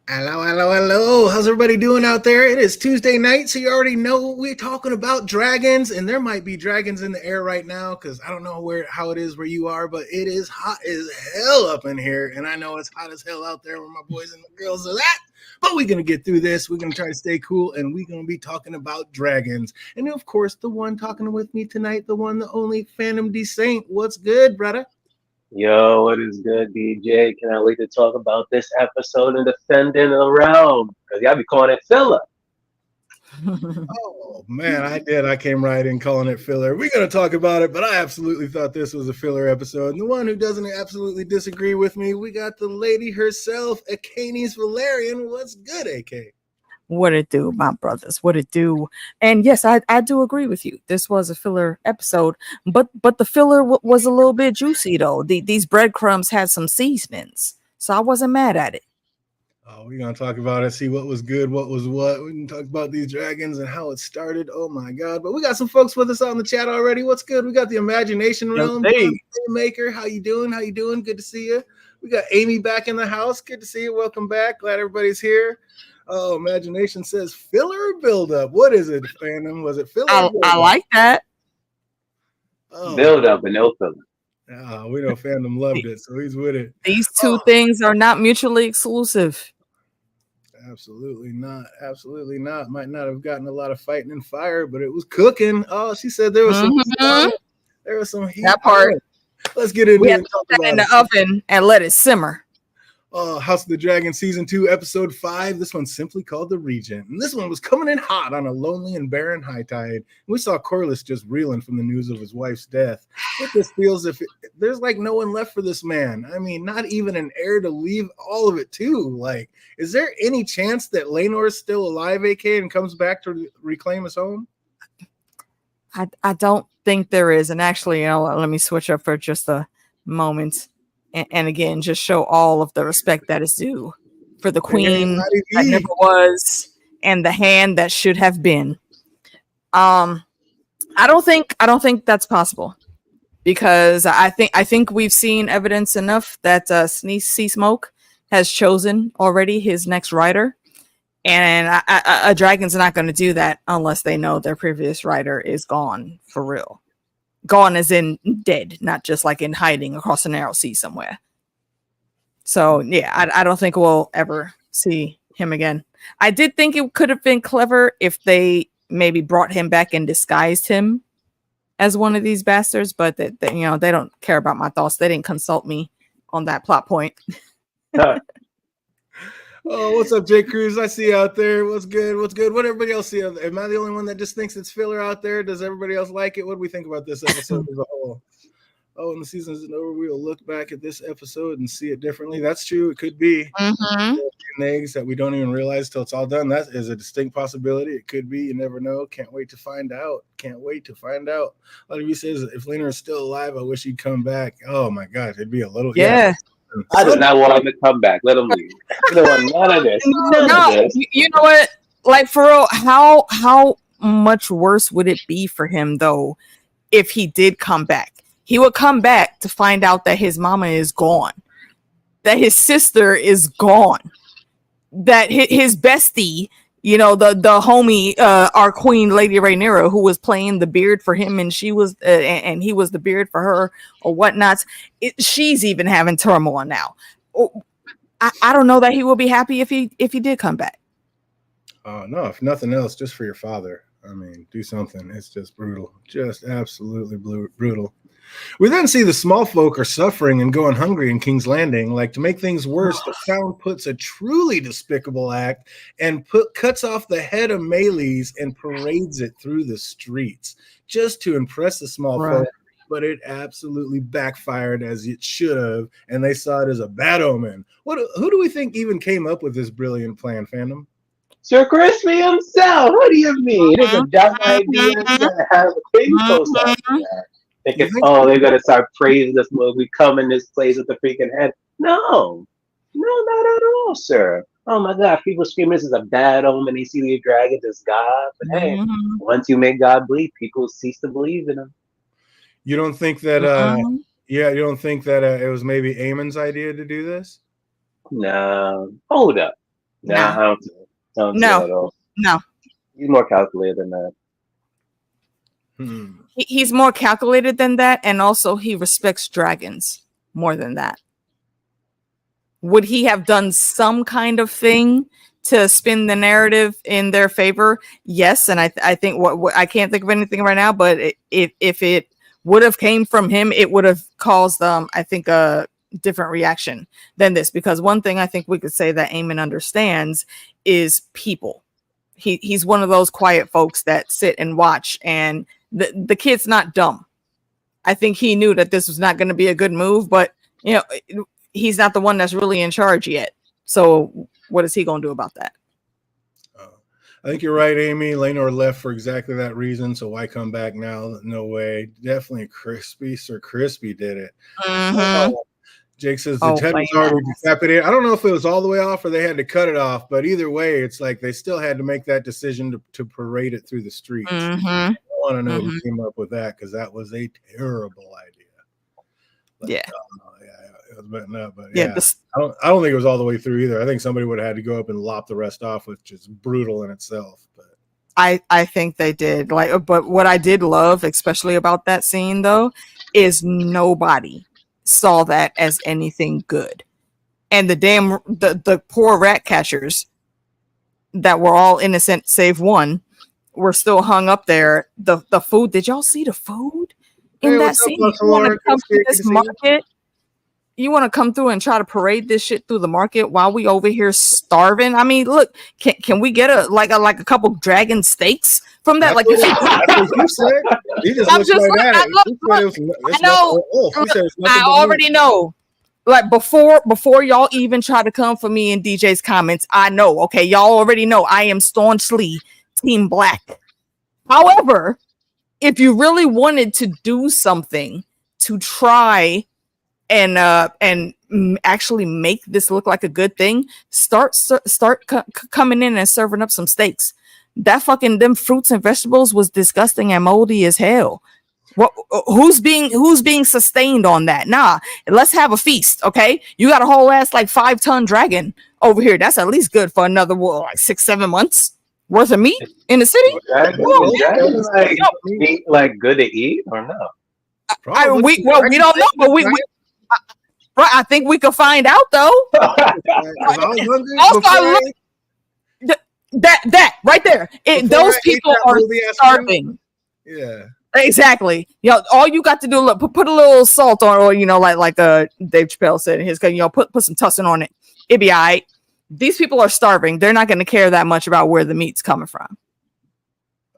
Hello, hello, hello. How's everybody doing out there? It is Tuesday night, so you already know we're talking about dragons, and there might be dragons in the air right now because I don't know how it is where you are, but it is hot as hell up in here, and I know it's hot as hell out there where my boys and the girls are at. But we're gonna get through this. We're gonna try to stay cool, and we're gonna be talking about dragons. And of course, the one talking with me tonight, the one, the only Phantom D Saint. What's good, brother? Yo, what is good, DJ? Can't wait to talk about this episode and defending the realm. Because y'all be calling it filler. Oh man, I did. I came right in calling it filler. We're gonna talk about it, but I absolutely thought this was a filler episode. And the one who doesn't absolutely disagree with me, we got the lady herself, Akanis Valerian. What's good, AK? What it do, my brothers? What it do? And yes, I do agree with you. This was a filler episode, but the filler was a little bit juicy though. These breadcrumbs had some seasonings, so I wasn't mad at it. Oh, we're gonna talk about it, see what was good, what was what. We can talk about these dragons and how it started. Oh my god! But we got some folks with us out in the chat already. What's good? We got the Imagination Realm. Hey. Maker, how you doing? How you doing? Good to see you. We got Amy back in the house. Good to see you. Welcome back. Glad everybody's here. Oh, Imagination says filler build up. What is it, fandom? Was it filler? I like that. Oh. Build up and no filler. We know fandom loved it, so he's with it. These two things are not mutually exclusive. Absolutely not. Absolutely not. Might not have gotten a lot of fighting and fire, but it was cooking. Oh, she said there was some heat. There was some heat. That part. Let's get into We it. have to put that in the oven and let it simmer. House of the Dragon Season 2, Episode 5. This one's simply called The Regent. And this one was coming in hot on a lonely and barren high tide. We saw Corlys just reeling from the news of his wife's death. It just feels as if there's like no one left for this man. I mean, not even an heir to leave all of it to. Like, is there any chance that Laenor is still alive, AK, and comes back to reclaim his home? I don't think there is. And actually, let me switch up for just a moment. And again, just show all of the respect that is due for the queen that never was and the hand that should have been. I don't think that's possible because I think we've seen evidence enough that Sea Smoke has chosen already his next rider, and a dragon's not going to do that unless they know their previous rider is gone for real. Gone as in dead, not just like in hiding across a narrow sea somewhere. So yeah, I don't think we'll ever see him again. I did think it could have been clever if they maybe brought him back and disguised him as one of these bastards, but they don't care about my thoughts. They didn't consult me on that plot point. Oh, what's up, Jay Cruz? I see you out there. What's good? What's good? What everybody else see? Am I the only one that just thinks it's filler out there? Does everybody else like it? What do we think about this episode as a whole? Oh, and the season isn't over. We'll look back at this episode and see it differently. That's true. It could be eggs that we don't even realize till it's all done. That is a distinct possibility. It could be. You never know. Can't wait to find out. Can't wait to find out. A lot of you says if Laenor is still alive, I wish he'd come back. Oh my gosh, it'd be a little I do not want him to come back. Let him leave. I don't want none of this. You know what? Like for real, how much worse would it be for him though if he did come back? He would come back to find out that his mama is gone, that his sister is gone, that his bestie, the homie, our queen, Lady Rhaenyra, who was playing the beard for him, and she was, and he was the beard for her, or whatnot. She's even having turmoil now. I don't know that he will be happy if he did come back. No, if nothing else, just for your father. I mean, do something. It's just brutal, just absolutely brutal. We then see the small folk are suffering and going hungry in King's Landing. Like, to make things worse, the Crown puts a truly despicable act and cuts off the head of Melees and parades it through the streets just to impress the small folk. But it absolutely backfired as it should have, and they saw it as a bad omen. Who do we think even came up with this brilliant plan, fandom? Sir Crispy himself. What do you mean? It's a dumb idea to have a queen post after that. Thinking, they're gonna start praising us when we come in this place with the freaking head. No, not at all, sir. Oh my God, people scream this is a bad omen. They see the dragons as God, but hey, once you make God believe, people cease to believe in him. You don't think that? You don't think that it was maybe Aemon's idea to do this? No, hold up. Nah, No. I don't see that at all. No. He's more calculated than that. He's more calculated than that, and also he respects dragons more than that. Would he have done some kind of thing to spin the narrative in their favor? Yes, and I think what I can't think of anything right now, but if it would have came from him, it would have caused I think a different reaction than this. Because one thing I think we could say that Aemon understands is people. He's one of those quiet folks that sit and watch, and the kid's not dumb. I think he knew that this was not going to be a good move, but you know, he's not the one that's really in charge yet. So what is he going to do about that? I think you're right, Amy. Laenor left for exactly that reason. So why come back now? No way. Definitely Sir Crispy did it. Oh, Jake says the head was already decapitated. I don't know if it was all the way off or they had to cut it off, but either way, it's like they still had to make that decision to parade it through the streets. I want to know who came up with that, because that was a terrible idea. But, yeah. It was buttoned up, but yeah, I don't think it was all the way through either. I think somebody would have had to go up and lop the rest off, which is brutal in itself. But I think they did. But what I did love, especially about that scene though, is nobody saw that as anything good. And the poor rat catchers that were all innocent save one were still hung up there. The food, did y'all see the food in that scene? You want to come to this market? You want to come through and try to parade this shit through the market while we over here starving? I mean, look, can we get a couple dragon steaks from that? That's what you said. He just looked right at it. I know. I already know. Like before y'all even try to come for me in DJ's comments, I know. Okay, y'all already know I am staunchly Team Black. However, if you really wanted to do something to try and actually make this look like a good thing, start coming in and serving up some steaks. That fucking them fruits and vegetables was disgusting and moldy as hell. What? Who's being sustained on that? Nah, let's have a feast, okay? You got a whole ass like 5-ton dragon over here. That's at least good for another like 6-7 months worth of meat in the city. Meat like good to eat or no? We don't know, but we right, I think we could find out though. That right there. Those people are starving. Yeah. Exactly. All you got to do, look, put a little salt on, or like Dave Chappelle said in his, put some tussin on it. It'd be all right. These people are starving. They're not going to care that much about where the meat's coming from.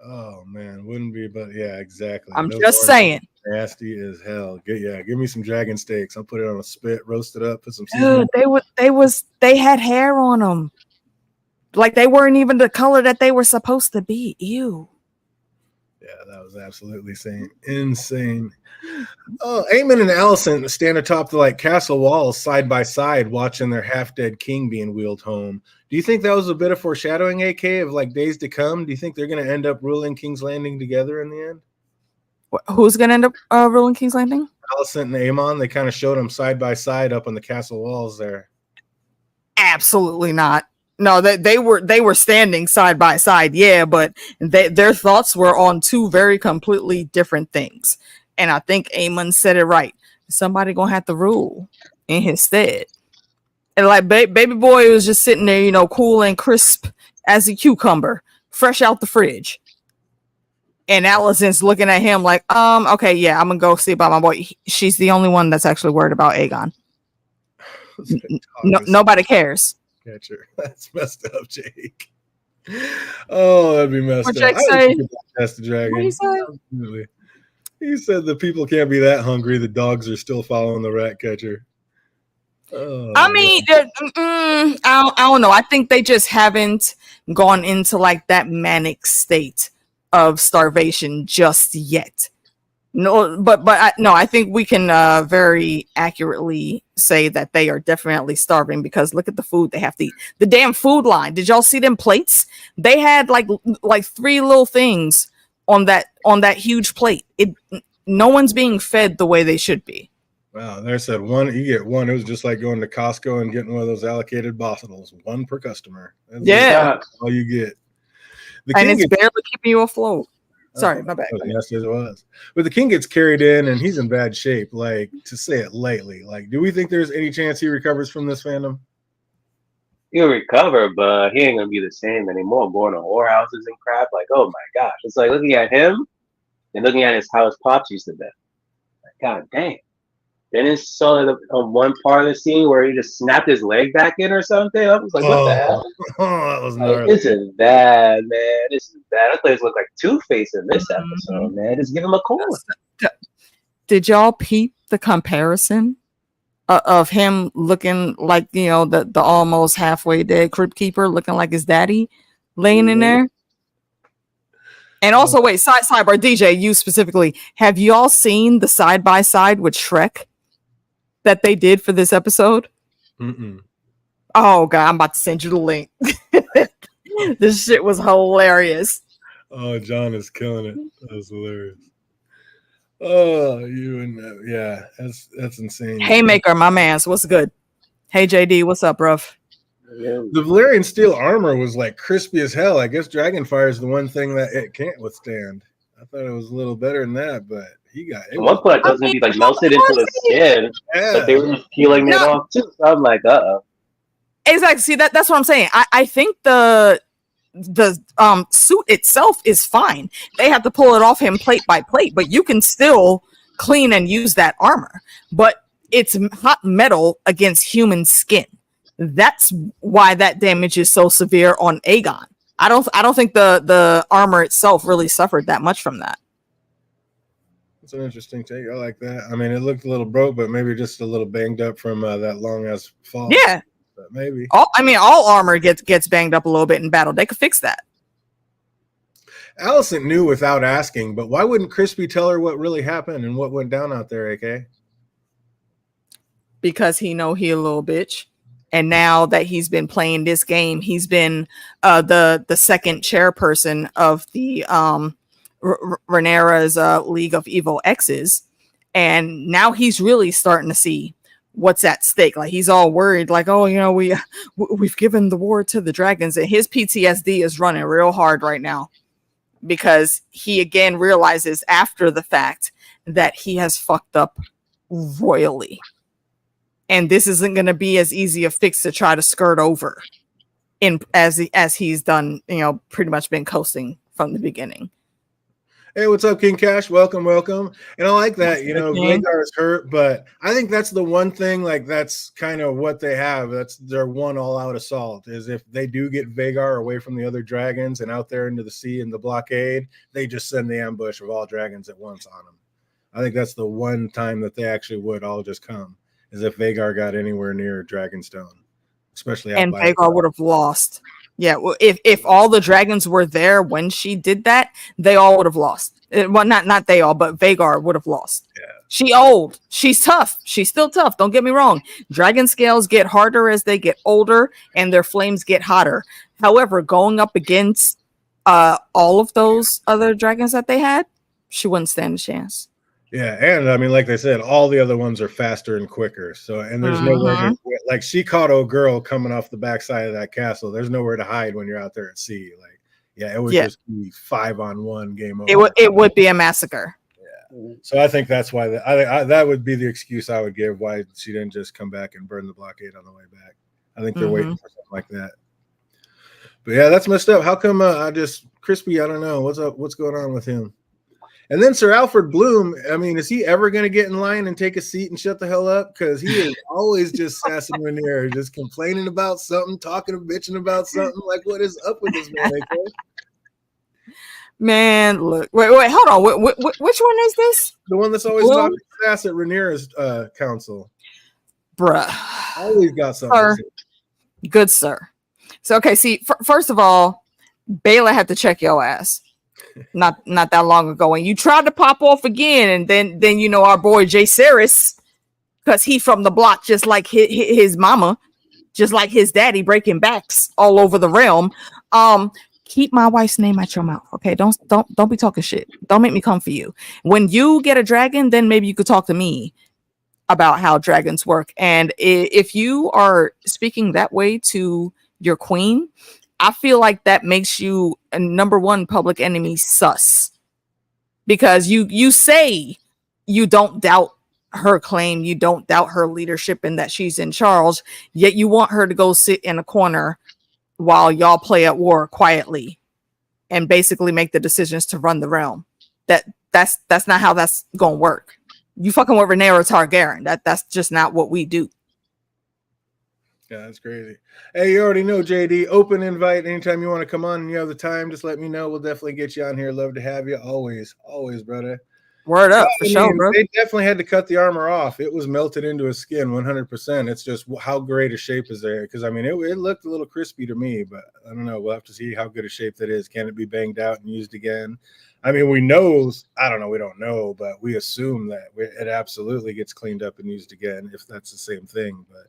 Oh man, wouldn't be, but yeah, exactly. I'm just saying. Nasty as hell. Give me some dragon steaks. I'll put it on a spit, roast it up, put some seasoning. They had hair on them. Like they weren't even the color that they were supposed to be. Ew. Yeah, that was absolutely insane. Oh, Aemon and Alicent stand atop the castle walls side by side, watching their half-dead king being wheeled home. Do you think that was a bit of foreshadowing, AK, of days to come? Do you think they're going to end up ruling King's Landing together in the end? Who's going to end up ruling King's Landing? Alicent and Aemon. They kind of showed them side by side up on the castle walls there. Absolutely not. No, they were standing side by side, yeah, but their thoughts were on two very completely different things. And I think Aemon said it right. Somebody gonna have to rule in his stead. And baby boy was just sitting there, cool and crisp as a cucumber, fresh out the fridge. And Alicent's looking at him like, okay, yeah, I'm gonna go see about my boy. She's the only one that's actually worried about Aegon. Nobody cares. Catcher. That's messed up, Jake. Oh, that'd be messed what up. Jake say? That's the dragon. What did he say? Absolutely. He said the people can't be that hungry. The dogs are still following the rat catcher. Oh, I mean, I don't know. I think they just haven't gone into that manic state of starvation just yet. No, but I think we can very accurately say that they are definitely starving, because look at the food they have to eat. The damn food line. Did y'all see them plates? They had like 3 little things on that huge plate. No one's being fed the way they should be. Wow, there said one. You get one. It was just like going to Costco and getting one of those allocated bottles, one per customer. That's Yeah, all you get. The and king it's gets, barely keeping you afloat. Sorry, my bad. yes, it was. But the king gets carried in, and he's in bad shape. Like, to say it lightly. Like, do we think there's any chance he recovers from this fandom? He'll recover, but he ain't gonna be the same anymore. Going to whorehouses and crap. Like, oh my gosh, it's like looking at him and looking at his how his pops used to be. Like, God dang. Then it's saw on one part of the scene where he just snapped his leg back in or something. I was like, what the hell? That was Like, gnarly. this is bad, man. This is bad. That place look like Two-Face in this episode, man. Just give him a cooler. Did y'all peep the comparison of him looking like, the almost halfway dead crypt keeper, looking like his daddy laying in there? And also, wait, sidebar, DJ, you specifically, have y'all seen the side by side with Shrek that they did for this episode? Mm-mm. Oh god, I'm about to send you the link. This shit was hilarious. Oh, John is killing it. That's hilarious. Oh, yeah, that's insane. Haymaker, my man's, what's good? Hey JD, what's up, bruv? The Valyrian steel armor was like crispy as hell. I guess Dragonfire is the one thing that it can't withstand. I thought it was a little better than that, but he got it. At one point, doesn't he like melted into his skin? Yeah. But they were peeling it off too. So I'm like, uh-oh. Exactly. See, that's what I'm saying. I think the suit itself is fine. They have to pull it off him plate by plate, but you can still clean and use that armor. But it's hot metal against human skin. That's why that damage is so severe on Aegon. I don't think the armor itself really suffered that much from that. It's an interesting take. I like that. I mean, it looked a little broke, but maybe just a little banged up from that long ass fall. Yeah, but maybe. All armor gets banged up a little bit in battle. They could fix that. Alicent knew without asking, but why wouldn't Crispy tell her what really happened and what went down out there, AK? Because he a little bitch. And now that he's been playing this game, he's been the second chairperson of the Rhaenyra's League of Evil Exes, and now he's really starting to see what's at stake. Like, he's all worried, like, oh, we've given the war to the dragons, and his PTSD is running real hard right now because he again realizes after the fact that he has fucked up royally. And this isn't going to be as easy a fix to try to skirt over as he's done, pretty much been coasting from the beginning. Hey, what's up, King Cash? Welcome. And I like that, Vhagar is hurt, but I think that's the one thing, like, that's kind of what they have. That's their one all-out assault, is if they do get Vhagar away from the other dragons and out there into the sea in the blockade, they just send the ambush of all dragons at once on them. I think that's the one time that they actually would all just come. As if Vhagar got anywhere near Dragonstone, especially and Vhagar would have lost. Yeah, well, if all the dragons were there when she did that, they all would have lost. Well, not they all, but Vhagar would have lost. Yeah, she old, she's tough, she's still tough. Don't get me wrong. Dragon scales get harder as they get older, and their flames get hotter. However, going up against all of those other dragons that they had, she wouldn't stand a chance. Yeah, and I mean, like they said, all the other ones are faster and quicker. So, and there's nowhere to, like, she caught a girl coming off the backside of that castle. There's nowhere to hide when you're out there at sea. Like, yeah, it would just be 5-on-1 game over. It would be a massacre. Yeah. So I think that's why that would be the excuse I would give why she didn't just come back and burn the blockade on the way back. I think they're waiting for something like that. But yeah, that's messed up. How come Crispy? I don't know what's up. What's going on with him? And then Sir Alfred Bloom, I mean, is he ever going to get in line and take a seat and shut the hell up? Because he is always just sassing Rhaenyra, just complaining about something, talking and bitching about something. Like, what is up with this man? Man, look. Wait, hold on. Which one is this? The one that's always talking sass at Rhaenyra's council. Bruh. Always got something. Good sir. So, okay, see, first of all, Baela had to check your ass. Not that long ago, and you tried to pop off again, and then our boy Jacaerys, because he from the block, just like his mama, just like his daddy, breaking backs all over the realm. Keep my wife's name out your mouth, okay? Don't be talking shit. Don't make me come for you. When you get a dragon, then maybe you could talk to me about how dragons work. And if you are speaking that way to your queen, I feel like that makes you a number one public enemy sus, because you say you don't doubt her claim, you don't doubt her leadership and that she's in charge, yet you want her to go sit in a corner while y'all play at war quietly and basically make the decisions to run the realm. That's not how that's gonna work. You fucking with Rhaenyra Targaryen. That's just not what we do. Yeah, that's crazy. Hey, you already know, JD. Open invite anytime you want to come on and you have the time. Just let me know. We'll definitely get you on here. Love to have you. Always, brother. Word up, for sure, bro. They definitely had to cut the armor off. It was melted into his skin 100%. It's just how great a shape is there. Because, I mean, it looked a little crispy to me, but I don't know. We'll have to see how good a shape that is. Can it be banged out and used again? I mean, we know, I don't know, we don't know, but we assume that it absolutely gets cleaned up and used again if that's the same thing. But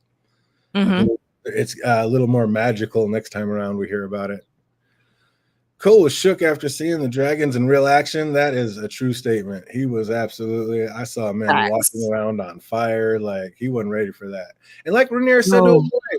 it's a little more magical next time around we hear about it. Cole was shook after seeing the dragons in real action. That is a true statement. He was absolutely, I saw a man walking around on fire. Like, he wasn't ready for that. And like Rhaenyra said,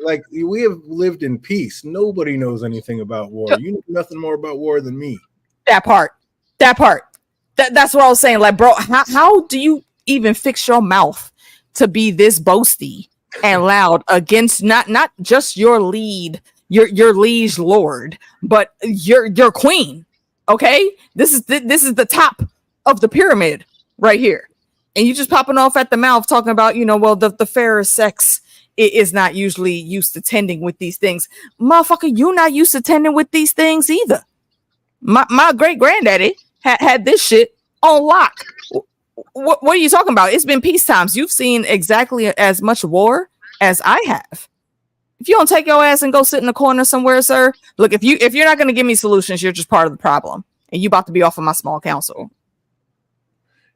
like, we have lived in peace. Nobody knows anything about war. You know nothing more about war than me. That part. That's what I was saying. Like, bro, how do you even fix your mouth to be this boasty and loud against not just your lead, your liege lord, but your queen? Okay, this is the top of the pyramid right here, and you just popping off at the mouth talking about, well, the fairer sex is not usually used to tending with these things. Motherfucker, you not used to tending with these things either. My great granddaddy had this shit on lock. What are you talking about? It's been peace times. You've seen exactly as much war as I have. If you don't take your ass and go sit in the corner somewhere, sir, look, if you're not going to give me solutions, you're just part of the problem, and you about to be off of my small council.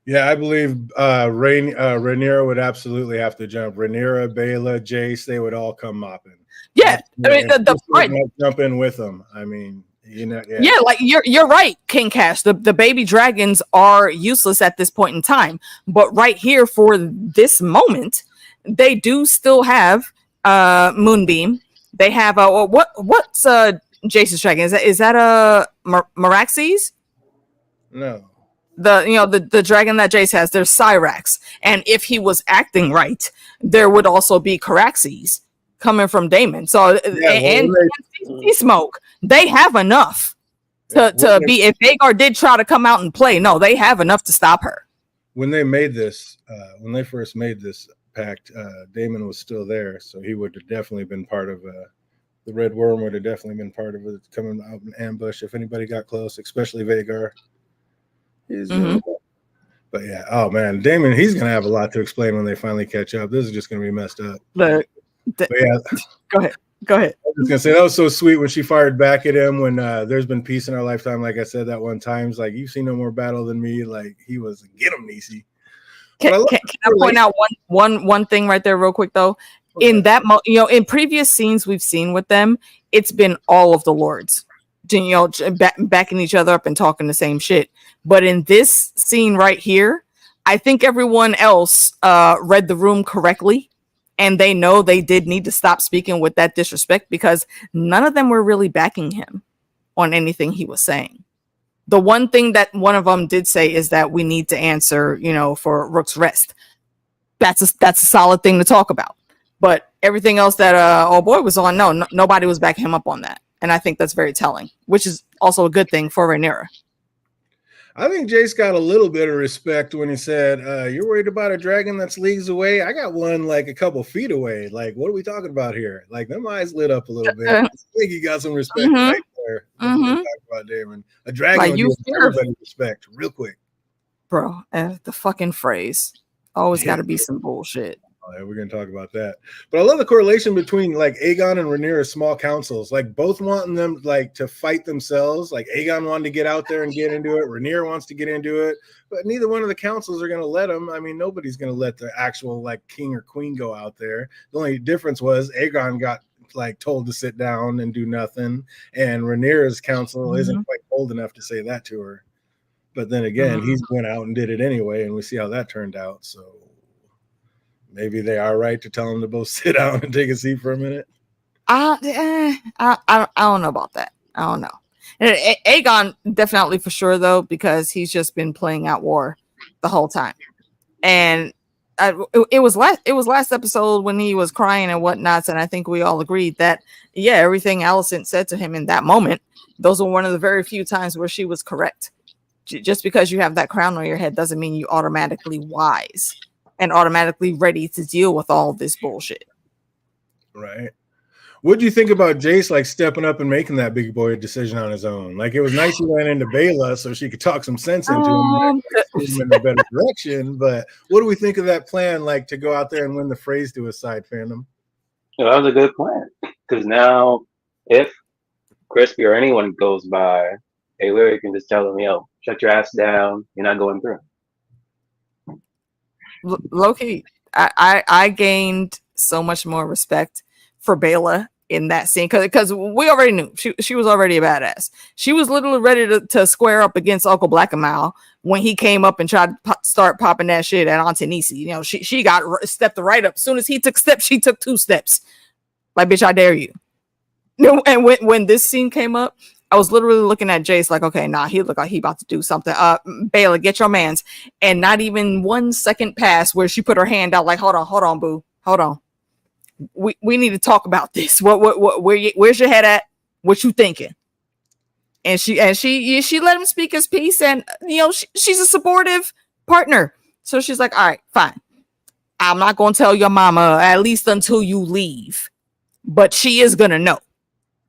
Yeah, I believe Rhaenyra would absolutely have to jump. Rhaenyra, Baela, Jace, they would all come mopping. Yeah, I mean, right. Jump in with them. I mean, yeah, like you're right, King Cash. The baby dragons are useless at this point in time, but right here for this moment, they do still have Moonbeam. They have what's Jace's dragon? Is that a Meraxes? No. The dragon that Jace has, there's Cyrax, and if he was acting right, there would also be Caraxes coming from Daemon. So and Smoke, they have enough to be, if Vhagar did try to come out and play, no, they have enough to stop her. When they made this, when they first made this pact, Daemon was still there, so he would have definitely been part of the Red Worm would have definitely been part of it, coming out in ambush if anybody got close, especially Vhagar. But yeah, oh man, Daemon, he's gonna have a lot to explain when they finally catch up. This is just gonna be messed up. But yeah, go ahead. I was gonna say that was so sweet when she fired back at him when there's been peace in our lifetime. Like I said that one time, it's like, you've seen no more battle than me. Like, he was, get him, Niecy. Can I point out one thing right there real quick though? Okay. In that in previous scenes we've seen with them, it's been all of the lords, backing each other up and talking the same shit. But in this scene right here, I think everyone else read the room correctly, and they know they did need to stop speaking with that disrespect, because none of them were really backing him on anything he was saying. The one thing that one of them did say is that we need to answer, for Rook's Rest. That's a solid thing to talk about. But everything else that old boy was on, nobody was backing him up on that. And I think that's very telling, which is also a good thing for Rhaenyra. I think Jace got a little bit of respect when he said, you're worried about a dragon that's leagues away? I got one like a couple feet away. Like, what are we talking about here? Like, them eyes lit up a little bit. I think he got some respect right there. Talk about Daemon. A dragon like, you everybody respect real quick. Bro, the fucking phrase. Always got to be some bullshit. Oh, yeah, we're going to talk about that. But I love the correlation between like Aegon and Rhaenyra's small councils, like both wanting them like to fight themselves. Like Aegon wanted to get out there and get into it. Rhaenyra wants to get into it, but neither one of the councils are going to let them. I mean, nobody's going to let the actual like king or queen go out there. The only difference was Aegon got like told to sit down and do nothing, and Rhaenyra's council isn't quite old enough to say that to her. But then again, he went out and did it anyway, and we see how that turned out. So maybe they are right to tell them to both sit down and take a seat for a minute. I don't know about that. I don't know. Aegon definitely for sure though, because he's just been playing out war the whole time, and it was last episode when he was crying and whatnots, and I think we all agreed that everything Alicent said to him in that moment, those were one of the very few times where she was correct. Just because you have that crown on your head doesn't mean you automatically wise and automatically ready to deal with all this bullshit. Right. What do you think about Jace like stepping up and making that big boy decision on his own? Like, it was nice he ran into Bela so she could talk some sense into him in a better direction. But what do we think of that plan, like to go out there and win the phrase to his side, fandom? Well, that was a good plan, because now if Crispy or anyone goes by, they literally can just tell them, "Yo, shut your ass down. You're not going through." Low-key, I gained so much more respect for Bela in that scene because we already knew she was already a badass. She was literally ready to square up against Uncle Blackamow when he came up and tried to start popping that shit at Auntie Nisi. You know, she got stepped right up. As soon as he took steps, she took 2 steps. Like, bitch, I dare you. And when this scene came up, I was literally looking at Jace like, okay, nah, he look like he about to do something. Bela, get your mans. And not even 1 second passed where she put her hand out like, hold on, boo, hold on. We need to talk about this. Where's your head at? What you thinking? And she let him speak his piece, and she's a supportive partner. So she's like, all right, fine. I'm not gonna tell your mama at least until you leave, but she is gonna know.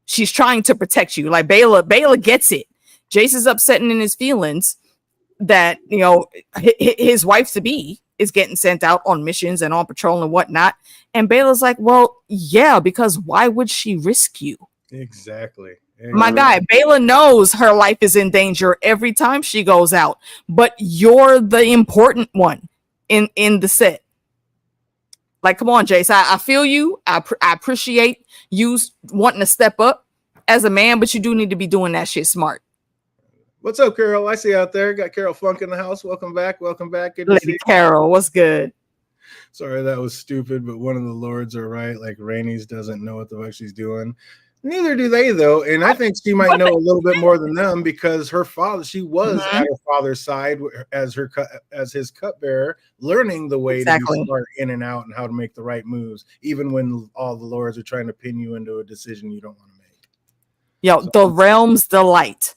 She's trying to protect you. Like Bela gets it. Jace is upsetting in his feelings that his wife to be is getting sent out on missions and on patrol and whatnot. And Bela's like, well, yeah, because why would she risk you? Exactly. My guy, Bela knows her life is in danger every time she goes out, but you're the important one in the set. Like, come on, Jace, I feel you. I appreciate you wanting to step up as a man, but you do need to be doing that shit smart. What's up, Carol? I see you out there. Got Carol Funk in the house. Welcome back. Good to Lady see you. Carol, what's good? Sorry, that was stupid, but one of the lords are right. Like, Rhaenys doesn't know what the fuck she's doing. Neither do they, though. And I think she might know a little bit more than them because her father, she was at her father's side as his cupbearer, learning the way to be smart in and out and how to make the right moves, even when all the lords are trying to pin you into a decision you don't want to make. Yo, so, the realm's delight.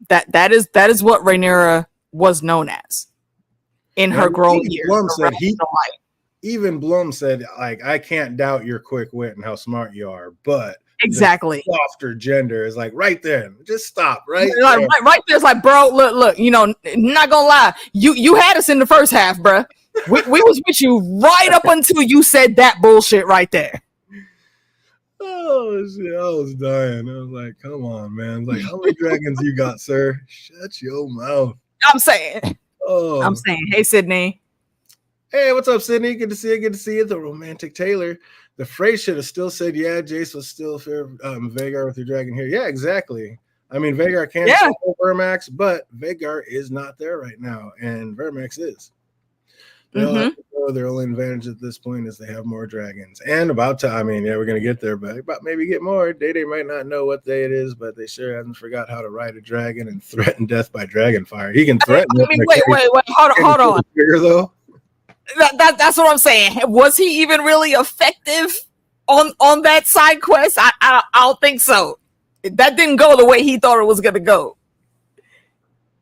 That is what Rhaenyra was known as in her grown years. Even Blum said, like, I can't doubt your quick wit and how smart you are, but exactly the softer gender is like right there. Just stop, right? Like, right there's like, bro, look, not gonna lie, you had us in the first half, bro. We was with you right up until you said that bullshit right there. Oh shit, I was dying. I was like, come on, man. Like, how many dragons you got, sir? Shut your mouth. I'm saying, hey, Sydney. Hey, what's up, Sydney? Good to see you. The romantic Taylor. The phrase should have still said, yeah, Jace was still fair. Vhagar with your dragon here. Yeah, exactly. I mean, Vhagar can't solve Vermax, but Vhagar is not there right now, and Vermax is. Their only advantage at this point is they have more dragons. And about time, I mean, we're going to get there, but about maybe get more. They might not know what day it is, but they sure haven't forgot how to ride a dragon and threaten death by dragon fire. He can threaten. Wait, hold on. Trigger, though. That's what I'm saying. Was he even really effective on that side quest? I don't think so. That didn't go the way he thought it was going to go.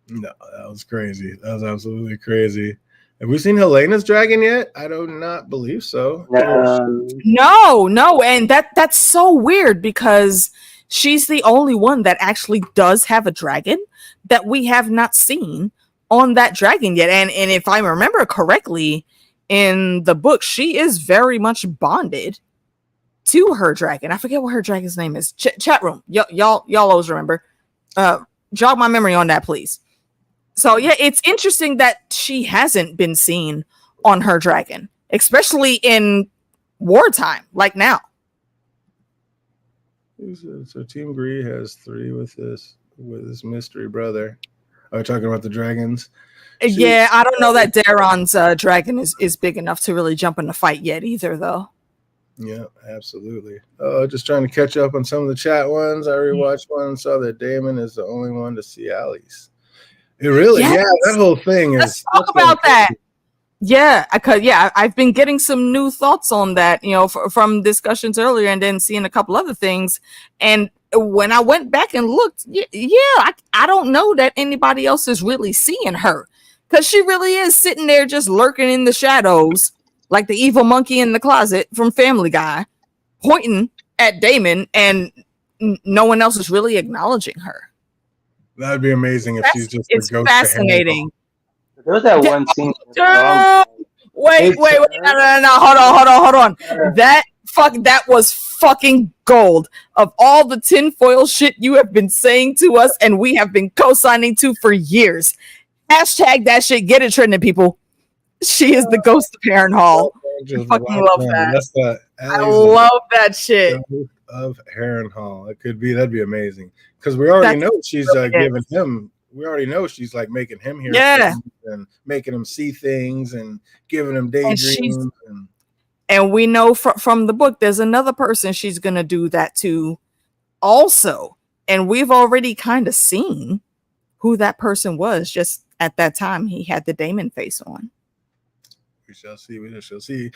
No, that was crazy. That was absolutely crazy. Have we seen Helena's dragon yet? I do not believe so. No, and that's so weird because she's the only one that actually does have a dragon that we have not seen on that dragon yet. And if I remember correctly, in the book, she is very much bonded to her dragon. I forget what her dragon's name is. Chat room, y'all always remember. Jog my memory on that, please. So yeah, it's interesting that she hasn't been seen on her dragon, especially in wartime, like now. So Team Gree has 3 with this mystery brother. talking about the dragons. Yeah, I don't know that Daron's dragon is big enough to really jump in the fight yet either, though. Yeah, absolutely. Just trying to catch up on some of the chat ones. I rewatched one and saw that Damon is the only one to see Allie's. It really, Yes. yeah, that whole thing is. Let's talk about that. Yeah, I've been getting some new thoughts on that, from discussions earlier, and then seeing a couple other things. And when I went back and looked, I don't know that anybody else is really seeing her, because she really is sitting there just lurking in the shadows, like the evil monkey in the closet from Family Guy, pointing at Damon, and no one else is really acknowledging her. That'd be amazing if she's just it's a ghost. Fascinating. There was that one scene. Wait, no, hold on. That was fucking gold. Of all the tinfoil shit you have been saying to us and we have been co-signing to for years. Hashtag that shit. Get it trending, people. She is the ghost of Harrenhal. I fucking love that. I love that shit. Of Harrenhal. It could be, that'd be amazing. Because we already know she's giving him. We already know she's like making him hear things and making him see things and giving him daydreams. And we know from the book, there's another person she's going to do that to also. And we've already kind of seen who that person was. Just at that time, he had the Damon face on. We shall see. We shall see.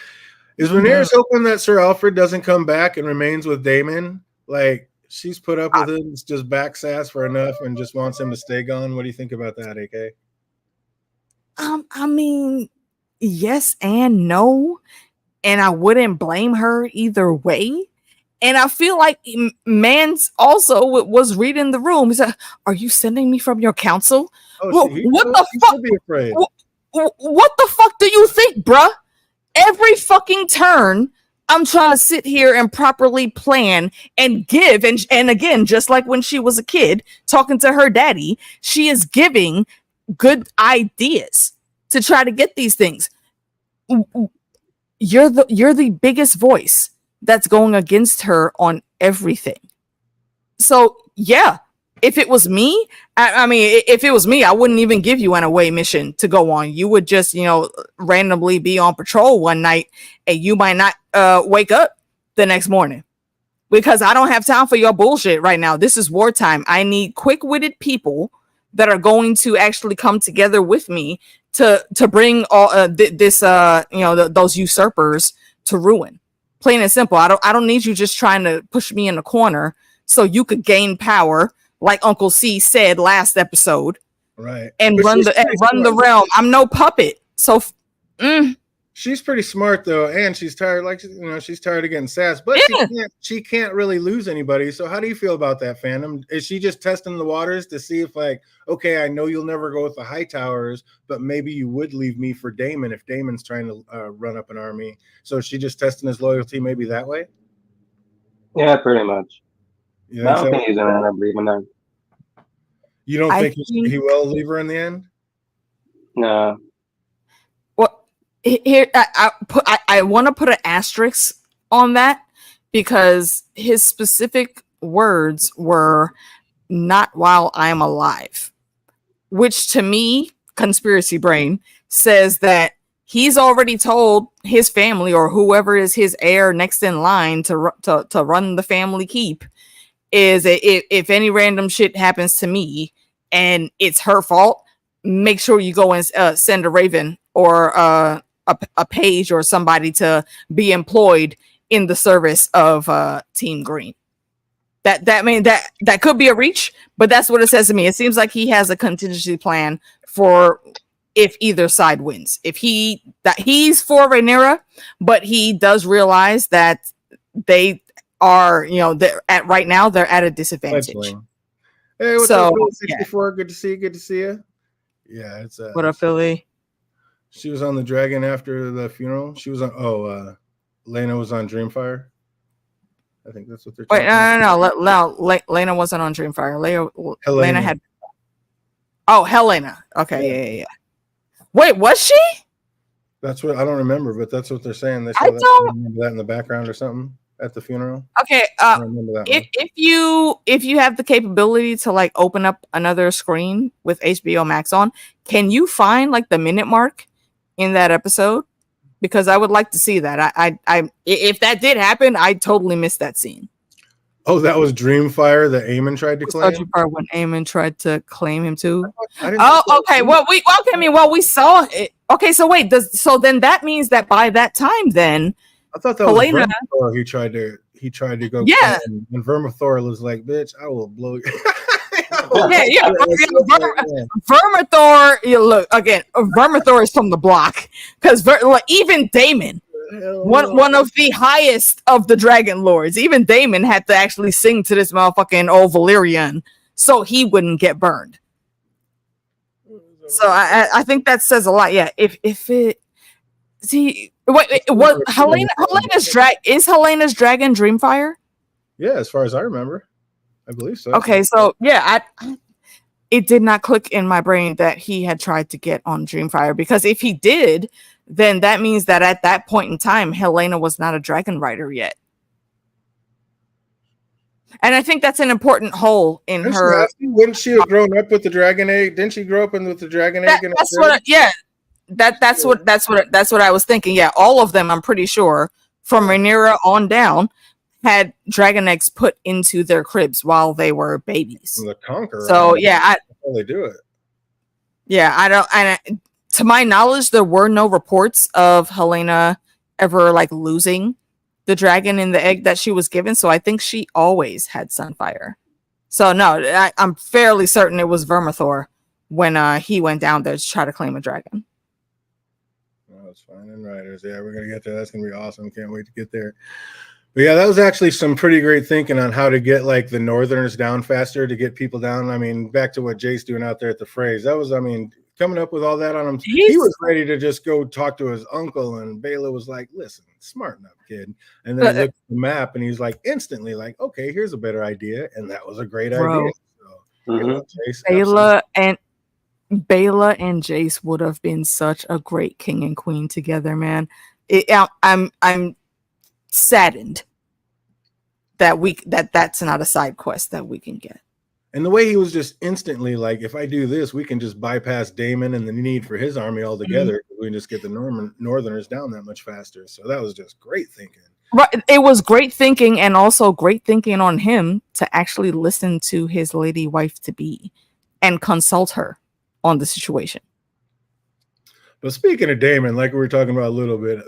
Is Rhaenyra's hoping that Sir Alfred doesn't come back and remains with Damon? Like, she's put up with him, just back sass for enough and just wants him to stay gone. What do you think about that, AK? I mean, yes and no. And I wouldn't blame her either way. And I feel like Mans also was reading the room. He said, "Are you sending me from your council?" What the fuck? Be afraid. What the fuck do you think, bruh? Every fucking turn, I'm trying to sit here and properly plan and give. And again, just like when she was a kid talking to her daddy, she is giving good ideas to try to get these things. You're the biggest voice that's going against her on everything. So yeah, if it was me, if it was me, I wouldn't even give you an away mission to go on. You would just, randomly be on patrol one night and you might not wake up the next morning, because I don't have time for your bullshit right now. This is wartime. I need quick-witted people that are going to actually come together with me to bring all those usurpers to ruin. Plain and simple. I don't need you just trying to push me in the corner so you could gain power, like Uncle C said last episode, right? And run the realm. I'm no puppet. So she's pretty smart though, and she's tired. Like she's tired of getting sassed, but she can't really lose anybody. So how do you feel about that, fandom? Is she just testing the waters to see if, like, okay, I know you'll never go with the High Towers, but maybe you would leave me for Daemon if Daemon's trying to run up an army? So is she just testing his loyalty maybe that way? Yeah, pretty much. I don't think he's gonna end up leaving her. You don't think he will leave her in the end? No. Well, here I want to put an asterisk on that, because his specific words were "not while I'm alive," which to me, conspiracy brain, says that he's already told his family or whoever is his heir next in line to run the family keep, is if any random shit happens to me and it's her fault, make sure you go and send a raven or a page or somebody to be employed in the service of Team Green. That could be a reach, but that's what it says to me. It seems like he has a contingency plan for if either side wins. If he's for Rhaenyra, but he does realize that they are, they're right now they're at a disadvantage. Hey, what's up, Philly 64? Good to see you. Good to see you. Yeah, it's what up, Philly? She was on the Dragon after the funeral. She was on. Lena was on Dreamfire. I think that's what they're. Wait, no. Lena wasn't on Dreamfire. Lena had. Oh, Helena. Okay, yeah. Wait, was she? That's what I don't remember, but that's what they're saying. They saw that in the background or something. at the funeral. Okay, I remember that one. if you have the capability to like open up another screen with HBO Max on, can you find like the minute mark in that episode? Because I would like to see that. I if that did happen, I totally missed that scene. Oh, that was Dreamfire that Eamon tried to claim. Such a part when Eamon tried to claim him too. Oh, okay. Well, we saw it. Okay, so wait. So then that means that by that time, then I thought that Helena, was Vermithor. He tried to go. Yeah. And Vermithor was like, "Bitch, I will blow you." yeah. Vermithor. Look again. Vermithor is from the block because even Daemon. One of the highest of the Dragon Lords. Even Daemon had to actually sing to this motherfucking old Valyrian so he wouldn't get burned. So I think that says a lot. Yeah, if it see what is Helena's dragon Dreamfire? Yeah, as far as I remember, I believe so. Okay, so yeah, it did not click in my brain that he had tried to get on Dreamfire, because if he did, then that means that at that point in time, Helena was not a dragon rider yet. And I think that's an important hole in her. Wouldn't she have grown up with the dragon egg? Didn't she grow up with the dragon egg? That's what I was thinking. Yeah, all of them, I'm pretty sure, from Rhaenyra on down, had dragon eggs put into their cribs while they were babies. The Conqueror. So yeah, how they do it. Yeah, I don't. And to my knowledge, there were no reports of Helena ever like losing the dragon in the egg that she was given. So I think she always had Sunfire. So no, I'm fairly certain it was Vermithor when he went down there to try to claim a dragon. Oh, it's fine and riders. Yeah, we're gonna get there. That's gonna be awesome. Can't wait to get there. But yeah, that was actually some pretty great thinking on how to get like the Northerners down faster, to get people down. I mean, back to what Jace doing out there at the phrase. That was, I mean, coming up with all that on him. He was ready to just go talk to his uncle, and Baela was like, "Listen, smarten up, kid." And then he looked at the map, and he's like, instantly like, "Okay, here's a better idea," and that was a great idea. So, Jace, Baela and Jace would have been such a great king and queen together, man. I'm saddened that that's not a side quest that we can get. And the way he was just instantly like, if I do this, we can just bypass Daemon and the need for his army altogether. Mm-hmm. We can just get the Northerners down that much faster. So that was just great thinking. Right, it was great thinking, and also great thinking on him to actually listen to his lady wife to be and consult her on the situation. But speaking of Daemon, like we were talking about a little bit,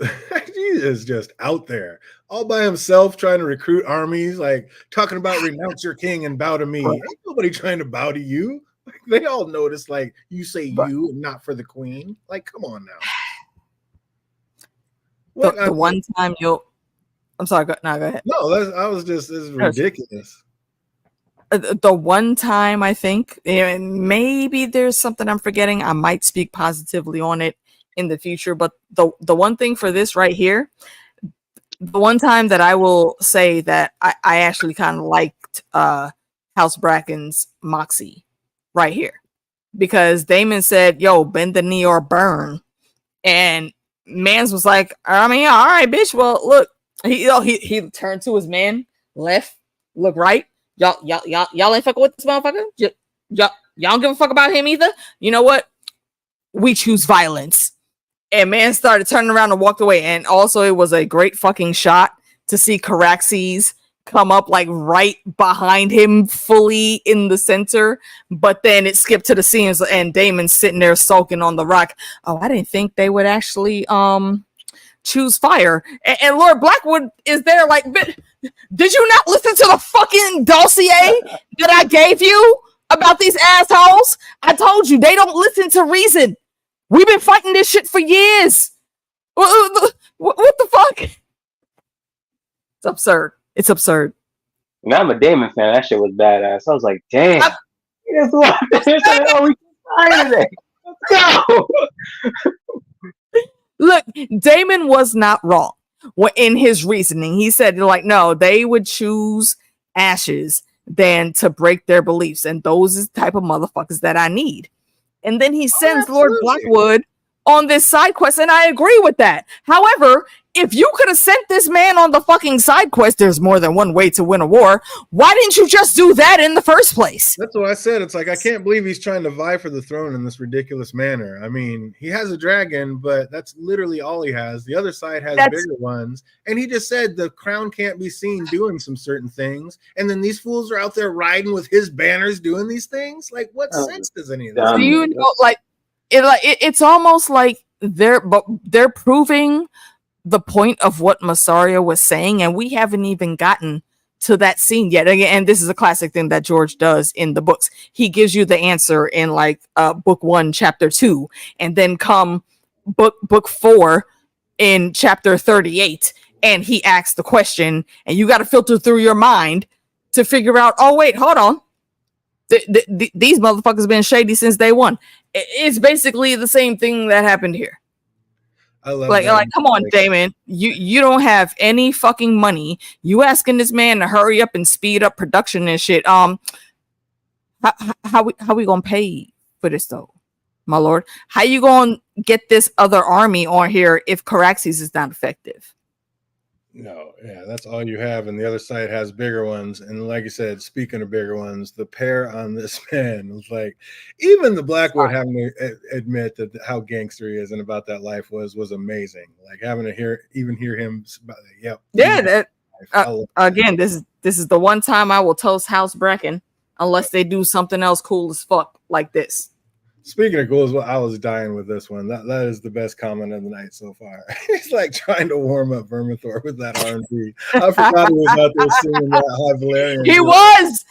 he is just out there all by himself trying to recruit armies, like talking about renounce your king and bow to me. Ain't nobody trying to bow to you. Like, they all notice, like, you say you and not for the queen. Like, come on now. The one time I'm sorry, go ahead. No, this is ridiculous. The one time, I think, maybe there's something I'm forgetting. I might speak positively on it in the future, but the one thing for this right here, the one time that I will say that I actually kind of liked House Bracken's moxie right here, because Daemon said, "Yo, bend the knee or burn," and Mans was like, "I mean, all right, bitch. Well, look." He turned to his man, left, look right. Y'all ain't fucking with this motherfucker. Y'all don't give a fuck about him either. You know what? We choose violence. And man started turning around and walked away. And also, it was a great fucking shot to see Caraxes come up like right behind him, fully in the center. But then it skipped to the scenes and Daemon sitting there sulking on the rock. Oh, I didn't think they would actually choose fire. And Lord Blackwood is there like, did you not listen to the fucking dossier that I gave you about these assholes? I told you, they don't listen to reason. We've been fighting this shit for years. What the fuck? It's absurd. It's absurd. Now I'm a Daemon fan. That shit was badass. I was like, damn. Let's go. Look, Daemon was not wrong in his reasoning. He said, like, no, they would choose ashes than to break their beliefs. And those is the type of motherfuckers that I need. And then he sends Lord Blackwood on this side quest. And I agree with that. However, if you could have sent this man on the fucking side quest, there's more than one way to win a war. Why didn't you just do that in the first place? That's what I said. It's like, I can't believe he's trying to vie for the throne in this ridiculous manner. I mean, he has a dragon, but that's literally all he has. The other side has bigger ones. And he just said the crown can't be seen doing some certain things. And then these fools are out there riding with his banners doing these things. Like, what sense does any of this? Do you know, it's almost like they're proving the point of what Massaria was saying, and we haven't even gotten to that scene yet. Again, and this is a classic thing that George does in the books. He gives you the answer in like book 1, chapter 2, and then come book 4 in chapter 38, and he asks the question, and you got to filter through your mind to figure out, oh wait, hold on, these motherfuckers been shady since day one. It's basically the same thing that happened here. I love like come on, Damon, you don't have any fucking money. You asking this man to hurry up and speed up production and shit. How we gonna pay for this though, my lord? How you gonna get this other army on here if Caraxes is not effective? No, yeah, that's all you have, and the other side has bigger ones. And like you said, speaking of bigger ones, the pair on this man was like, even the Blackwood having to admit that how gangster he is and about that life was amazing. Like having to hear him. Yep. Yeah. Again, this is the one time I will toast House Bracken unless they do something else cool as fuck like this. Speaking of goals, I was dying with this one. That is the best comment of the night so far. He's like trying to warm up Vermithor with that R&B. I forgot he was out there singing that High Valerian. He was.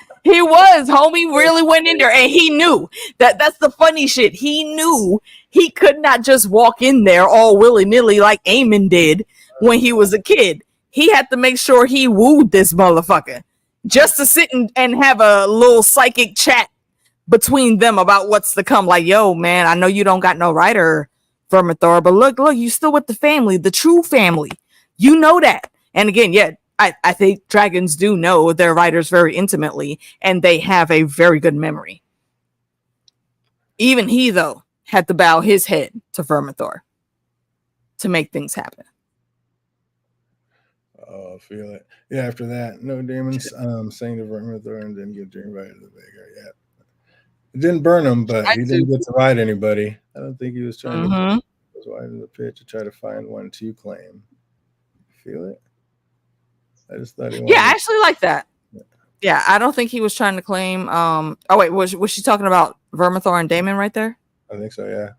Homie really went in there, and he knew that's the funny shit. He knew he could not just walk in there all willy-nilly like Aemon did when he was a kid. He had to make sure he wooed this motherfucker just to sit and have a little psychic chat between them about what's to come. Like, yo, man, I know you don't got no writer, Vermithor, but look, you still with the family, the true family. You know that. And again, yeah, I think dragons do know their writers very intimately, and they have a very good memory. Even he, though, had to bow his head to Vermithor to make things happen. Oh, I feel it. Yeah, after that, no demons saying to Vermithor and didn't get invited to the Vega yet. It didn't burn him, but he didn't get to ride anybody. I don't think he was trying to was wide in the pit to try to find one to claim. Feel it? I just thought he wanted. Yeah, I actually like that. Yeah, I don't think he was trying to claim. Oh wait, was she talking about Vermithor and Daemon right there? I think so. Yeah.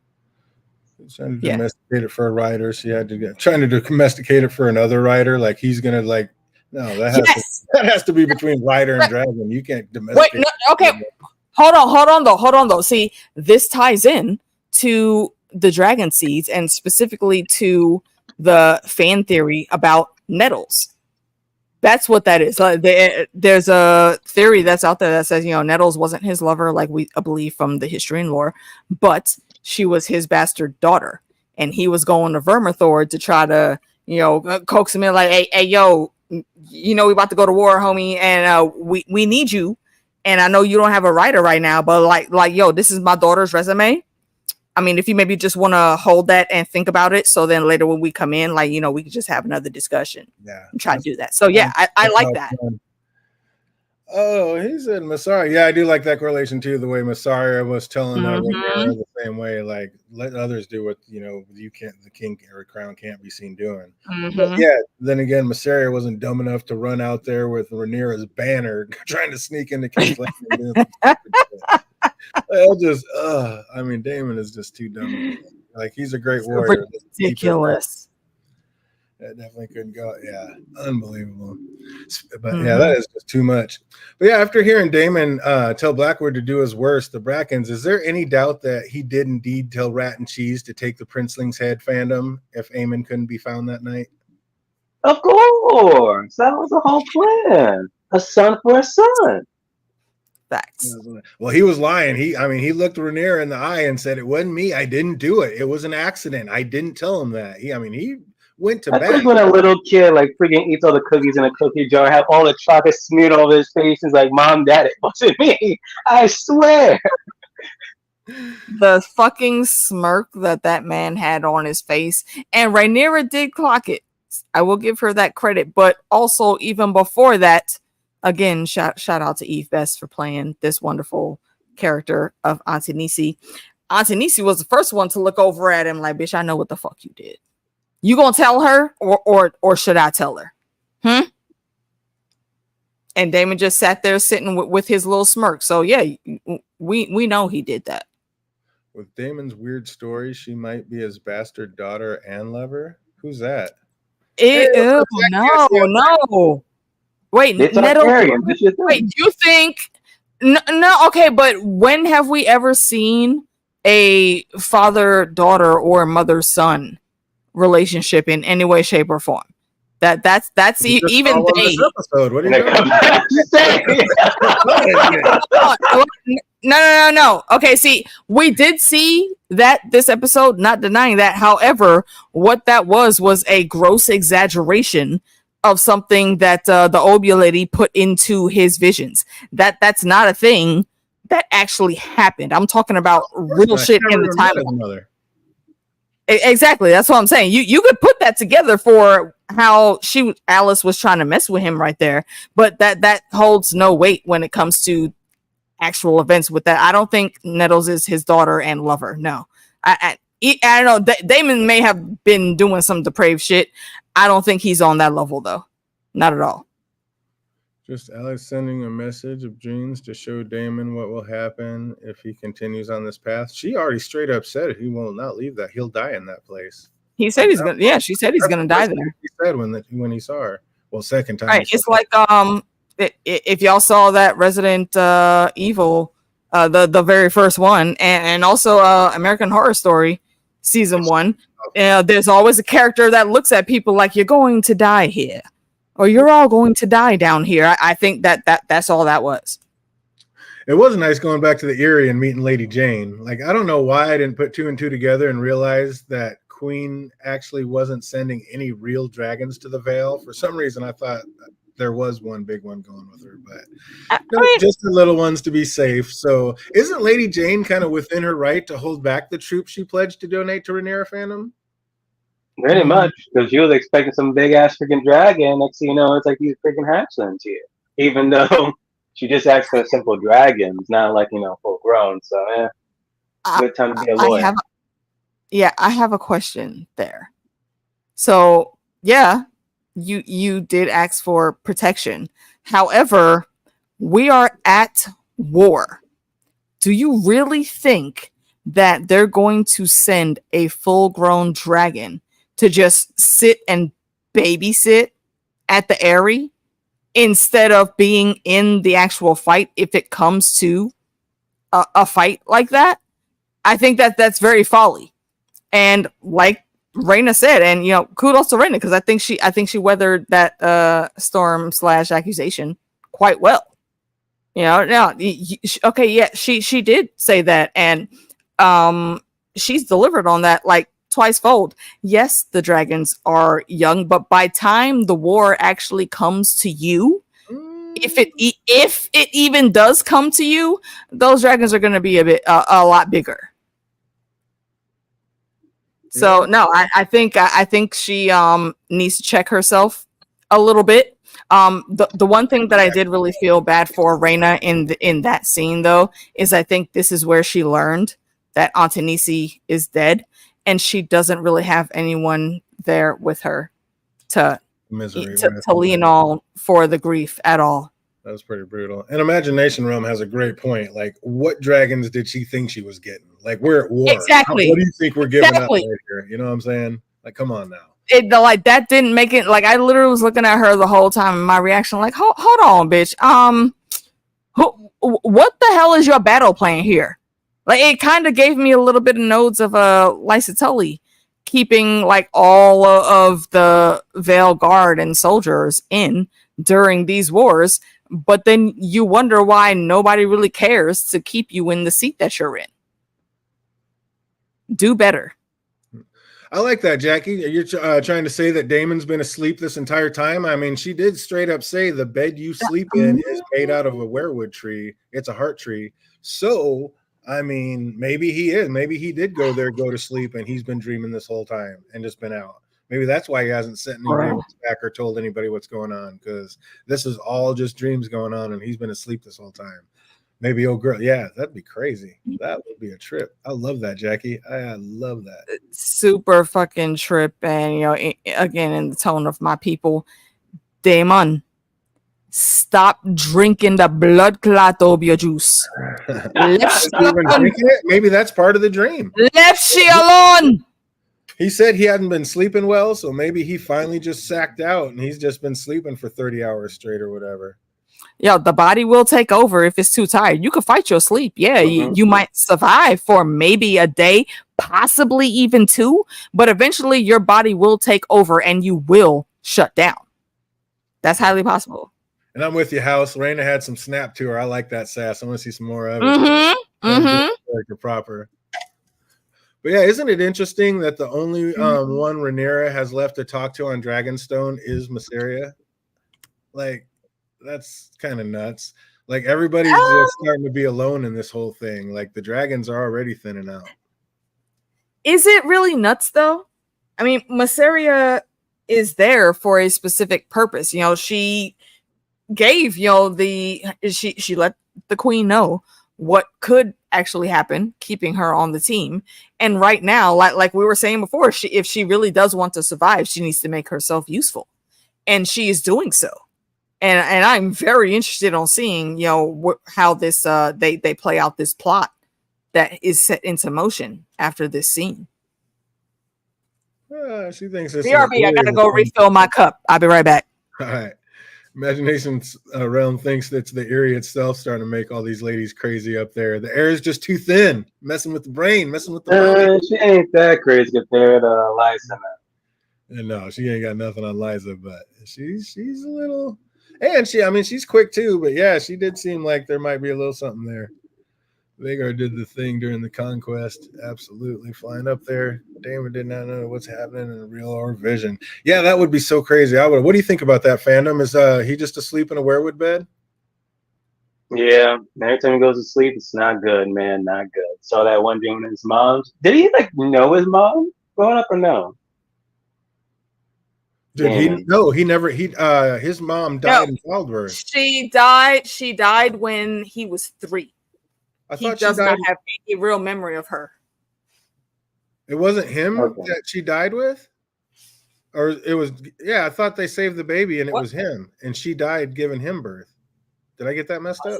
He's trying to domesticate it for a rider. She had to trying to domesticate it for another rider. Like he's gonna like no, that has to be between rider and dragon. You can't domesticate. Wait, no, okay. Hold on though. See, this ties in to the dragon seeds and specifically to the fan theory about Nettles. That's what that is. There's a theory that's out there that says, Nettles wasn't his lover, like we believe from the history and lore, but she was his bastard daughter, and he was going to Vermithor to try to, coax him in, like, hey, yo, we about to go to war, homie, and we need you. And I know you don't have a writer right now, but like, yo, this is my daughter's resume. I mean, if you maybe just want to hold that and think about it, so then later when we come in, like, we can just have another discussion. Yeah, and try to do that. So yeah, I like that. Oh, he said Massaria. Yeah, I do like that correlation too. The way Massaria was telling her the same way, like let others do what you can't. The king or crown can't be seen doing. But yeah, then again, Massaria wasn't dumb enough to run out there with Rhaenyra's banner, trying to sneak into King's Landing. I mean, Daemon is just too dumb. Like he's a great warrior. Ridiculous. That definitely couldn't go. Yeah, unbelievable. But yeah, that is just too much. But yeah, after hearing Daemon tell Blackwood to do his worst, the Brackens, is there any doubt that he did indeed tell Rat and Cheese to take the Princeling's head fandom if Aemon couldn't be found that night? Of course. That was the whole plan. A son for a son. Facts. Well, he was lying. He looked Rhaenyra in the eye and said, it wasn't me. I didn't do it. It was an accident. I didn't tell him that. He went to bed. I think when a little kid like freaking eats all the cookies in a cookie jar, have all the chocolate smeared all over his face, and like, Mom, Dad, it wasn't me. I swear. The fucking smirk that man had on his face, and Rhaenyra did clock it. I will give her that credit. But also, even before that, again, shout out to Eve Best for playing this wonderful character of Auntie Nisi. Auntie Nisi was the first one to look over at him like, bitch, I know what the fuck you did. You gonna tell her, or should I tell her? And Damon just sat there sitting with his little smirk. So yeah, we know he did that. With Damon's weird story, she might be his bastard daughter and lover. Who's that? No. Wait, it's Neto, wait, you think? No, okay, but when have we ever seen a father-daughter or mother-son relationship in any way, shape, or form? That's even they. This episode. What are you doing? No. Okay, see, we did see that this episode, not denying that. However, what that was a gross exaggeration of something that the Obia lady put into his visions. That's not a thing that actually happened. I'm talking about real shit in the timeline. Exactly, that's what I'm saying. You could put that together for how Alice was trying to mess with him right there, but that holds no weight when it comes to actual events with that. I don't think Nettles is his daughter and lover. No, I don't know. Damon may have been doing some depraved shit. I don't think he's on that level though. Not at all. Just Alex sending a message of dreams to show Damon what will happen if he continues on this path. She already straight up said he will not leave that. He'll die in that place. He said he's gonna. Yeah, she said he's gonna die there. He said when he saw her. Well, second time. Right. It's like if y'all saw that Resident Evil, the very first one, and also American Horror Story season 1. There's always a character that looks at people like, you're going to die here, or you're all going to die down here. I think that's all that was. It was nice going back to the Erie and meeting Lady Jane. Like, I don't know why I didn't put 2 and 2 together and realize that Queen actually wasn't sending any real dragons to the Vale. For some reason, I thought there was one big one going with her, but just the little ones to be safe. So isn't Lady Jane kind of within her right to hold back the troops she pledged to donate to Rhaenyra Phantom? Pretty much, because she was expecting some big ass freaking dragon. Next thing you know, it's like these freaking hatchlings here. Even though she just asked for simple dragons, not like, full grown. So good time to be a lawyer. I have a question there. So yeah, you did ask for protection. However, we are at war. Do you really think that they're going to send a full-grown dragon to just sit and babysit at the Eyrie instead of being in the actual fight if it comes to a fight like that? I think that's very folly. And like Raina said, and kudos to Raina, because I think she weathered that storm / accusation quite well. Okay, yeah, she did say that, and she's delivered on that like twice fold. Yes, the dragons are young, but by time the war actually comes to you, if it even does come to you, those dragons are going to be a lot bigger. So no, I think she needs to check herself a little bit. The one thing that I did really feel bad for Raina in that scene though is I think this is where she learned that Auntie Nisi is dead, and she doesn't really have anyone there with her to lean on for the grief at all. That was pretty brutal. And Imagination Realm has a great point. Like, what dragons did she think she was getting? Like, we're at war. Exactly. What do you think we're giving up right here? You know what I'm saying? Like, come on now. That didn't make it. Like, I literally was looking at her the whole time, and my reaction, like, hold on, bitch. What the hell is your battle plan here? Like, it kind of gave me a little bit of nodes of Lysa Tully keeping like all of the Vale Guard and soldiers in during these wars. But then you wonder why nobody really cares to keep you in the seat that you're in. Do better. I like that, Jackie. You're trying to say that Damon's been asleep this entire time? I mean, she did straight up say the bed you sleep in is made out of a werewood tree. It's a heart tree. So, I mean, maybe he is. Maybe he did go to sleep and he's been dreaming this whole time and just been out. Maybe that's why he hasn't sent any ravens back or told anybody what's going on, because this is all just dreams going on and he's been asleep this whole time. Maybe old girl. Yeah, that'd be crazy. That would be a trip. I love that, Jackie. I love that. Super fucking trip. And, you know, again, in the tone of my people, Damon, stop drinking the blood clot of your juice. Maybe that's part of the dream. Left she alone. He said he hadn't been sleeping well, so maybe he finally just sacked out and he's just been sleeping for 30 hours straight or whatever. Yeah, the body will take over if it's too tired. You can fight your sleep. Yeah, you might survive for maybe a day, possibly even 2, but eventually your body will take over and you will shut down. That's highly possible. And I'm with you, House. Raina had some snap to her. I like that sass. I want to see some more of it. Character proper. But yeah, isn't it interesting that the only one Rhaenyra has left to talk to on Dragonstone is Mysaria? Like, that's kind of nuts. Like, everybody's just starting to be alone in this whole thing. Like, the dragons are already thinning out. Is it really nuts, though? I mean, Mysaria is there for a specific purpose. You know, she gave, you know, she let the queen know what could actually happen, keeping her on the team. And right now, like we were saying before, if she really does want to survive, she needs to make herself useful. And she is doing so. And I'm very interested on seeing, you know, how this they play out this plot that is set into motion after this scene. She thinks it's BRB, I gotta go refill my cup. I'll be right back. All right. Imagination's realm thinks that's the Eyrie itself starting to make all these ladies crazy up there. The air is just too thin, messing with the brain, messing with the mind. She ain't that crazy compared to Liza. No, she ain't got nothing on Liza, but she's a little. And she's quick too, but yeah, she did seem like there might be a little something there. Vhagar did the thing during the conquest, absolutely flying up there. Daemon did not know what's happening in real or vision. Yeah, that would be so crazy. What do you think about that, fandom? Is he just asleep in a werewood bed? Yeah, every time he goes to sleep, it's not good, man, not good. Saw that one dream with his mom. Did he know his mom growing up or no? Dude, he never. His mom died in childbirth. She died when he was 3. He does not have any real memory of her. It wasn't him that she died with? Or it was, I thought they saved the baby and it was him. And she died giving him birth. Did I get that messed up?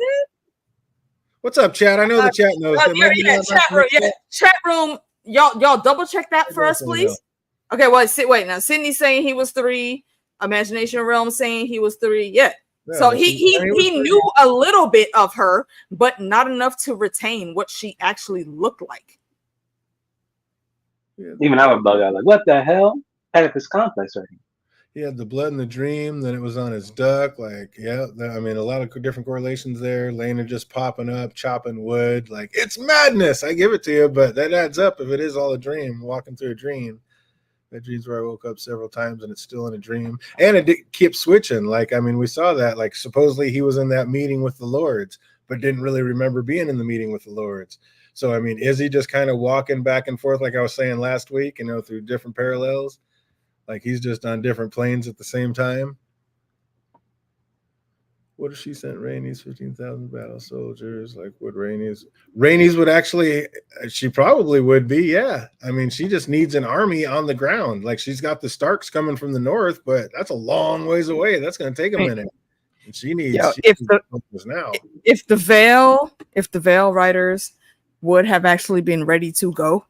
What's up, chat? I know the chat knows. Chat room. Y'all double check that for us, please. Okay, well, wait. Now, Sydney's saying he was 3. Imagination Realm saying he was 3. Yeah. So he knew a little bit of her, but not enough to retain what she actually looked like. Even I would bug out, like, what the hell? Had this complex right here. He had the blood in the dream, then it was on his duck. Like, a lot of different correlations there. Lena just popping up, chopping wood. Like, it's madness. I give it to you, but that adds up if it is all a dream, walking through a dream. That dream's where I woke up several times and it's still in a dream. And it keeps switching. Like, we saw that. Like, supposedly he was in that meeting with the Lords, but didn't really remember being in the meeting with the Lords. So, is he just kind of walking back and forth, like I was saying last week, through different parallels? Like, he's just on different planes at the same time? What if she sent Rhaenys 15,000 battle soldiers? Like, would Rhaenys would actually, she probably would be, yeah. She just needs an army on the ground. Like, she's got the Starks coming from the north, but that's a long ways away. That's going to take a minute. And she needs now. If the Veil writers would have actually been ready to go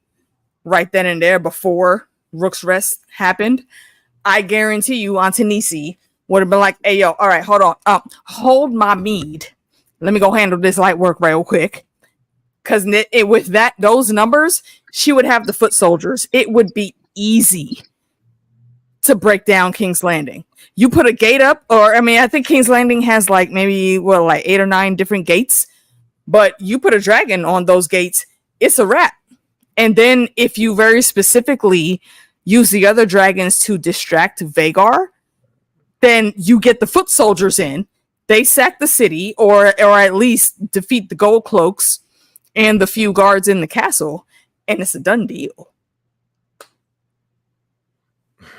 right then and there before Rook's Rest happened, I guarantee you Antonisi would have been like, hey, yo, all right, hold on. Hold my mead. Let me go handle this light work real quick. Because with those numbers, she would have the foot soldiers. It would be easy to break down King's Landing. You put a gate up, or, I think King's Landing has maybe 8 or 9 different gates. But you put a dragon on those gates, it's a wrap. And then if you very specifically use the other dragons to distract Vhagar, then you get the foot soldiers in, they sack the city, or at least defeat the gold cloaks and the few guards in the castle, and it's a done deal.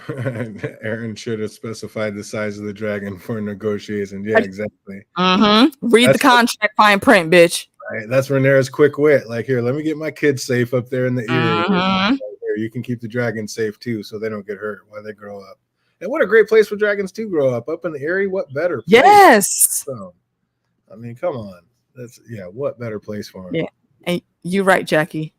Aaron should have specified the size of the dragon for negotiation. Yeah, exactly. Read That's the contract, fine print, bitch. Right. That's Rhaenyra's quick wit. Like, here, let me get my kids safe up there in the Erie. Here, you can keep the dragons safe too, so they don't get hurt while they grow up. And what a great place for dragons to grow up in the Erie. What better place? Yes. So, I mean, come on. What better place for them? Yeah. And you're right, Jackie.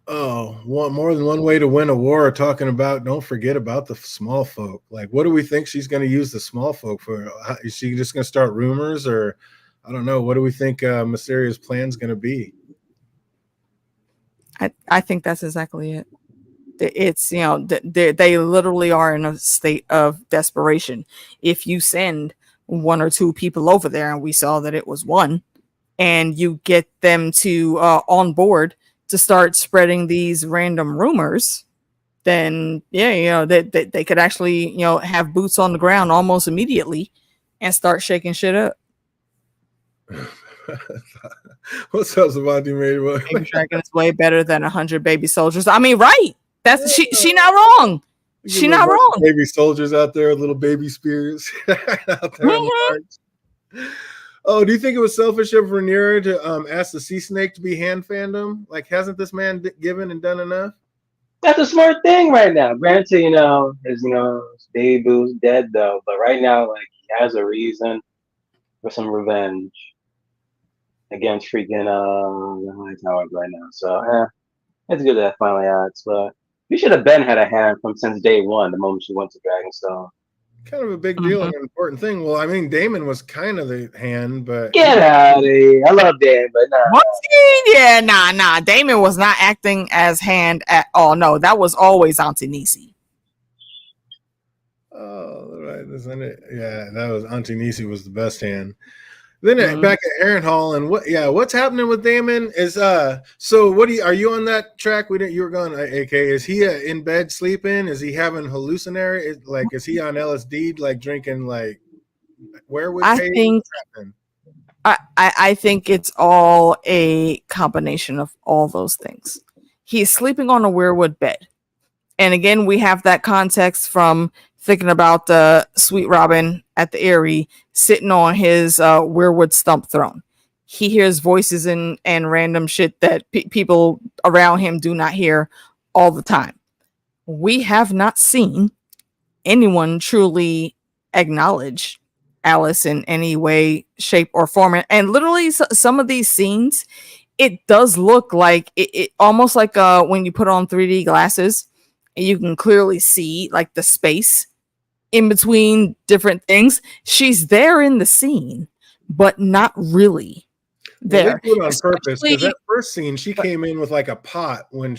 Oh, more than one way to win a war. Talking about, don't forget about the small folk. Like, what do we think she's going to use the small folk for? Is she just going to start rumors, or I don't know? What do we think Mysteria's plan's going to be? I think that's exactly it. It's, they literally are in a state of desperation. If you send one or two people over there, and we saw that it was one, and you get them to on board to start spreading these random rumors, then they could actually have boots on the ground almost immediately and start shaking shit up. What's up, Savati made? Baby dragon is way better than 100 baby soldiers. I mean, right? That's she not wrong. She not wrong. Baby soldiers out there, little baby spears out there on the march. Oh, do you think it was selfish of Rhaenyra to ask the sea snake to be hand fandom? Like, hasn't this man given and done enough? That's a smart thing right now. Granted, his baby boo's dead though, but right now, like, he has a reason for some revenge against freaking the High Towers right now. So, it's good that finally acts, but you should have had a hand from since day one, the moment she went to Dragonstone. Kind of a big deal and an important thing. Well, I mean, Daemon was kind of the hand, but get out of here. I love Daemon, but nah. Was he? Yeah, nah. Daemon was not acting as hand at all. No, that was always Auntie Niecy. Oh, right, isn't it? Yeah, that was Auntie Niecy was the best hand. Then back at Harrenhal, and what's happening with Daemon is so are you on that track? You were going, AK, is he in bed sleeping? Is he having hallucinatory? Is he on LSD, like drinking, like werewood? I think it's all a combination of all those things. He's sleeping on a werewood bed, and again, we have that context from thinking about the Sweet Robin at the Eyrie sitting on his weirwood stump throne. He hears voices and random shit that people around him do not hear all the time. We have not seen anyone truly acknowledge Alice in any way, shape, or form. And literally some of these scenes, it does look like it almost like when you put on 3D glasses, you can clearly see like the space in between different things. She's there in the scene, but not really there. They do it on purpose, because that first scene, she came in with like a pot when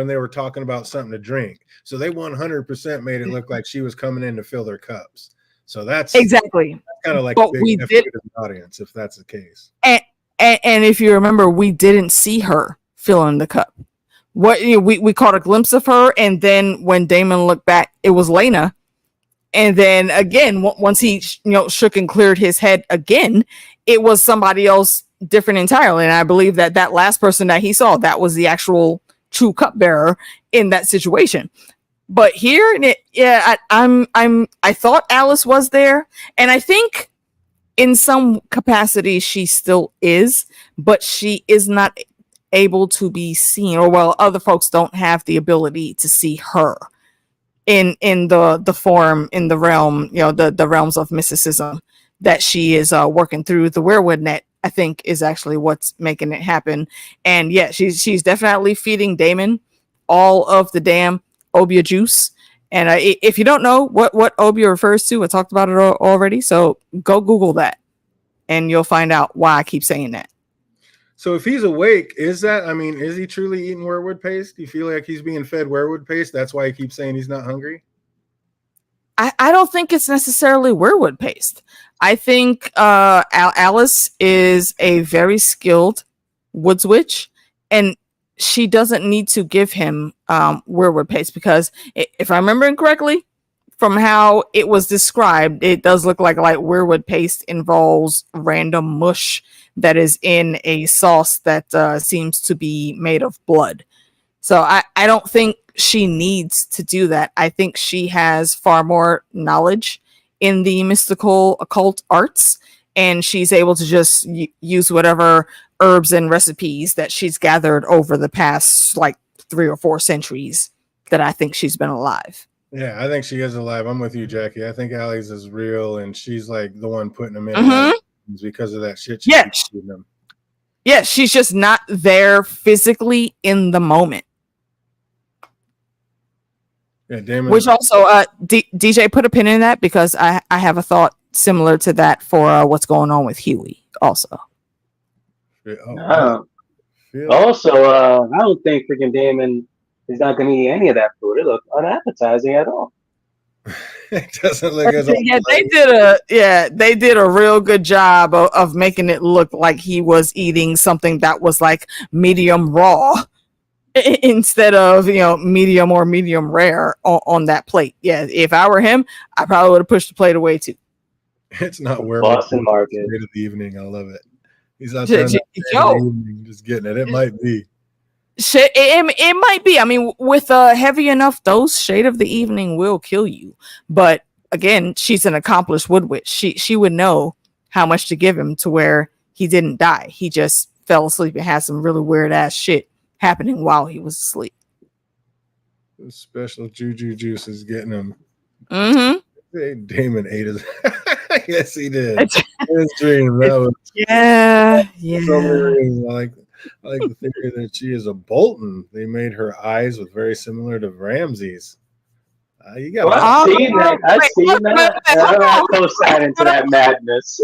they were talking about something to drink. So they 100% made it look like she was coming in to fill their cups. So that's exactly kind of like but a big we did to the audience, if that's the case. And if you remember, we didn't see her filling the cup. We caught a glimpse of her, and then when Daemon looked back, it was Lena. And then again, once he shook and cleared his head again, it was somebody else different entirely. And I believe that last person that he saw, that was the actual true cupbearer in that situation. But here, I thought Alice was there, and I think in some capacity she still is, but she is not able to be seen, or other folks don't have the ability to see her in the form, in the realm, the realms of mysticism that she is working through. The werewood net, I think, is actually what's making it happen. And yeah, she's definitely feeding Daemon all of the damn Obia juice. And if you don't know what Obia refers to, I talked about it already, so go Google that and you'll find out why I keep saying that. So if he's awake, is he truly eating werewood paste? Do you feel like he's being fed werewood paste? That's why he keeps saying he's not hungry? I don't think it's necessarily werewood paste. I think Alice is a very skilled woods witch, and she doesn't need to give him werewood paste, because if I remember correctly, from how it was described, it does look like werewood paste involves random mush that is in a sauce that seems to be made of blood. So I don't think she needs to do that. I think she has far more knowledge in the mystical occult arts, and she's able to just use whatever herbs and recipes that she's gathered over the past like 3 or 4 centuries that I think she's been alive. Yeah, I think she is alive. I'm with you, Jackie. I think Allie's is real, and she's like the one putting them in because of that shit. Them. Yeah, she's just not there physically in the moment. Yeah, Damon. Which also, DJ, put a pin in that because I have a thought similar to that for what's going on with Huey also. Also, I don't think freaking Damon is not going to eat any of that food. It looks unappetizing at all. It doesn't look as they did a real good job of making it look like he was eating something that was like medium raw instead of medium or medium rare on that plate. Yeah, if I were him, I probably would have pushed the plate away too. It's not where Boston Market of the evening. I love it. He's out there just getting it. It might be. It might be. I mean, with a heavy enough dose, shade of the evening will kill you. But again, she's an accomplished wood witch. She would know how much to give him to where he didn't die. He just fell asleep and had some really weird ass shit happening while he was asleep. The special juju juice is getting him. Mm-hmm. Damon ate his. Yes, he did. His dream. That was yeah. I like the theory that she is a Bolton. They made her eyes with very similar to Ramsey's. You got. I've seen that. I'm not co-signing to that madness.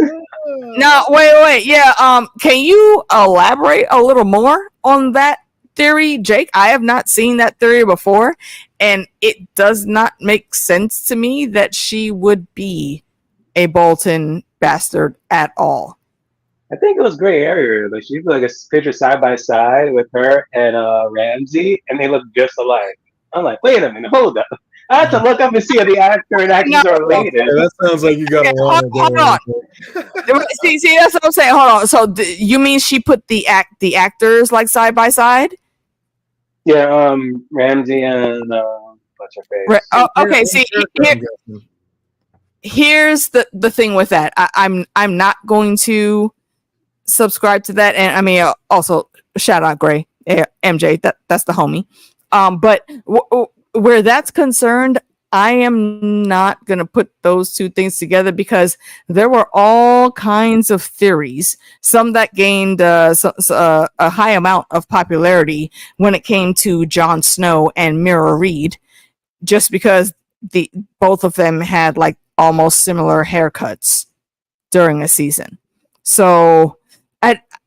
No, wait. Yeah. Can you elaborate a little more on that theory, Jake? I have not seen that theory before, and it does not make sense to me that she would be a Bolton bastard at all. I think it was gray area. Like she put like a picture side by side with her and Ramsey, and they look just alike. I'm like, wait a minute, hold up. I have to look up and see if the actor and actress are related. Yeah, that sounds like you got hold on. See, that's what I'm saying. Hold on. So you mean she put the actors like side by side? Yeah, Ramsey and what's her face? Okay. See, here's the thing with that. I'm not going to subscribe to that, and I mean also shout out Gray MJ. That's the homie. But where that's concerned, I am not going to put those two things together because there were all kinds of theories, some that gained a high amount of popularity when it came to Jon Snow and Mira Reed, just because both of them had like almost similar haircuts during a season. So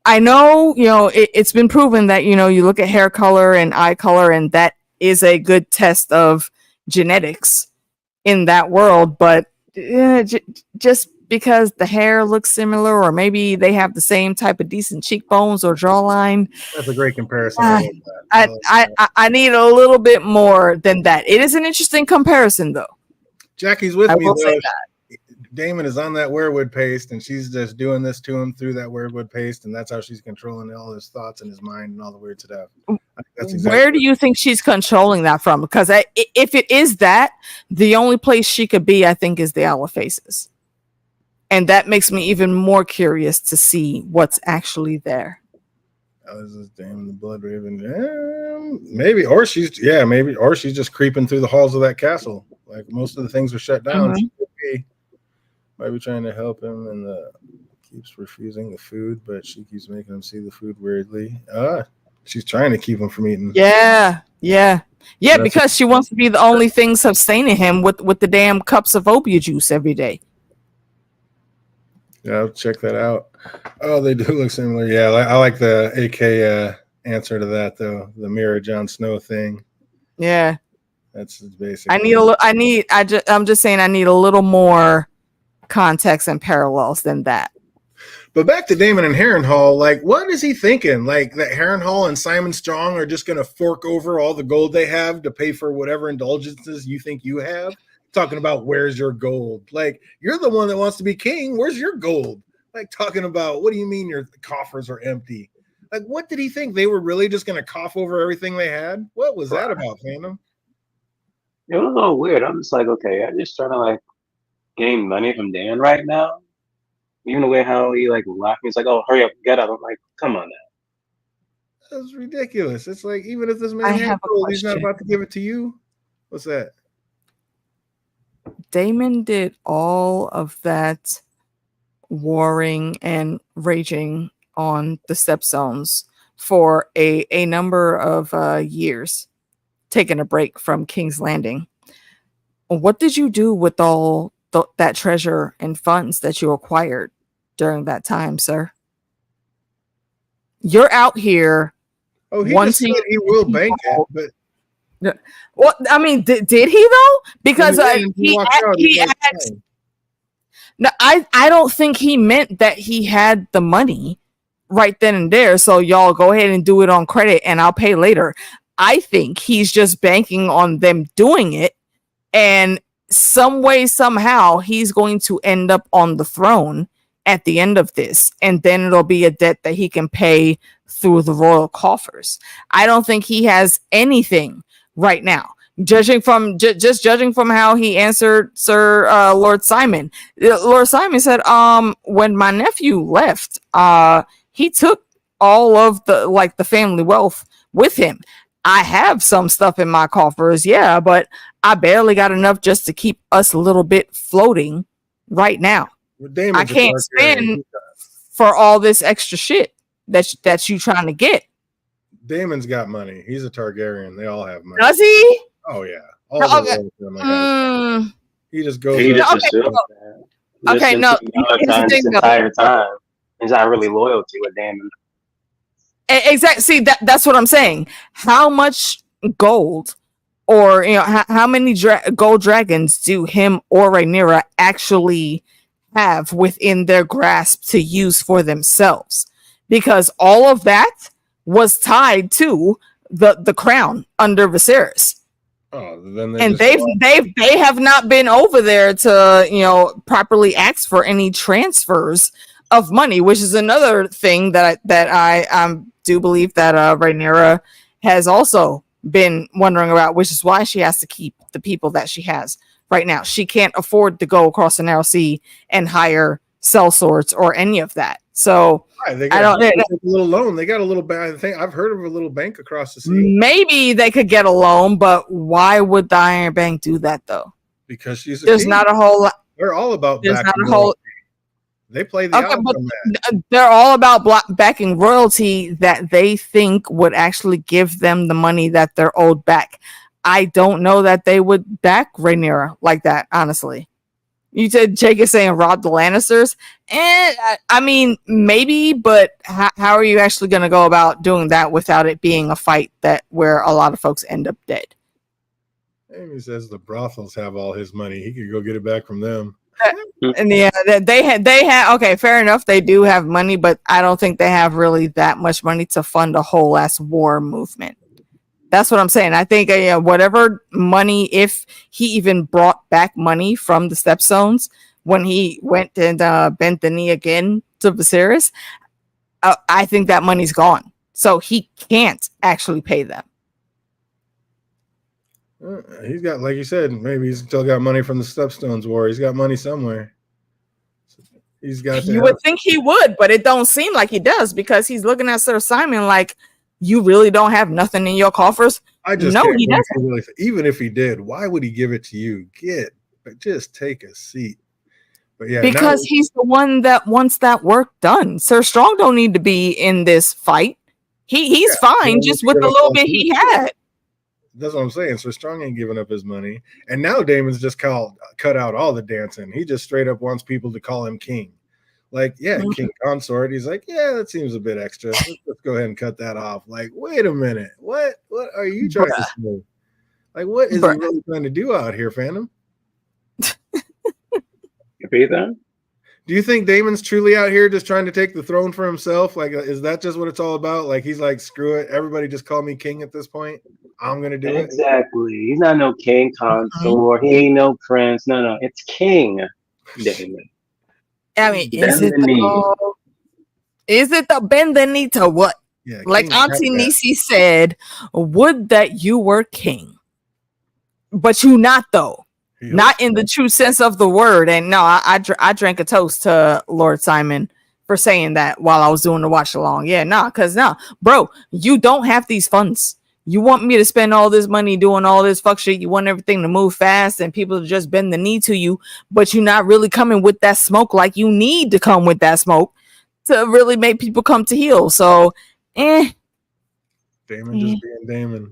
I know, it's been proven that, you look at hair color and eye color, and that is a good test of genetics in that world. But just because the hair looks similar, or maybe they have the same type of decent cheekbones or jawline. That's a great comparison. I need a little bit more than that. It is an interesting comparison, though. Jackie's with me, though. Damon is on that werewood paste, and she's just doing this to him through that werewood paste, and that's how she's controlling all his thoughts in his mind and all the weird stuff. Where do you think she's controlling that from? Because if it is that, the only place she could be, I think, is the Owl of Faces. And that makes me even more curious to see what's actually there. This is Damon the Blood Raven. Maybe, or she's just creeping through the halls of that castle. Like most of the things are shut down. She could be. Might be trying to help him, and keeps refusing the food, but she keeps making him see the food weirdly. She's trying to keep him from eating. Yeah, because she wants to be the only thing sustaining him with the damn cups of opium juice every day. Yeah, I'll check that out. Oh, they do look similar. Yeah, I like the AK answer to that though. The mirror Jon Snow thing. Yeah, that's basic. I'm just saying I need a little more context and parallels than that. But back to Damon and Harrenhal, like, what is he thinking? Like that Harrenhal and Simon Strong are just going to fork over all the gold they have to pay for whatever indulgences you think you have? Talking about where's your gold? Like, you're the one that wants to be king. Where's your gold? Like, talking about, what do you mean your coffers are empty? Like, what did he think? They were really just going to cough over everything they had? What was that about, Phantom? It was a little weird. I'm just like, okay, I'm just trying to like gain money from Dan right now. Even the way how he like locked me, he's like, oh, hurry up, get up. I'm like, come on now. That's ridiculous. It's like, even if this I man had have a gold, he's not question. about to give it to you. What's that? Damon did all of that warring and raging on the stepstones for a number of years, taking a break from King's Landing. What did you do with all that treasure and funds that you acquired during that time, sir? You're out here. Oh, he just said he will bank it, but well, I mean, did he though? Because he asked. No, I don't think he meant that he had the money right then and there. So y'all go ahead and do it on credit and I'll pay later. I think he's just banking on them doing it. And some way, somehow, he's going to end up on the throne at the end of this. And then it'll be a debt that he can pay through the royal coffers. I don't think he has anything right now. Judging from judging from how he answered Sir Lord Simon. Lord Simon said, when my nephew left, he took all of the family wealth with him. I have some stuff in my coffers, yeah, but I barely got enough just to keep us a little bit floating right now. I can't spend for all this extra shit that you trying to get. Damon's got money. He's a Targaryen. They all have money. Does he? Oh yeah. All he just goes. He just assumes that. Okay, no. This entire time, he's not really loyal to a Damon. Exactly. See, that's what I'm saying. How much gold, or how many gold dragons do him or Rhaenyra actually have within their grasp to use for themselves? Because all of that was tied to the crown under Viserys. Oh, then they have not been over there to properly ask for any transfers of money, which is another thing that I do believe that Rhaenyra has also been wondering about, which is why she has to keep the people that she has right now. She can't afford to go across the narrow sea and hire sellswords or any of that. So they got a little loan. They got a little bank. I think I've heard of a little bank across the sea. Maybe they could get a loan, but why would the Iron Bank do that though? Because there's king. Not a whole lot. They're all about there's not a whole. They play the outcome match. They're all about backing royalty that they think would actually give them the money that they're owed back. I don't know that they would back Rhaenyra like that, honestly. You said Jake is saying rob the Lannisters, and I mean maybe, but how are you actually going to go about doing that without it being a fight where a lot of folks end up dead? Amy says the brothels have all his money. He could go get it back from them. And yeah, they had okay, fair enough. They do have money, but I don't think they have really that much money to fund a whole ass war movement. That's what I'm saying. I think whatever money, if he even brought back money from the Stepstones when he went and bent the knee again to Viserys, I think that money's gone. So he can't actually pay them. He's got, like you said, maybe he's still got money from the Stepstones War. He's got money somewhere. He's got. You would think he would, but it don't seem like he does because he's looking at Sir Simon like, you really don't have nothing in your coffers. I just no, he doesn't. Really, even if he did, why would he give it to you? Just take a seat. But yeah, because he's the one that wants that work done. Sir Strong don't need to be in this fight. He's fine just with the little bit he had. That's what I'm saying. So Strong ain't giving up his money. And now Damon's just cut out all the dancing. He just straight up wants people to call him king. Like, yeah, king consort. He's like, yeah, that seems a bit extra. Let's go ahead and cut that off. Like, wait a minute. What are you trying to do? Like, what is he really trying to do out here, Phantom? Be that? Do you think Damon's truly out here just trying to take the throne for himself? Like, is that just what it's all about? Like, he's like, screw it. Everybody just call me king at this point. I'm going to do it. Exactly. He's not no king consort. He ain't no prince. No. It's King Damon. I mean, is it the bend the knee to what? Yeah, Like King Auntie Cat. Nisi said, would that you were king. But you not, though. He Not hopes in the so. true sense of the word. And no, I drank a toast to Lord Simon for saying that while I was doing the watch along. Yeah, because bro, you don't have these funds. You want me to spend all this money doing all this fuck shit. You want everything to move fast and people to just bend the knee to you, but you're not really coming with that smoke like you need to come with that smoke to really make people come to heel. So, Damon just being Damon.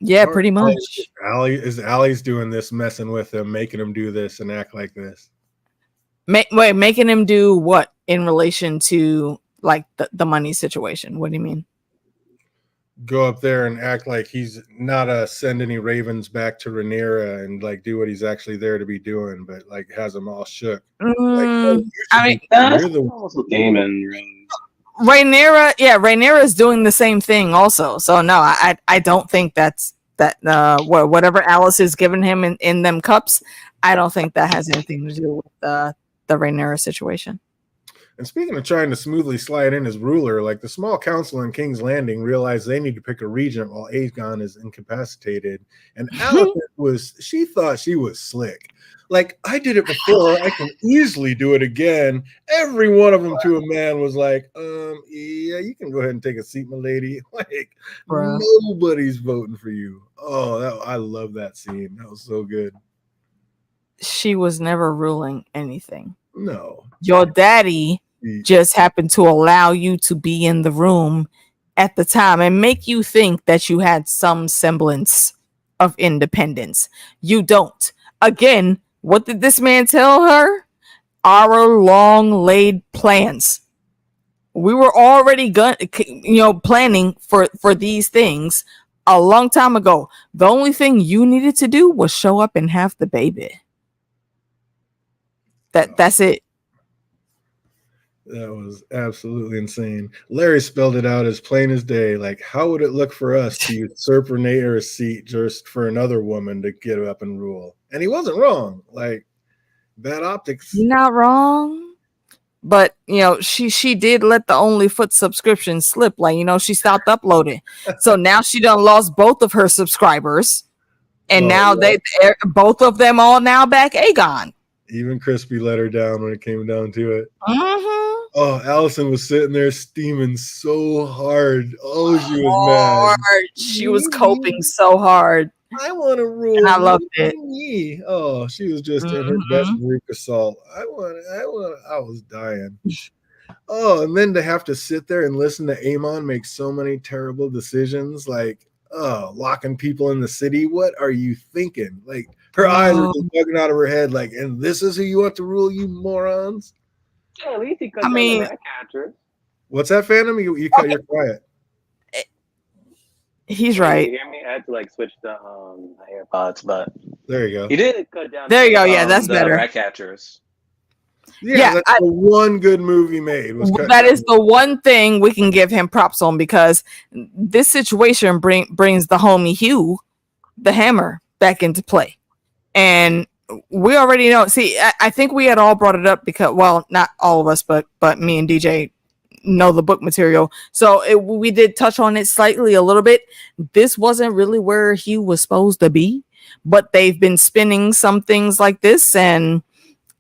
yeah, pretty much. Allie's doing this, messing with him, making him do this and act like this. Making him do what in relation to like the money situation? What do you mean? Go up there and act like he's not send any ravens back to Rhaenyra and like do what he's actually there to be doing, but like has them all shook. I mean, That's also Damon. Rhaenyra is doing the same thing also. So no, I don't think that's whatever Alice is giving him in them cups. I don't think that has anything to do with the Rhaenyra situation. And speaking of trying to smoothly slide in his ruler, like the small council in King's Landing realized they need to pick a regent while Aegon is incapacitated. And Alice she thought she was slick. Like, I did it before, I can easily do it again. Every one of them to a man was like, yeah, you can go ahead and take a seat, my lady. Like, Bruh. Nobody's voting for you. Oh, I love that scene. That was so good. She was never ruling anything. No. Your daddy just happened to allow you to be in the room at the time and make you think that you had some semblance of independence. You don't. Again, what did this man tell her? Our long laid plans. We were already planning for these things a long time ago. The only thing you needed to do was show up and have the baby. That's it. That was absolutely insane. Larry spelled it out as plain as day. Like, how would it look for us to usurp Rhaenyra's seat just for another woman to get up and rule? And he wasn't wrong. Like, bad optics. You're not wrong. But, she did let the OnlyFoot subscription slip. Like, she stopped uploading. So now she done lost both of her subscribers. And now both of them all now back Aegon. Even Crispy let her down when it came down to it. Mm-hmm. Oh, Allison was sitting there steaming so hard. Oh, she was mad. She was coping so hard. I want to rule. And I loved it. Oh, she was just in her best Eureka salt. I was dying. Oh, and then to have to sit there and listen to Aemon make so many terrible decisions, like locking people in the city. What are you thinking? Like, her eyes were just bugging out of her head. Like, and this is who you want to rule, you morons? Yeah, at least he cut down the rat catcher. What's that, Phantom? You're quiet. He's right. You hear me? I had to switch the AirPods, but there you go. He did cut down. There you go. Yeah, that's better. Rat catchers. Yeah, that's the one good movie made. That is the one thing we can give him props on, because this situation brings the homie Hugh, the Hammer, back into play. And we already know. See, I think we had all brought it up because, well, not all of us, but me and DJ know the book material. So we did touch on it slightly a little bit. This wasn't really where Hugh was supposed to be, but they've been spinning some things like this, and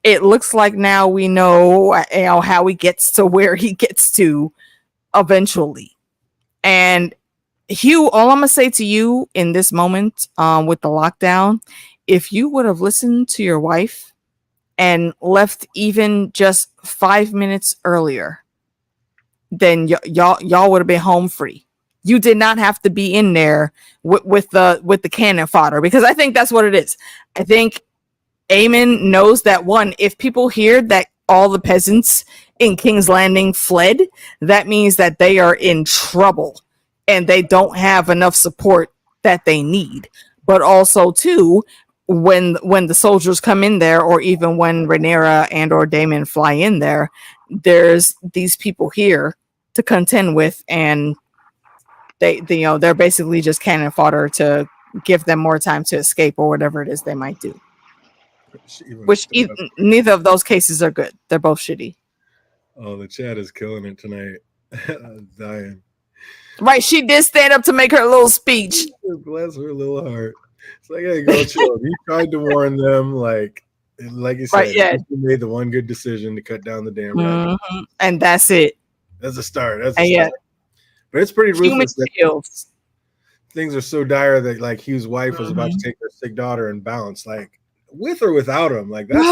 it looks like now we know how he gets to where he gets to eventually. And Hugh, all I'm gonna say to you in this moment, with the lockdown, if you would have listened to your wife and left even just 5 minutes earlier, then y'all would have been home free. You did not have to be in there with the cannon fodder, because I think that's what it is. I think Aemon knows that, one, if people hear that all the peasants in King's Landing fled, that means that they are in trouble and they don't have enough support that they need. But also, too, when the soldiers come in there, or even when Rhaenyra and or Daemon fly in there, there's these people here to contend with, and they're basically just cannon fodder to give them more time to escape or whatever it is they might do. Neither of those cases are good. They're both shitty. Oh, the chat is killing it tonight. I'm dying. Right, she did stand up to make her little speech. Bless her little heart. It's like, hey, girl, chill. You tried to warn them, like you said, Right, yeah. you made the one good decision to cut down the damn rat. And that's it. That's a start. That's And a start. But it's pretty human ruthless that shields. things are so dire that like Hugh's wife was about to take her sick daughter and bounce, like with or without him. Like that's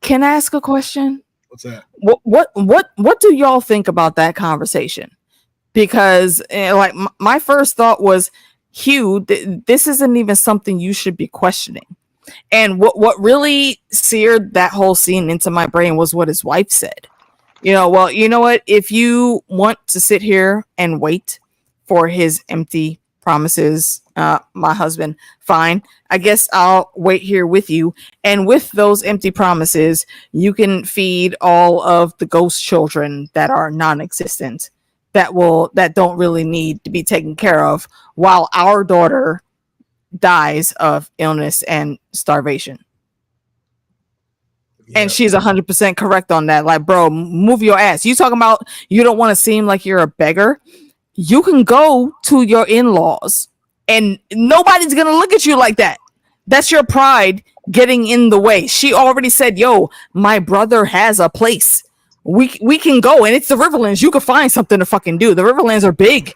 Can I ask a question? What's that? What do y'all think about that conversation? Because like my first thought was, Hugh, this isn't even something you should be questioning. And what really seared that whole scene into my brain was what his wife said. Well, you know what? If you want to sit here and wait for his empty promises, my husband, fine. I guess I'll wait here with you. And with those empty promises, you can feed all of the ghost children that are non-existent, that don't really need to be taken care of, while our daughter dies of illness and starvation. And she's 100% correct on that. Like, bro, move your ass. You talking about you don't want to seem like you're a beggar? You can go to your in-laws and nobody's going to look at you like that. That's your pride getting in the way. She already said, yo, my brother has a place. We can go, and it's the Riverlands. You can find something to fucking do. The Riverlands are big.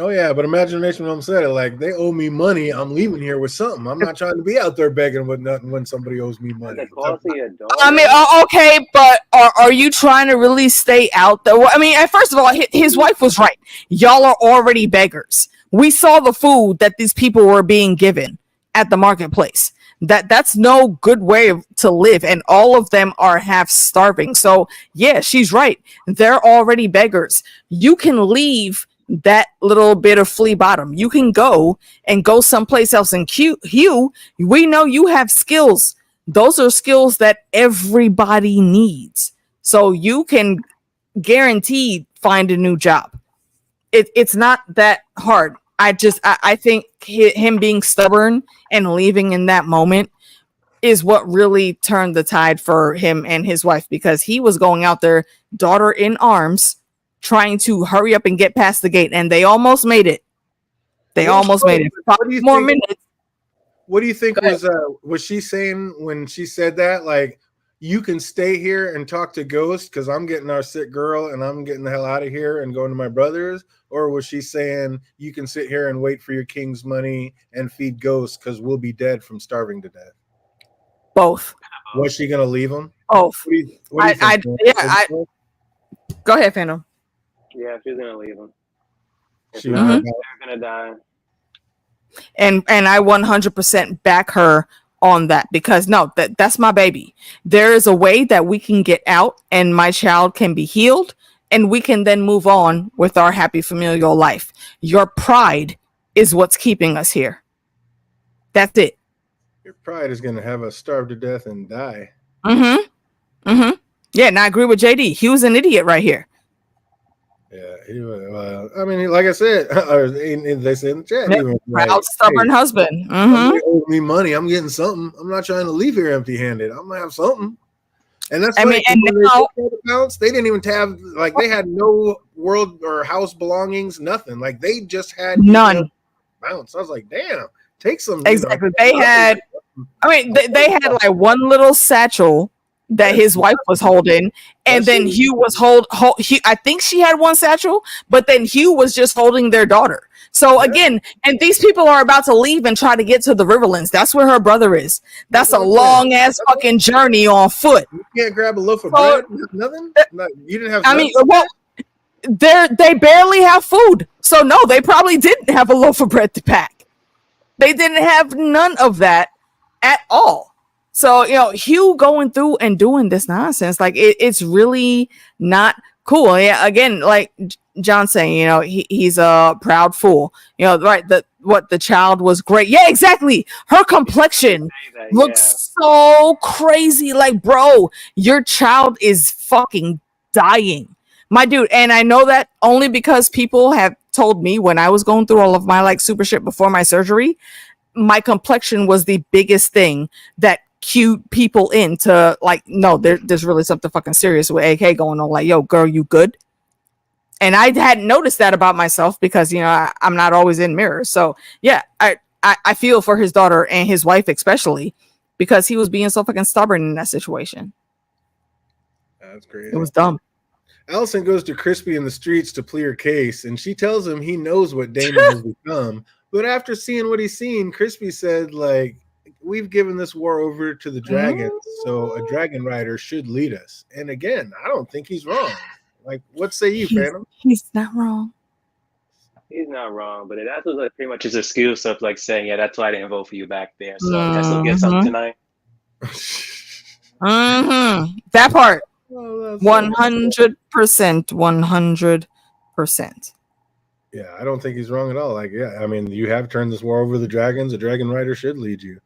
Oh yeah, but imagine Mom said it, like they owe me money. I'm leaving here with something. I'm not trying to be out there begging with nothing when somebody owes me money. I mean, okay, but are you trying to really stay out there? Well, I mean, first of all, his wife was right. Y'all are already beggars. We saw the food that these people were being given at the marketplace. That's no good way to live, and all of them are half starving. So yeah, she's right. They're already beggars. You can leave that little bit of flea bottom. You can go someplace else. And Hugh, we know you have skills. Those are skills that everybody needs. So you can guaranteed find a new job. It's not that hard. I think him being stubborn and leaving in that moment is what really turned the tide for him and his wife, because he was going out there, daughter in arms, trying to hurry up and get past the gate, and they almost made it. Almost made it. More minutes. What do you think was she saying when she said that? Like, you can stay here and talk to Ghost because I'm getting our sick girl and I'm getting the hell out of here and going to my brother's? Or was she saying you can sit here and wait for your king's money and feed Ghost because we'll be dead from starving to death? Both. Was she going to leave him? Both. What do you think? Go ahead, Phantom. Yeah, she's gonna leave him. They're gonna die. And I 100% back her on that, because that's my baby. There is a way that we can get out and my child can be healed and we can then move on with our happy familial life. Your pride is what's keeping us here. That's it. Your pride is going to have us starve to death and die. Yeah, and I agree with JD. He was an idiot right here. Yeah, he was. I mean, like I said, they said in the chat, proud, stubborn husband. Somebody owes me money. I'm getting something. I'm not trying to leave here empty-handed. I'm gonna have something. And that's and now, they didn't even have, like, they had no world or house belongings, nothing. Like, they just had none. Bounce. I was like, damn, take some. Exactly. They had. I mean, they had like one little satchel that his wife was holding, and then Hugh was I think she had one satchel, but then Hugh was just holding their daughter. So again, and these people are about to leave and try to get to the Riverlands. That's where her brother is. That's a long ass fucking journey on foot. You can't grab a loaf of bread. Nothing. You didn't have. I mean, well, they barely have food, so no, they probably didn't have a loaf of bread to pack. They didn't have none of that at all. So, Hugh going through and doing this nonsense, like it's really not cool. Yeah, again, like John saying, he's a proud fool. Right? The child was great. Yeah, exactly. Her complexion looks so crazy. Like, bro, your child is fucking dying, my dude. And I know that only because people have told me when I was going through all of my like super shit before my surgery, my complexion was the biggest thing that cued people into like, no, there's really something fucking serious with AK going on. Like, yo, girl, you good? And I hadn't noticed that about myself because, you know, I'm not always in mirrors. So yeah, I feel for his daughter and his wife, especially because he was being so fucking stubborn in that situation. That's crazy. It was dumb. Allison goes to Crispy in the streets to plead her case, and she tells him he knows what Damon has become. But after seeing what he's seen, Crispy said, like, we've given this war over to the dragons, so a dragon rider should lead us. And again, I don't think he's wrong. Like, what say you, Phantom? He's not wrong. He's not wrong, but that was like pretty much his excuse of like saying, yeah, that's why I didn't vote for you back there. So I still get something tonight. That part. 100%. 100%. Yeah, I don't think he's wrong at all. Like, yeah, I mean, you have turned this war over the dragons. A dragon rider should lead you.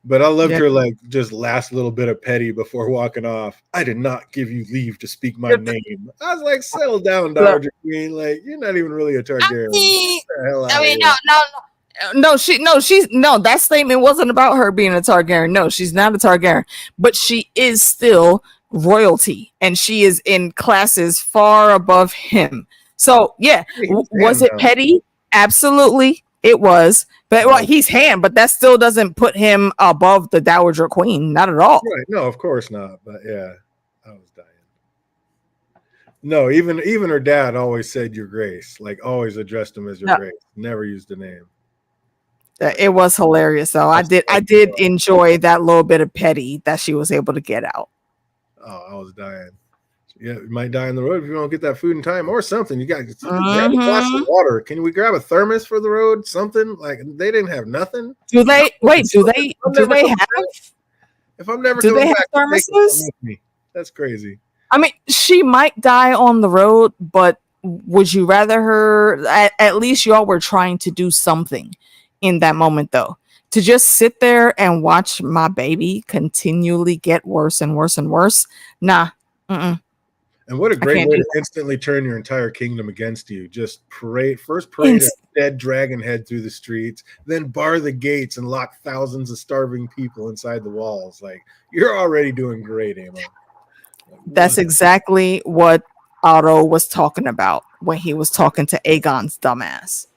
But I loved her, like, just last little bit of petty before walking off. I did not give you leave to speak my name. I was like, settle down, Dowager Queen. Like, you're not even really a Targaryen. No, that statement wasn't about her being a Targaryen. No, she's not a Targaryen. But she is still royalty. And she is in classes far above him. So, yeah, was it petty? Absolutely, it was. But well, he's hand, but that still doesn't put him above the Dowager Queen. Not at all. Right. No, of course not. But yeah, I was dying. No, even her dad always said Your Grace. Like, always addressed him as Your Grace. Never used the name. It was hilarious, though. I did enjoy that little bit of petty that she was able to get out. Oh, I was dying. Yeah, you might die on the road if you don't get that food in time or something. You got to grab a glass of water. Can we grab a thermos for the road? Something like they didn't have nothing. Do they have? If I'm never do coming they have back, thermoses? That's crazy. I mean, she might die on the road, but would you rather her? At least y'all were trying to do something in that moment, though. To just sit there and watch my baby continually get worse and worse and worse. Nah. And what a great way to instantly turn your entire kingdom against you. Just parade a dead dragon head through the streets, then bar the gates and lock thousands of starving people inside the walls. Like, you're already doing great, Amo. That's exactly what Otto was talking about when he was talking to Aegon's dumbass.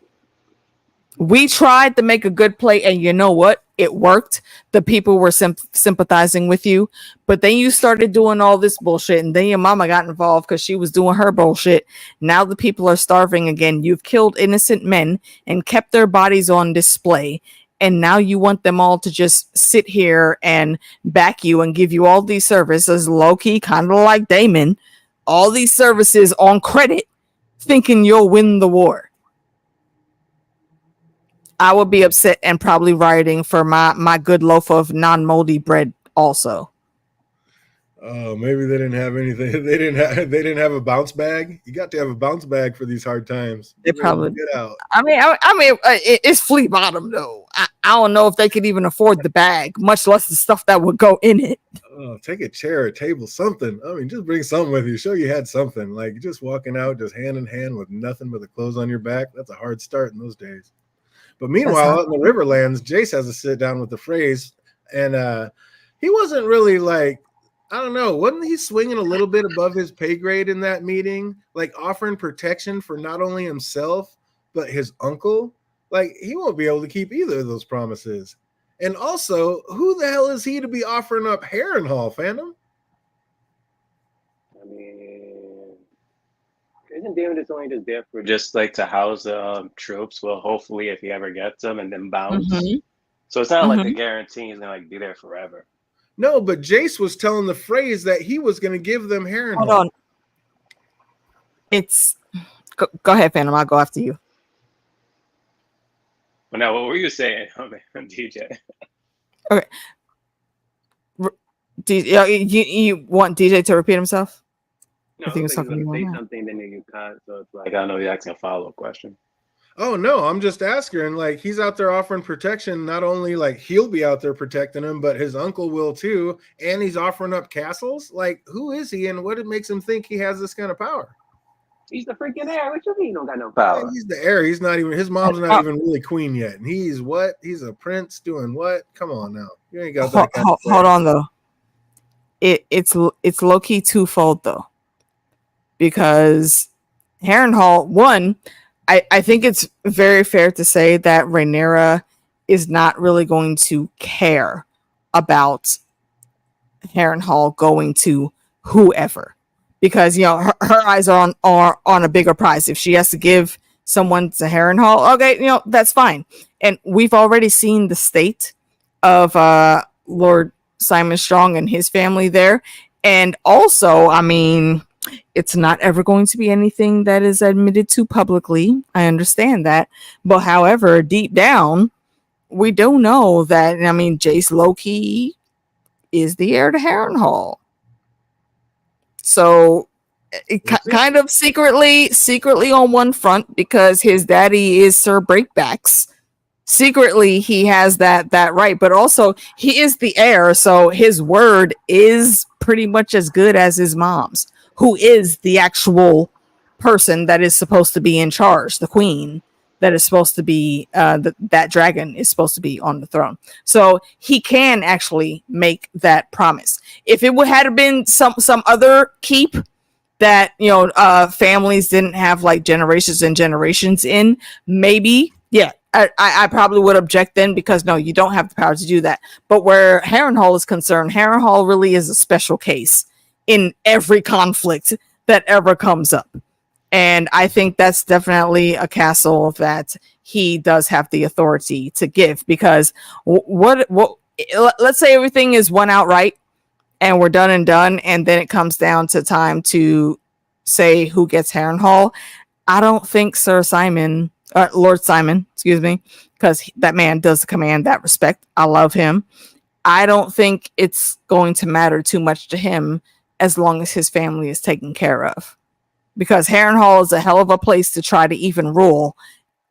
We tried to make a good play, and you know what? It worked. The people were sympathizing with you, but then you started doing all this bullshit, and then your mama got involved because she was doing her bullshit. Now the people are starving again. You've killed innocent men and kept their bodies on display, and now you want them all to just sit here and back you and give you all these services, low-key, kind of like Daemon, all these services on credit, thinking you'll win the war. I would be upset and probably rioting for my good loaf of non-moldy bread also. Oh, maybe they didn't have anything. They didn't have a bounce bag. You got to have a bounce bag for these hard times. They probably get out. I mean, it's flea bottom though. I don't know if they could even afford the bag, much less the stuff that would go in it. Oh, take a chair, a table, something. I mean, just bring something with you. Show you had something. Like just walking out, just hand in hand with nothing but the clothes on your back. That's a hard start in those days. But meanwhile, out in the Riverlands, Jace has to sit down with the phrase, and he wasn't really like, I don't know, wasn't he swinging a little bit above his pay grade in that meeting, like offering protection for not only himself, but his uncle? Like, he won't be able to keep either of those promises. And also, who the hell is he to be offering up Harrenhal, Phantom? I mean, isn't David just only just there for just like to house the troops? Well, hopefully, if he ever gets them and then bounce. So it's not like the guarantee he's gonna like be there forever. No, but Jace was telling the phrase that he was going to give them Harrenhal. Hold on. It's go ahead, Phantom. I'll go after you. Well, now, what were you saying, DJ? Okay. You want DJ to repeat himself? No, I think it's something you say something, then you cut. So it's like, I don't know, you're asking a follow-up question. Oh, no, I'm just asking. Like, he's out there offering protection. Not only, like, he'll be out there protecting him, but his uncle will, too. And he's offering up castles. Like, who is he, and what makes him think he has this kind of power? He's the freaking heir. What you mean he don't got no power? Yeah, he's the heir. He's not even, his mom's not even really queen yet. And he's what? He's a prince doing what? Come on now. You ain't got that kind of hold on, though. It's low-key twofold, though. Because Harrenhal, one, I think it's very fair to say that Rhaenyra is not really going to care about Harrenhal going to whoever, because her eyes are on a bigger prize. If she has to give someone to Harrenhal, okay, that's fine. And we've already seen the state of Lord Simon Strong and his family there, and also, I mean, it's not ever going to be anything that is admitted to publicly. I understand that, but however, deep down, we do know that. I mean, Jace Loki is the heir to Harrenhal. So kind of secretly on one front, because his daddy is Sir Breakbacks. Secretly, he has that right, but also he is the heir, so his word is pretty much as good as his mom's, who is the actual person that is supposed to be in charge, the queen that is supposed to be that dragon is supposed to be on the throne. So he can actually make that promise. If it would have been some other keep that families didn't have like generations and generations in, maybe I probably would object then, because no, you don't have the power to do that. But where Harrenhal is concerned, Harrenhal really is a special case in every conflict that ever comes up. And I think that's definitely a castle that he does have the authority to give, because what let's say everything is won outright and we're done, and then it comes down to time to say who gets Harrenhal. I don't think Lord Simon, excuse me, because that man does command that respect. I love him. I don't think it's going to matter too much to him as long as his family is taken care of. Because Harrenhal is a hell of a place to try to even rule.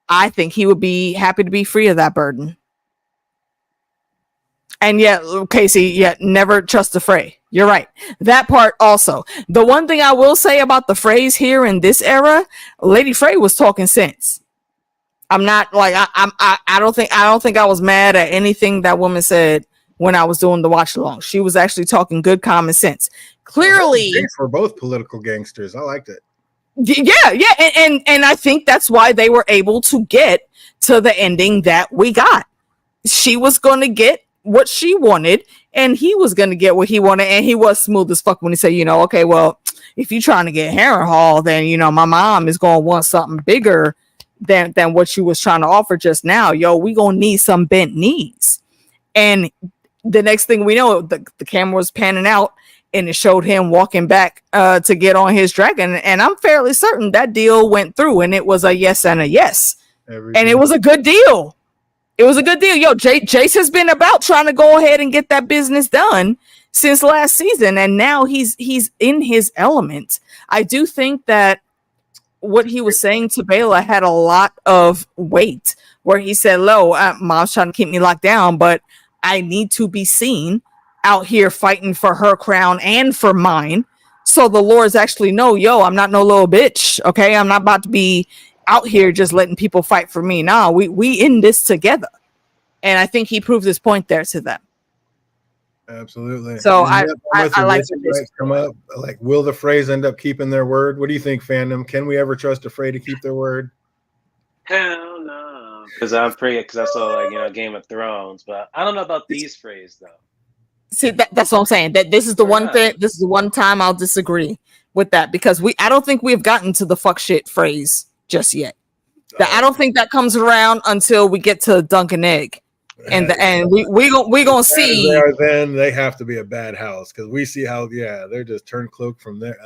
I think he would be happy to be free of that burden. And yet, Casey, never trust the Frey. You're right. That part also. The one thing I will say about the Freys here in this era, Lady Frey was talking sense. I'm not like I don't think I was mad at anything that woman said when I was doing the watch along. She was actually talking good common sense. Clearly, for both political gangsters, I liked it. Yeah, and I think that's why they were able to get to the ending that we got. She was going to get what she wanted, and he was going to get what he wanted, and he was smooth as fuck when he said, okay, well, if you're trying to get Harrenhal, then my mom is going to want something bigger than what you was trying to offer just now. We gonna need some bent knees. And the next thing we know, the camera was panning out and it showed him walking back to get on his dragon, and I'm fairly certain that deal went through, and it was a yes and a yes. And it was a good deal. It was a good deal. Jace has been about trying to go ahead and get that business done since last season, and now he's in his element. I do think that what he was saying to Baela had a lot of weight, where he said, mom's trying to keep me locked down, but I need to be seen out here fighting for her crown and for mine. So the lords actually know, I'm not no little bitch. Okay. I'm not about to be out here just letting people fight for me. Nah, we in this together. And I think he proved his point there to them. Absolutely. So I like to come up. Like, will the Freys end up keeping their word? What do you think, fandom? Can we ever trust a Frey to keep their word? Hell no. Because I saw Game of Thrones, but I don't know about these Freys though. See, that's what I'm saying. That this is the one thing. This is the one time I'll disagree with that, because I don't think we've gotten to the fuck shit phrase just yet. I don't think that comes around until we get to Dunk and Egg. And we gonna see. Then they have to be a bad house, because we see how they're just turned cloak from there.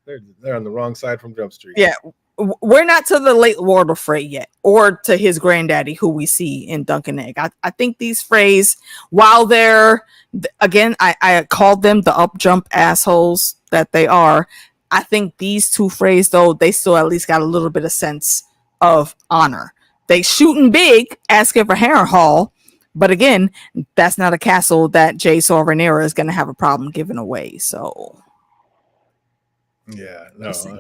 They're on the wrong side from Jump Street. Yeah, we're not to the late Lord of Frey yet, or to his granddaddy, who we see in Dunk and Egg. I think these Freys, while they're again, I called them the up jump assholes that they are. I think these two Freys, though, they still at least got a little bit of sense of honor. They shooting big, asking for Harrenhal. But again, that's not a castle that Jace or Rhaenyra is going to have a problem giving away. So, and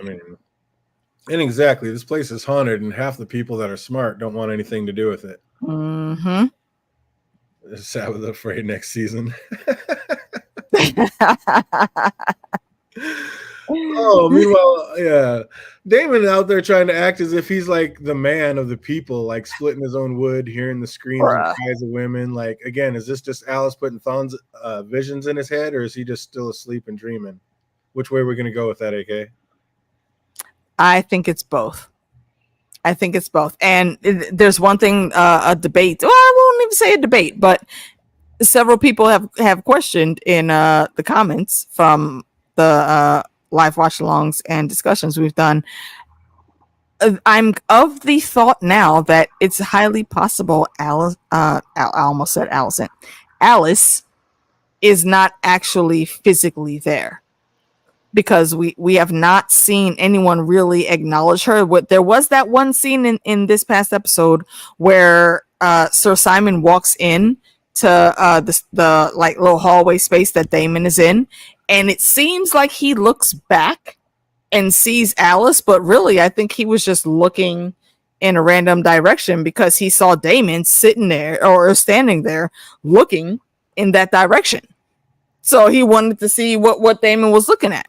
exactly, this place is haunted, and half the people that are smart don't want anything to do with it. Mm-hmm. Sabbath Afraid next season. Oh, meanwhile, yeah, Damon out there trying to act as if he's like the man of the people, like splitting his own wood, hearing the screams and Bruh. cries of women. Like, again, is this just Alice putting Thon's visions in his head, or is he just still asleep and dreaming? Which way are we going to go with that, AK? I think it's both. I think it's both. And there's one thing, a debate. Well, I won't even say a debate, but several people have questioned in the comments from the live watch-alongs and discussions we've done. I'm of the thought now that it's highly possible Alice, I almost said Allison, Alice is not actually physically there, because we have not seen anyone really acknowledge her. There was that one scene in this past episode where Sir Simon walks in to the like little hallway space that Damon is in, and it seems like he looks back and sees Alice, but really I think he was just looking in a random direction because he saw Damon sitting there or standing there looking in that direction. So he wanted to see what Damon was looking at.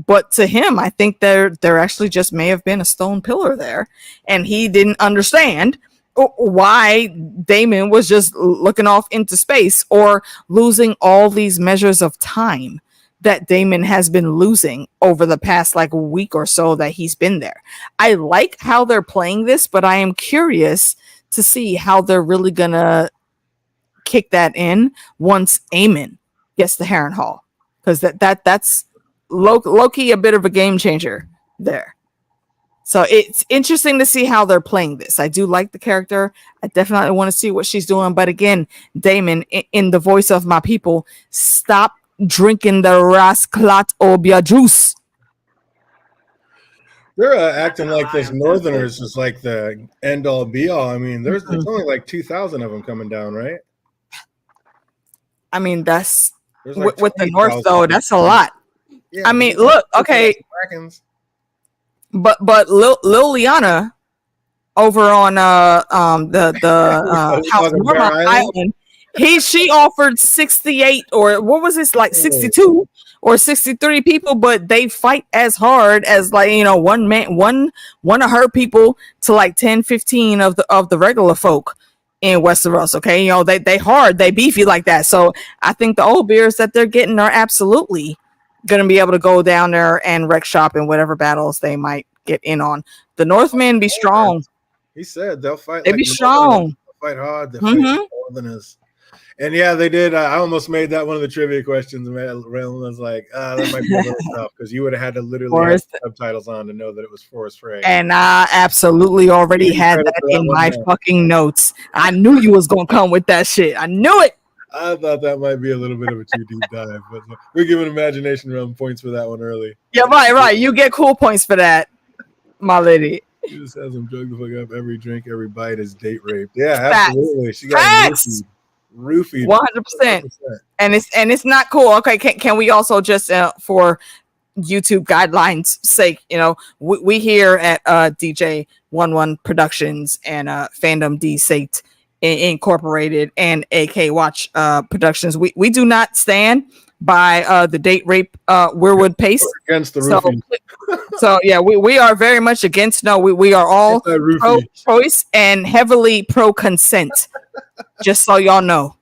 But to him, I think there actually just may have been a stone pillar there, and he didn't understand why Damon was just looking off into space or losing all these measures of time that Damon has been losing over the past like week or so that he's been there. I like how they're playing this, but I am curious to see how they're really gonna kick that in once Eamon gets the Heron Hall, because that's low-key a bit of a game changer there. So it's interesting to see how they're playing this. I do like the character. I definitely want to see what she's doing. But again, Damon, in the voice of my people, stop drinking the Rasklat Obia juice. They're acting like this Northerners is like the end all be all. I mean, there's only like 2,000 of them coming down, right? I mean, that's like with the North though. That's a lot. Yeah, I mean, look, okay, but Liliana over on the House Norma Island, she offered 68 or what was this, like 62 or 63 people, but they fight as hard as, like, you know, one of her people to like 10-15 of the regular folk in Westeros. Okay, you know, they hard, they beefy like that. So I think the old beers that they're getting are absolutely gonna be able to go down there and wreck shop in whatever battles they might get in on. The Northmen be strong. He said they'll fight. They be strong. They'll fight hard. They fight Northerners. And yeah, they did. I almost made that one of the trivia questions. Raylan was like, that might be a little tough because you would have had to literally have subtitles on to know that it was Forrest Frey. And I absolutely already had that in my fucking notes. I knew you was gonna come with that shit. I knew it. I thought that might be a little bit of a too deep dive, but we're giving Imagination Realm points for that one early. Yeah, right. You get cool points for that, my lady. She just has them drug the fuck up. Every drink, every bite is date rape. Yeah, absolutely. She got roofied 100%. And it's not cool. Okay, can we also just for YouTube guidelines sake, you know, we here at DJ Wun Wun Productions and Fandom D Sate Incorporated and AK Watch Productions, we do not stand by the date rape Weirwood paste. We're against the roofing. So yeah, we are very much against. No, we are all pro choice and heavily pro consent. Just so y'all know.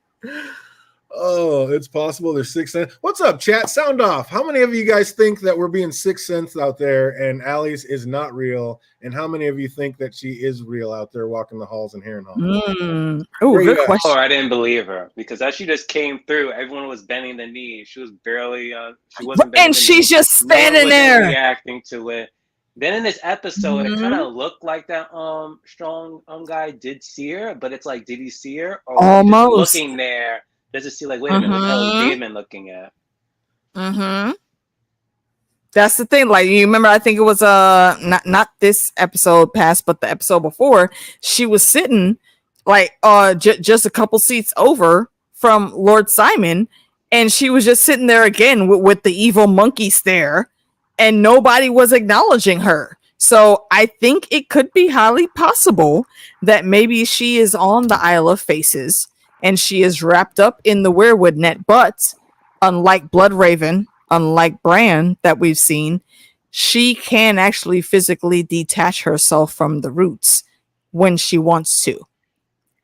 Oh, it's possible. There's 6 cents. What's up, chat? Sound off. How many of you guys think that we're being 6 cents out there and Alice is not real? And how many of you think that she is real out there walking the halls in Harrenhal? Oh, good question. I didn't believe her because as she just came through, everyone was bending the knee. She was barely, she wasn't. And she's just standing there reacting to it. Then in this episode, it kind of looked like that strong guy did see her, but it's like, did he see her? Or was he just looking there? Does it see like, wait a minute, what the hell is Damon looking at? That's the thing. Like, you remember, I think it was not this episode past, but the episode before, she was sitting like just a couple seats over from Lord Simon, and she was just sitting there again with the evil monkey stare, and nobody was acknowledging her. So I think it could be highly possible that maybe she is on the Isle of Faces and she is wrapped up in the weirwood net. But unlike Bloodraven, unlike Bran that we've seen, she can actually physically detach herself from the roots when she wants to.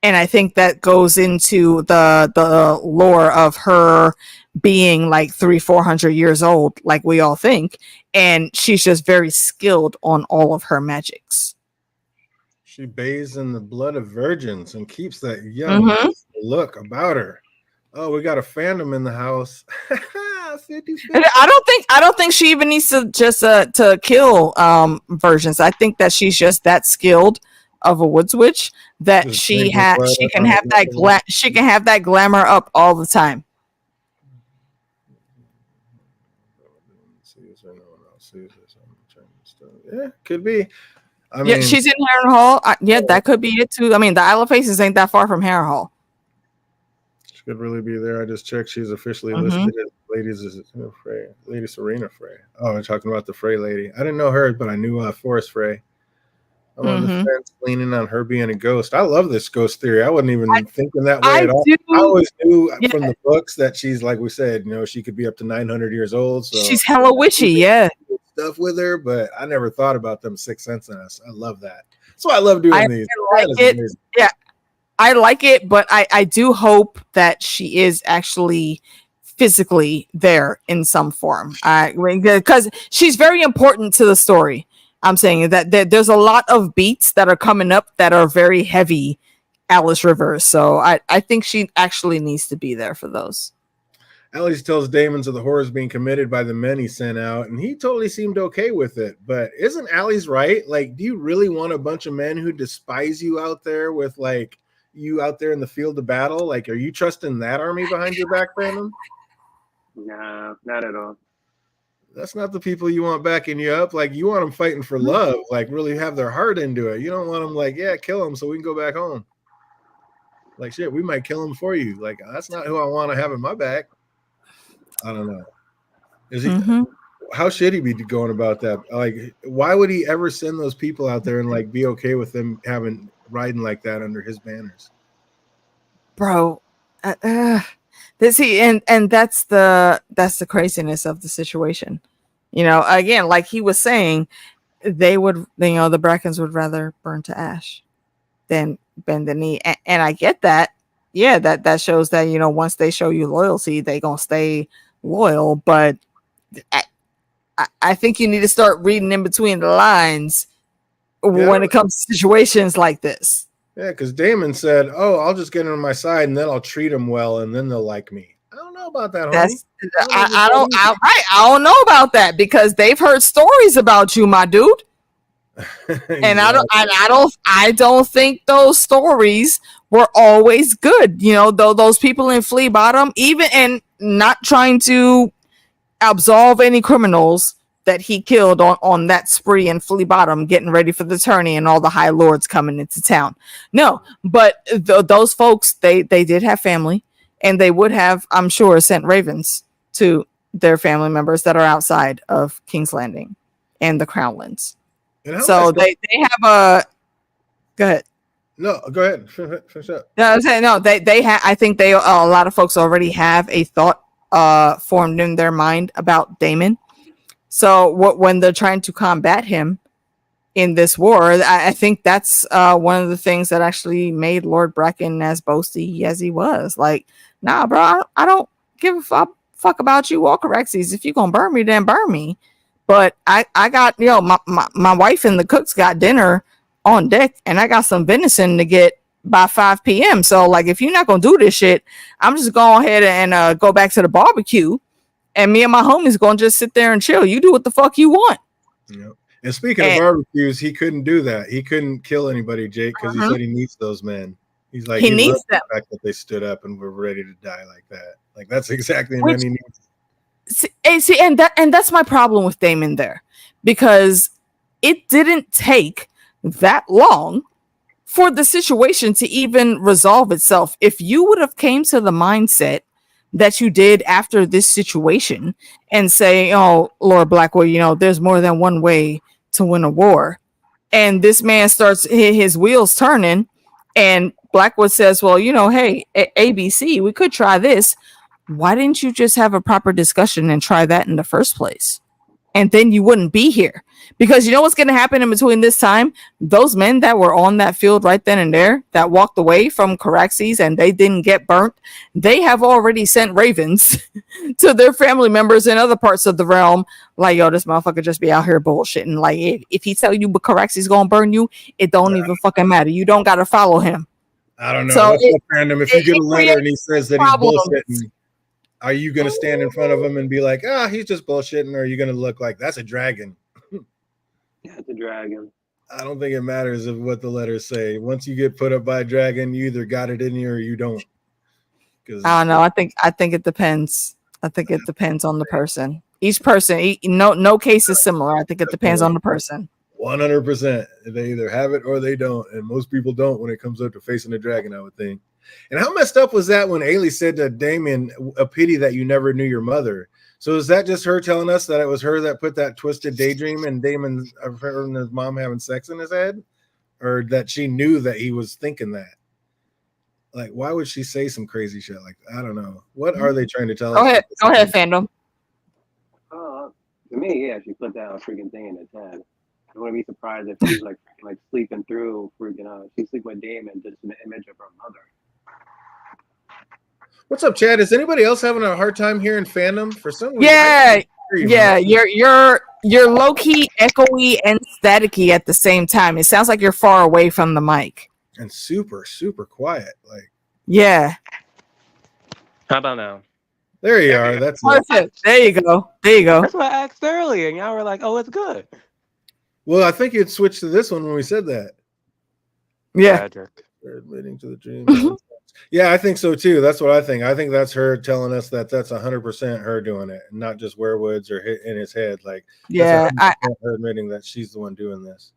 And I think that goes into the lore of her being like 300-400 years old, like we all think. And she's just very skilled on all of her magics. She bathes in the blood of virgins and keeps that young look about her. Oh, we got a fandom in the house. 50-50. I don't think she even needs to just to kill virgins. I think that she's just that skilled of a woods witch that Just she drinking blood can out have of that nothing. she can have that glamour up all the time. Yeah, could be. I Yeah, mean, she's in Harrenhal. Yeah, that could be it too. I mean, the Isle of Faces ain't that far from Harrenhal. she could really be there. I just checked. She's officially Mhm. listed as Frey, Lady Serena Frey. Oh, we're talking about the Frey lady. I didn't know her, but I knew Forest Frey. I'm on the fence, leaning on her being a ghost. I love this ghost theory. I wasn't even thinking that way at all. I always knew from the books that she's, like we said, she could be up to 900 years old. So she's hella witchy, yeah. Stuff with her, but I never thought about them sixth sense in us. I love that. That's why I love doing these. Like it. Amazing. Yeah, I like it, but I do hope that she is actually physically there in some form. Because she's very important to the story. I'm saying that there's a lot of beats that are coming up that are very heavy Alice Rivers. So I think she actually needs to be there for those. Alice tells Damon's of the horrors being committed by the men he sent out, and he totally seemed okay with it. But isn't Alice right? Like, do you really want a bunch of men who despise you out there with, like, you out there in the field of battle? Like, are you trusting that army behind your back, Brandon? No, not at all. That's not the people you want backing you up. Like, you want them fighting for love, like really have their heart into it. You don't want them like, yeah, kill them so we can go back home. Like, shit, we might kill them for you. Like, that's not who I want to have in my back. I don't know. Is he? How should he be going about that? Like, why would he ever send those people out there and like be okay with them riding like that under his banners? Bro, and that's the craziness of the situation. Again, like he was saying, they would, the Brackens would rather burn to ash than bend the knee, and I get that. Yeah, that shows that once they show you loyalty, they gonna stay loyal. But I think you need to start reading in between the lines when it comes to situations like this. Yeah, because Damon said, "Oh, I'll just get him on my side, and then I'll treat them well, and then they'll like me." I don't know about that, homie. I don't know about that because they've heard stories about you, my dude. And I don't think those stories were always good. Though those people in Flea Bottom, even and not trying to absolve any criminals that he killed on that spree in Flea Bottom, getting ready for the tourney and all the high lords coming into town. No, but those folks, they did have family, and they would have, I'm sure, sent ravens to their family members that are outside of King's Landing and the Crownlands. So they have a. Go ahead. No, go ahead. Finish up. No, I'm saying no. They have. I think a lot of folks already have a thought formed in their mind about Damon. So when they're trying to combat him in this war, I think that's one of the things that actually made Lord Bracken as boasty as he was. Like, nah, bro, I don't give a fuck about you, Walkeraxes. If you're gonna burn me, then burn me. But I got, my wife and the cooks got dinner on deck, and I got some venison to get by 5 p.m. So, like, if you're not gonna do this shit, I'm just going ahead and go back to the barbecue. And me and my homies gonna just sit there and chill. You do what the fuck you want. Yep. And speaking of barbecues, he couldn't do that. He couldn't kill anybody, Jake, because he said he needs those men. He's like, he needs them. The fact that they stood up and were ready to die like that. Like, that's exactly the men he needs. See, and that's my problem with Damon there, because it didn't take that long for the situation to even resolve itself. If you would have came to the mindset that you did after this situation and say, "Oh, Lord Blackwell, there's more than one way to win a war," and this man starts his wheels turning, and Blackwood says, "Well, hey, ABC, we could try this." Why didn't you just have a proper discussion and try that in the first place? and then you wouldn't be here. Because you know what's going to happen in between this time? Those men that were on that field right then and there that walked away from Caraxes and they didn't get burnt, they have already sent ravens to their family members in other parts of the realm. Like, yo, this motherfucker just be out here bullshitting. Like, if he tell you but Caraxes gonna burn you, it don't even fucking matter. You don't got to follow him. I don't know. So What's up, random? If you get a letter and he says that problems. he's bullshitting, are you going to stand in front of him and be like, he's just bullshitting? Or are you going to look like that's a dragon? Yeah, it's a dragon. I don't think it matters of what the letters say. Once you get put up by a dragon, you either got it in you or you don't. I don't know. I think it depends. I think it depends on the person. Each person, no case is similar. I think it depends on the person. 100%. They either have it or they don't. And most people don't when it comes up to facing a dragon, I would think. And how messed up was that when Ailey said to Damon, a pity that you never knew your mother? So is that just her telling us that it was her that put that twisted daydream in Damon of her and his mom having sex in his head? Or that she knew that he was thinking that? Like, why would she say some crazy shit like that? I don't know. What are they trying to tell us? Go ahead, fandom. To me, yeah, she put that freaking thing in his head. I wouldn't be surprised if she's like sleeping through freaking she's sleeping with Damon, just an image of her mother. What's up, Chad? Is anybody else having a hard time hearing fandom for some reason? Yeah. You're low key, echoey, and staticky at the same time. It sounds like you're far away from the mic and super, super quiet. Like, yeah. How about now? There you are. That's perfect. There you go. That's what I asked earlier, and y'all were like, "Oh, it's good." Well, I think you'd switch to this one when we said that. Yeah. Admitting to the dream. Yeah, I think so too. That's what I think. I think that's her telling us that that's 100% her doing it, and not just werewoods or in his head. Like, yeah, her admitting that she's the one doing this.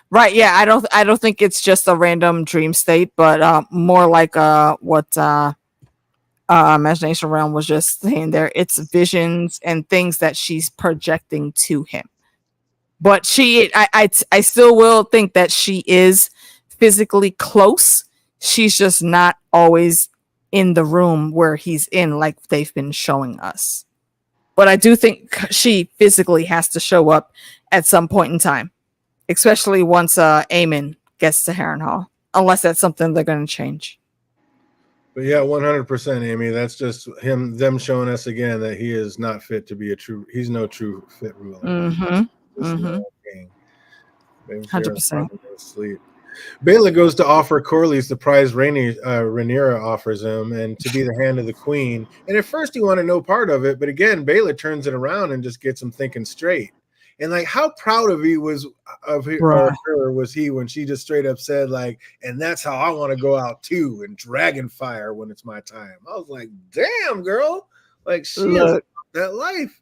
Right. Yeah. I don't think it's just a random dream state, but more like what Imagination Realm was just saying there. It's visions and things that she's projecting to him. But I still will think that she is physically close. She's just not always in the room where he's in, like they've been showing us. But I do think she physically has to show up at some point in time, especially once Eamon gets to Harrenhal, unless that's something they're going to change. But yeah, 100%, Amy. That's just them showing us again that he is not fit to be he's no true fit ruler. 100%. Sleep. Bela goes to offer Corlys the prize Rhaenyra offers him, and to be the hand of the queen. And at first he wanted no part of it, but again, Bela turns it around and just gets him thinking straight. And like, how proud of her was he when she just straight up said, like, and that's how I want to go out too, and dragon fire when it's my time. I was like, damn, girl, like she has that life.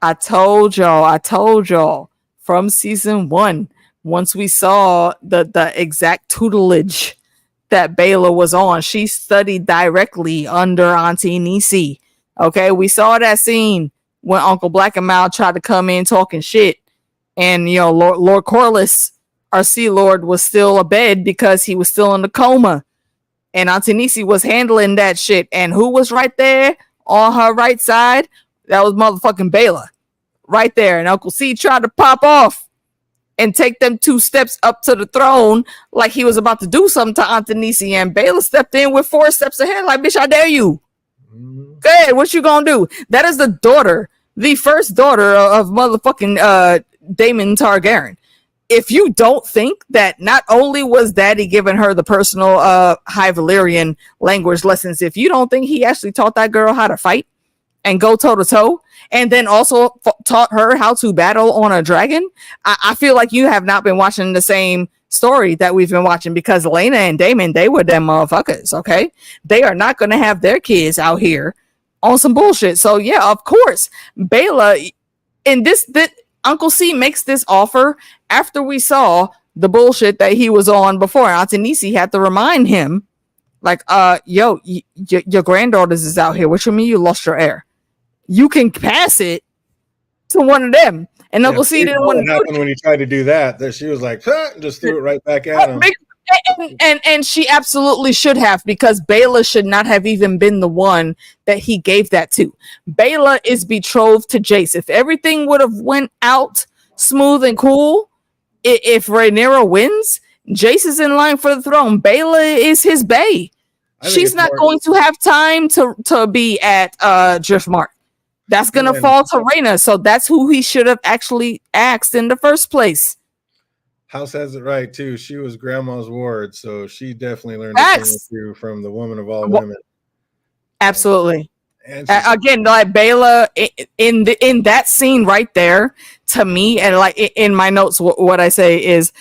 I told y'all from season 1. Once we saw the exact tutelage that Bela was on, she studied directly under Auntie Nisi. Okay, we saw that scene when Uncle Black and Mild tried to come in talking shit, and Lord Corlys, our Sea Lord, was still abed because he was still in the coma, and Auntie Nisi was handling that shit. And who was right there on her right side? That was motherfucking Bela, right there. And Uncle C tried to pop off and take them 2 steps up to the throne like he was about to do something to Auntie Nisi, and Bela stepped in with 4 steps ahead like, bitch, I dare you. Go ahead, what you gonna do? That is the first daughter of motherfucking Daemon Targaryen. If you don't think that not only was Daddy giving her the personal High Valyrian language lessons, if you don't think he actually taught that girl how to fight and go toe-to-toe, and then also taught her how to battle on a dragon, I feel like you have not been watching the same story that we've been watching, because Lena and Damon, they were them motherfuckers, okay? They are not going to have their kids out here on some bullshit. So, yeah, of course, Bela, in this Uncle C makes this offer after we saw the bullshit that he was on before. Auntie Nisi had to remind him, like, your granddaughters is out here. What you mean you lost your heir? You can pass it to one of them. And Uncle C didn't want to happen when he tried to do that. That she was like, huh, just threw it right back at him. And she absolutely should have, because Bela should not have even been the one that he gave that to. Bela is betrothed to Jace. If everything would have went out smooth and cool, if Rhaenyra wins, Jace is in line for the throne. Bela is his bae. She's not going to have time to be at Driftmark. That's going to fall to Rhaena. So that's who he should have actually asked in the first place. House has it right too. She was grandma's ward, so she definitely learned a thing or two from the woman of all women. Absolutely. Again, like Bela in that scene right there, to me, and like in my notes, what I say is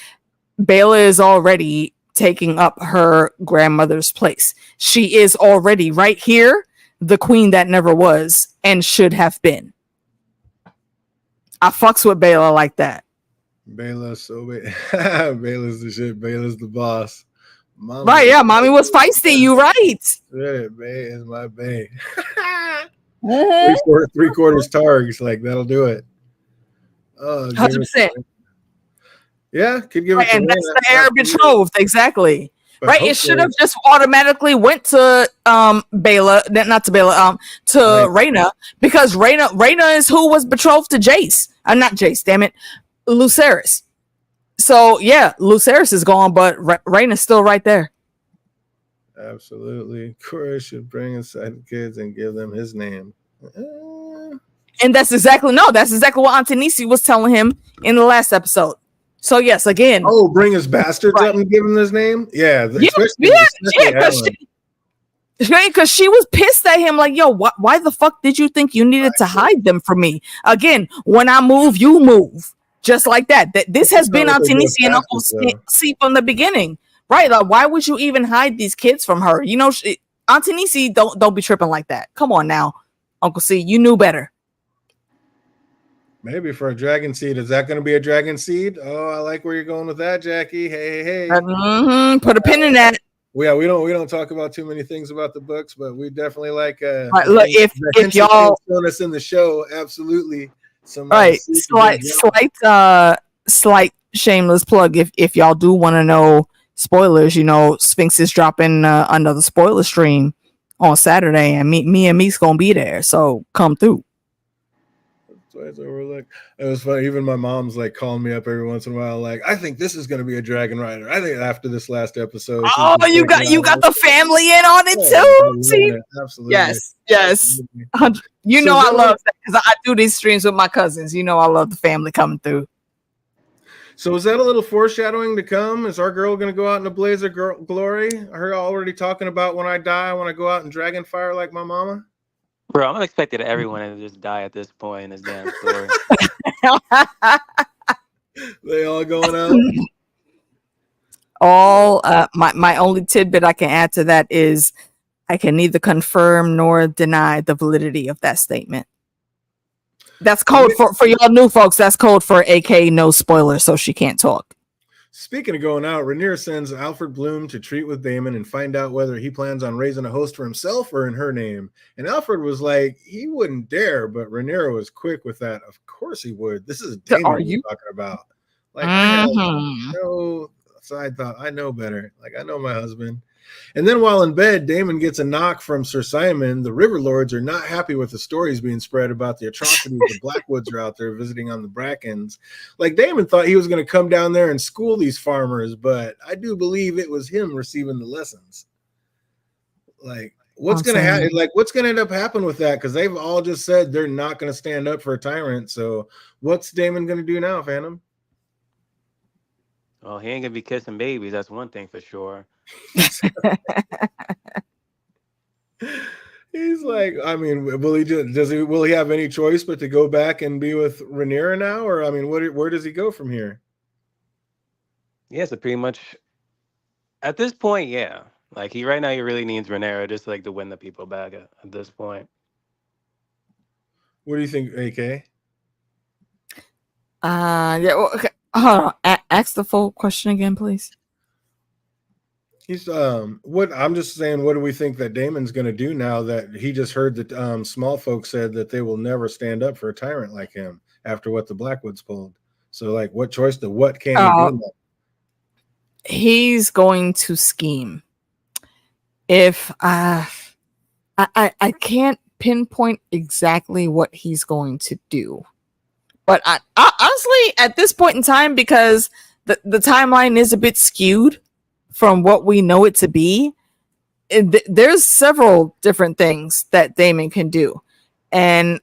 Bela is already taking up her grandmother's place. She is already right here, the queen that never was and should have been. I fucks with Bela like that. Bela's Bela's the shit. Bela's the boss. Mama, right, yeah, mommy was feisty. You right. Yeah, bae is my bae. 3/4 targs, like that'll do it. 100%. Yeah, could give it. And that's the heir betrothed, exactly. But right, it should have just automatically went to Bela, not to Bela, to Rhaena, because Rhaena is who was betrothed to Jace. Not Jace, damn it, Lucerys. So yeah, Lucerys is gone, but Rhaena's still right there. Absolutely. Corey should bring inside the kids and give them his name. And that's exactly what Antonisi was telling him in the last episode. So yes, again. Oh, bring his bastards up and give him his name? Yeah. Because she was pissed at him, like, yo, why the fuck did you think you needed to hide them from me? Again, when I move, you move. Just like that. This has been Antonisi and Uncle C from the beginning. Right? Like, why would you even hide these kids from her? You know, Antonisi, don't be tripping like that. Come on now, Uncle C, you knew better. Maybe for a dragon seed. Is that going to be a dragon seed? Oh, I like where you're going with that, Jackie. Hey. Put a pin in that. Yeah, we don't talk about too many things about the books, but we definitely like. Right, look, if y'all showing us in the show, absolutely. Slight shameless plug. If y'all do want to know spoilers, you know, Sphinx is dropping another spoiler stream on Saturday, and me and Meek's gonna be there, so come through. It was funny. Even my mom's like calling me up every once in a while, like, I think this is going to be a dragon rider. I think after this last episode. Oh, you got the family in on it too. See, absolutely. Yes. You know, I love that because I do these streams with my cousins. You know, I love the family coming through. So is that a little foreshadowing to come? Is our girl going to go out in a blaze of glory? I heard already talking about when I die, I want to go out in dragon fire like my mama. Bro, I'm expecting everyone to just die at this point in this damn story. They all going out. My only tidbit I can add to that is I can neither confirm nor deny the validity of that statement. That's code for y'all new folks. That's code for AK no spoiler, so she can't talk. Speaking of going out, Rhaenyra sends Alfred Bloom to treat with Daemon and find out whether he plans on raising a host for himself or in her name. And Alfred was like, he wouldn't dare, but Rhaenyra was quick with that. Of course he would. This is Daemon you're talking about. Like, I thought, I know better. Like, I know my husband. And then while in bed, Daemon gets a knock from Sir Simon. The River Lords are not happy with the stories being spread about the atrocities the Blackwoods are out there visiting on the Brackens. Like, Daemon thought he was going to come down there and school these farmers, but I do believe it was him receiving the lessons. Like, what's going to happen? Like, what's going to end up happening with that? Because they've all just said they're not going to stand up for a tyrant. So what's Daemon going to do now, Phantom? Well, he ain't going to be kissing babies. That's one thing for sure. He's like, I mean, will he have any choice but to go back and be with Rhaenyra now? Or I mean, where does he go from here? Yeah, so pretty much at this point, yeah. Like right now he really needs Rhaenyra just like to win the people back at this point. What do you think, AK? Yeah, well, okay. Hold on. Ask the full question again, please. He's what I'm just saying, what do we think that Daemon's going to do now that he just heard that small folks said that they will never stand up for a tyrant like him after what the Blackwoods pulled? So like, what choice to what can he do now? he's going to scheme. If I can't pinpoint exactly what he's going to do, but I honestly, at this point in time, because the timeline is a bit skewed from what we know it to be, there's several different things that Daemon can do, and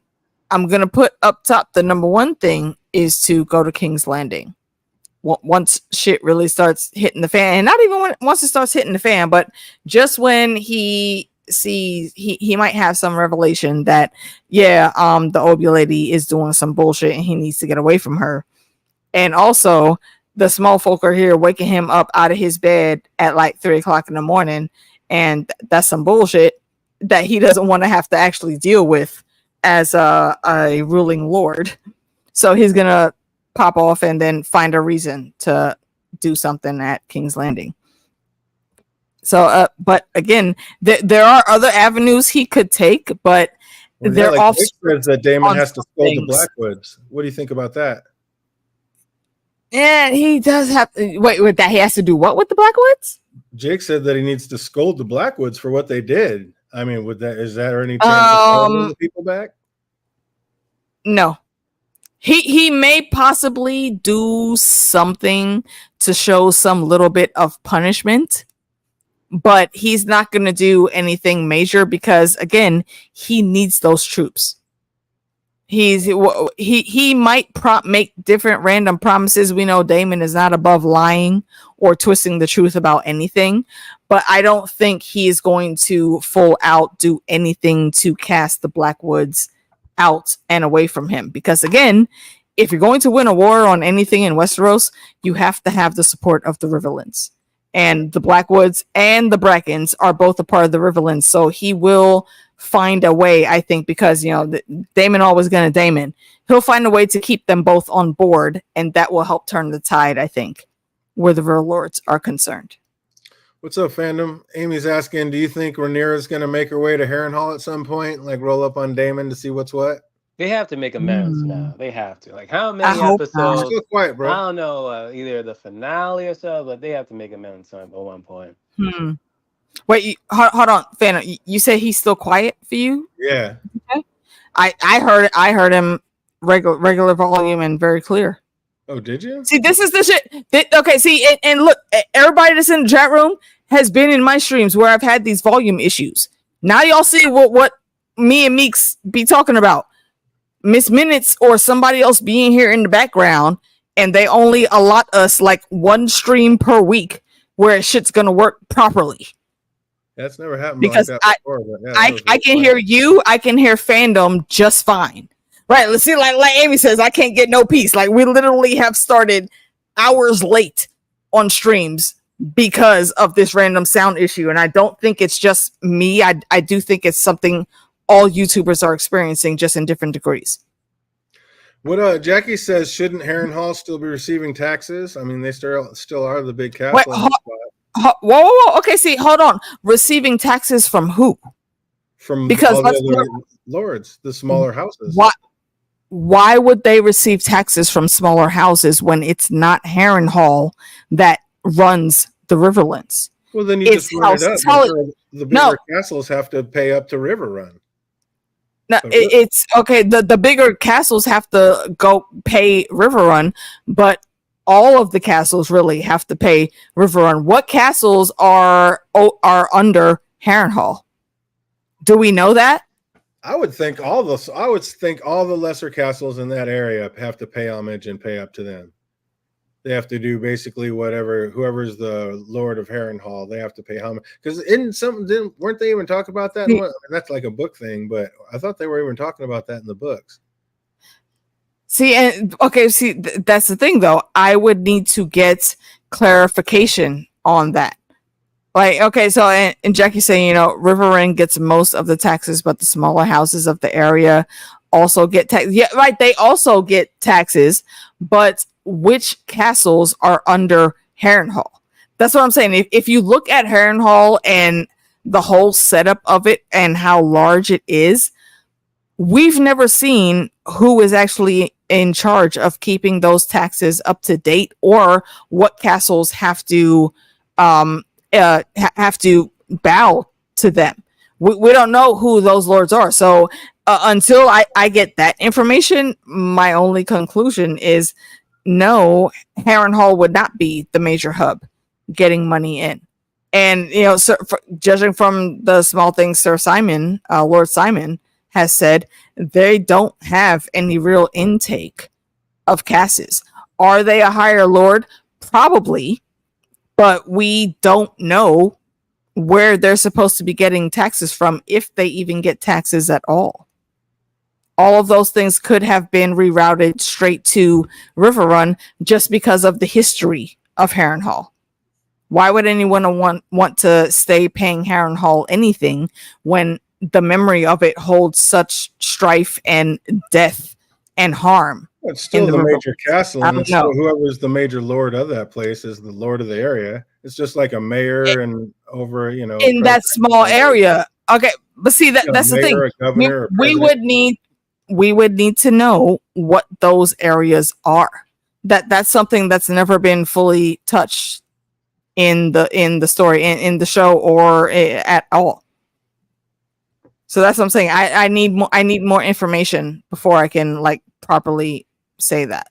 I'm gonna put up top the number one thing is to go to King's Landing. Once shit really starts hitting the fan, and not even once it starts hitting the fan, but just when he sees he might have some revelation that the Obi lady is doing some bullshit and he needs to get away from her. And also the small folk are here waking him up out of his bed at like 3:00 in the morning, and that's some bullshit that he doesn't want to have to actually deal with as a ruling lord. So he's gonna pop off and then find a reason to do something at King's Landing. So, but again, there are other avenues he could take, but they're off. Says that Daemon has to scold the Blackwoods. What do you think about that? Yeah, he does have to wait. That he has to do what with the Blackwoods? Jake said that he needs to scold the Blackwoods for what they did. I mean, is that any chance of the people back? No. He may possibly do something to show some little bit of punishment, but he's not going to do anything major because, again, he needs those troops. He might make different random promises. We know Daemon is not above lying or twisting the truth about anything, but I don't think he is going to full out do anything to cast the Blackwoods out and away from him, because again, if you're going to win a war on anything in Westeros, you have to have the support of the Riverlands, and the Blackwoods and the Brackens are both a part of the Riverlands. So he will find a way, I think, because Daemon always gonna Daemon. He'll find a way to keep them both on board, and that will help turn the tide, I think, where the River Lords are concerned. What's up, fandom? Amy's asking, do you think Rhaenyra's going to make her way to Harrenhal at some point? Like roll up on Daemon to see what's what? They have to make amends now. They have to. Like how many episodes? Still quiet, bro. I don't know, either the finale or so, but they have to make amends at one point. Wait, hold on, fandom. You said he's still quiet for you? Yeah. Okay. I heard him regular volume and very clear. Oh, did you? See, this is the shit. Okay, see, and look, everybody that's in the chat room has been in my streams where I've had these volume issues. Now y'all see what me and Meeks be talking about. Miss Minutes or somebody else being here in the background, and they only allot us like one stream per week where shit's gonna work properly. That's never happened because like that before, I can hear you, I can hear fandom just fine. Right, let's see, like Amy says, I can't get no peace. Like we literally have started hours late on streams because of this random sound issue, and I don't think it's just me. I do think it's something all YouTubers are experiencing, just in different degrees. What Jackie says, shouldn't Harrenhal still be receiving taxes? I mean, they still are the big castle. Whoa. Okay, see, hold on. Receiving taxes from who? Because all the other lords, the smaller houses. Why would they receive taxes from smaller houses when it's not Harrenhal that runs the Riverlands? Well, then you just run it up. The bigger castles have to pay up to Riverrun. No, it's okay. The bigger castles have to go pay Riverrun, but all of the castles really have to pay Riverrun. What castles are under Harrenhal? Do we know that? I would think all the lesser castles in that area have to pay homage and pay up to them. They have to do basically whoever's the Lord of Harrenhal, they have to pay homage. Because weren't they even talking about that? That's like a book thing, but I thought they were even talking about that in the books. See, that's the thing though. I would need to get clarification on that. Like, okay, so and Jackie's saying, Riverrun gets most of the taxes, but the smaller houses of the area also get taxes. Yeah, right. They also get taxes, but which castles are under Harrenhal? That's what I'm saying. If you look at Harrenhal and the whole setup of it and how large it is, we've never seen who is actually in charge of keeping those taxes up to date, or what castles have to have to bow to them. We don't know who those lords are. So until I get that information, my only conclusion is no, Harrenhal would not be the major hub getting money in. And, you know, judging from the small things Sir Simon, Lord Simon has said, they don't have any real intake of casses. Are they a higher lord? Probably, but we don't know where they're supposed to be getting taxes from, if they even get taxes at all. All of those things could have been rerouted straight to Riverrun just because of the history of Harrenhal. Why would anyone want to stay paying Harrenhal anything when the memory of it holds such strife and death and harm? It's still the major castle, and still whoever's the major lord of that place is the lord of the area. It's just like a mayor and over, you know, in that small area. Okay, but see that's the thing. We would need to know what those areas are. That's something that's never been fully touched in the story, in the show, or at all. So that's what I'm saying. I need more information before I can like properly say that.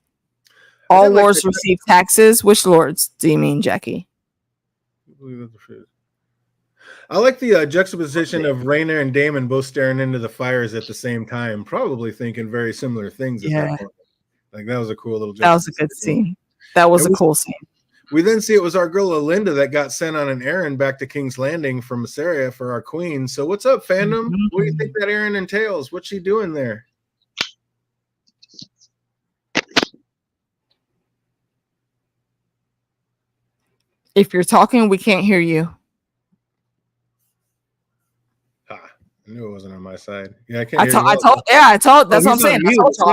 All lords receive taxes. Which lords do you mean, Jackie? I like the juxtaposition of Rhaenyra and Daemon both staring into the fires at the same time, probably thinking very similar things at that point. Like that was a cool little. That was a good scene. That was a cool scene. We then see it was our girl Alinda that got sent on an errand back to King's Landing from Mysaria for our queen. So what's up, fandom? Mm-hmm. What do you think that errand entails? What's she doing there? If you're talking, we can't hear you. I knew it wasn't on my side. Yeah, I can't hear you. I told. That's what I'm saying.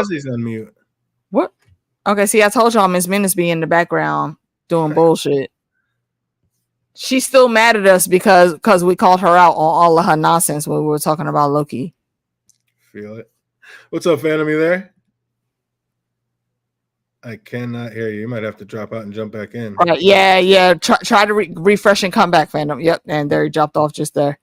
He's on mute. What? Okay, see, I told y'all Miss Minus be in the background doing bullshit. She's still mad at us because we called her out on all of her nonsense when we were talking about Loki. Feel it. What's up, fandom? You there? I cannot hear you. You might have to drop out and jump back in. Right, yeah. Try to refresh and come back, fandom. Yep, and there he dropped off just there.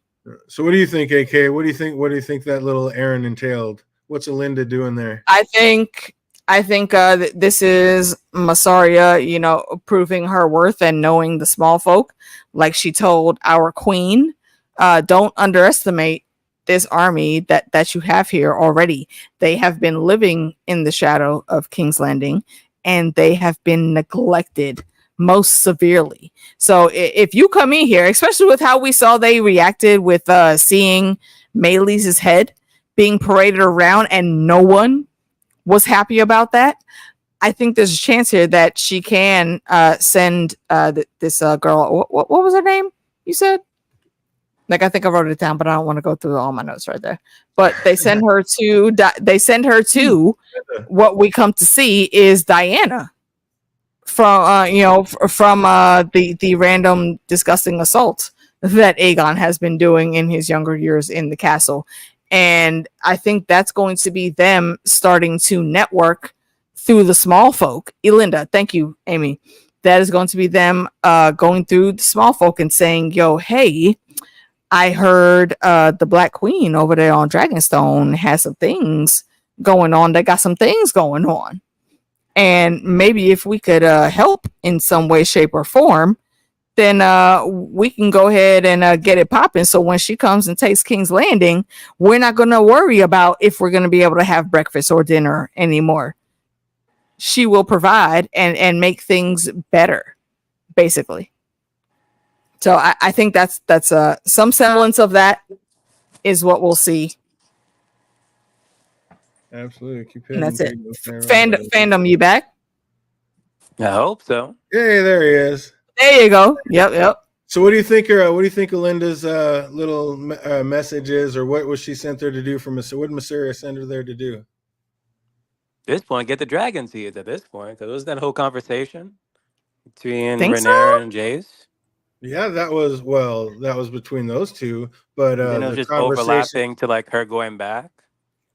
So what do you think, AK? What do you think that little errand entailed? What's Alinda doing there? I think this is Mysaria, you know, proving her worth and knowing the small folk. Like she told our queen, don't underestimate this army that you have here already. They have been living in the shadow of King's Landing, and they have been neglected most severely. So if you come in here, especially with how we saw they reacted with seeing Maylee's head being paraded around and no one was happy about that, I think there's a chance here that she can send this girl. What was her name? You said? Like, I think I wrote it down, but I don't want to go through all my notes right there. But they send her to what we come to see is Diana from the random disgusting assault that Aegon has been doing in his younger years in the castle. And I think that's going to be them starting to network through the small folk. Elinda, thank you, Amy. That is going to be them going through the small folk and saying, yo, hey, I heard the Black Queen over there on Dragonstone has some things going on. They got some things going on. And maybe if we could help in some way, shape, or form, then we can go ahead and get it popping. So when she comes and takes King's Landing, we're not going to worry about if we're going to be able to have breakfast or dinner anymore. She will provide and make things better, basically. So I think that's some semblance of that is what we'll see. Absolutely. Keep hitting. And that's it. Fandom, you back? I hope so. Yeah, there he is. There you go. Yep. So what do you think Alinda's little message is, or what was she sent there to do from Mysaria? What did Mysaria send her there to do? At this point, get the dragon seeds at this point. Because was that whole conversation between Rhaenyra and Jace? Yeah, that was between those two. But it was just overlapping to like her going back.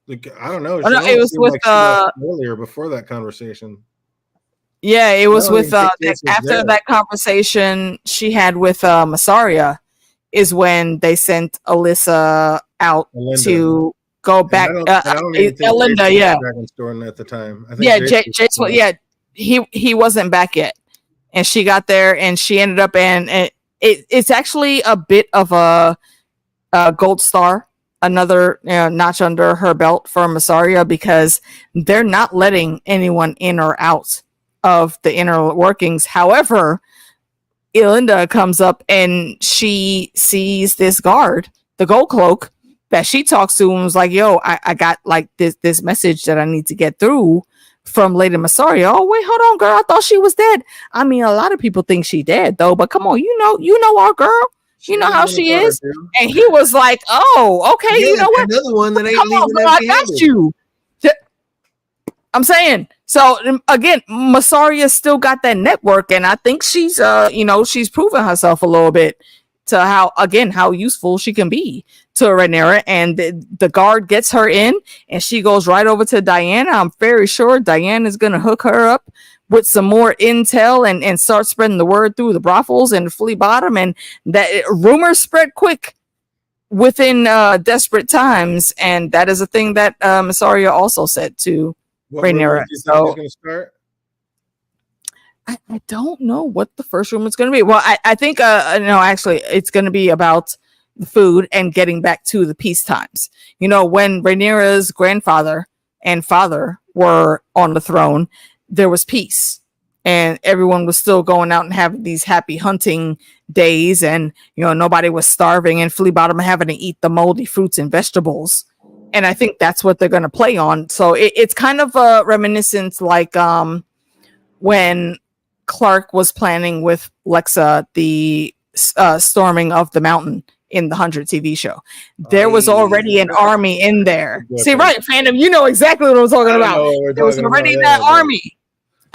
Like, I don't know. Oh, She no, it almost was seemed with like she left earlier before that conversation. yeah, it was No, I with mean, Dictates was after there. that conversation she had with Masaria is when they sent Alyssa out Melinda. to go And back. I don't even think Linda, Jason was yeah, at Dragon's Store at the time. I think yeah, Jason was Jace, still yeah, he wasn't back yet, and she got there, and she ended up and it's actually a bit of a gold star, another notch under her belt for Masaria, because they're not letting anyone in or out of the inner workings. However, Elinda comes up and she sees this guard, the gold cloak, that she talks to and was like, yo, I got like this message that I need to get through from Lady Masaria. Oh, wait, hold on, girl. I thought she was dead. I mean, a lot of people think she dead though, but come on, you know our girl. You know how she is. And he was like, oh, okay, Yeah, you know what? another one that ain't Come on, leaving girl, I got empty-handed. you. I'm saying, so again, Masaria still got that network, and I think she's she's proven herself a little bit to how useful she can be to Rhaenyra, and the guard gets her in, and she goes right over to Diana. I'm very sure Diana is gonna hook her up with some more intel and start spreading the word through the brothels and the Flea Bottom, and that rumors spread quick within desperate times, and that is a thing that Masaria also said to What rumor Rhaenyra. do you think is going to start? I don't know what the first rumor is going to be. Well, I think no, actually, it's going to be about the food and getting back to the peace times. You know, when Rhaenyra's grandfather and father were on the throne, there was peace, and everyone was still going out and having these happy hunting days, and nobody was starving, and Flea Bottom having to eat the moldy fruits and vegetables. And I think that's what they're going to play on. So it's kind of a reminiscence, like when Clark was planning with Lexa the storming of the mountain in the 100 TV show. There was already an army in there. See, right, fandom, you know exactly what I'm talking about. There was already that army.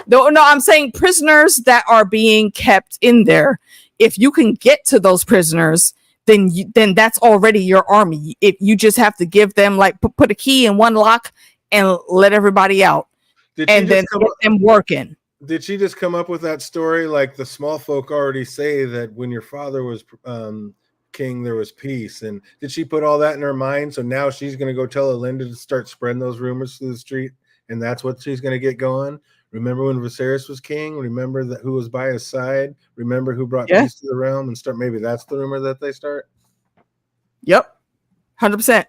No, I'm saying prisoners that are being kept in there. If you can get to those prisoners, then that's already your army. If you just have to give them, like, put a key in one lock and let everybody out, and then get them working. Did she just come up with that story? Like, the small folk already say that when your father was king, there was peace. And did she put all that in her mind? So now she's going to go tell Elinda to start spreading those rumors through the street, and that's what she's going to get going. Remember when Viserys was king? Remember that who was by his side? Remember who brought peace to the realm? And start, maybe that's the rumor that they start. Yep, 100%.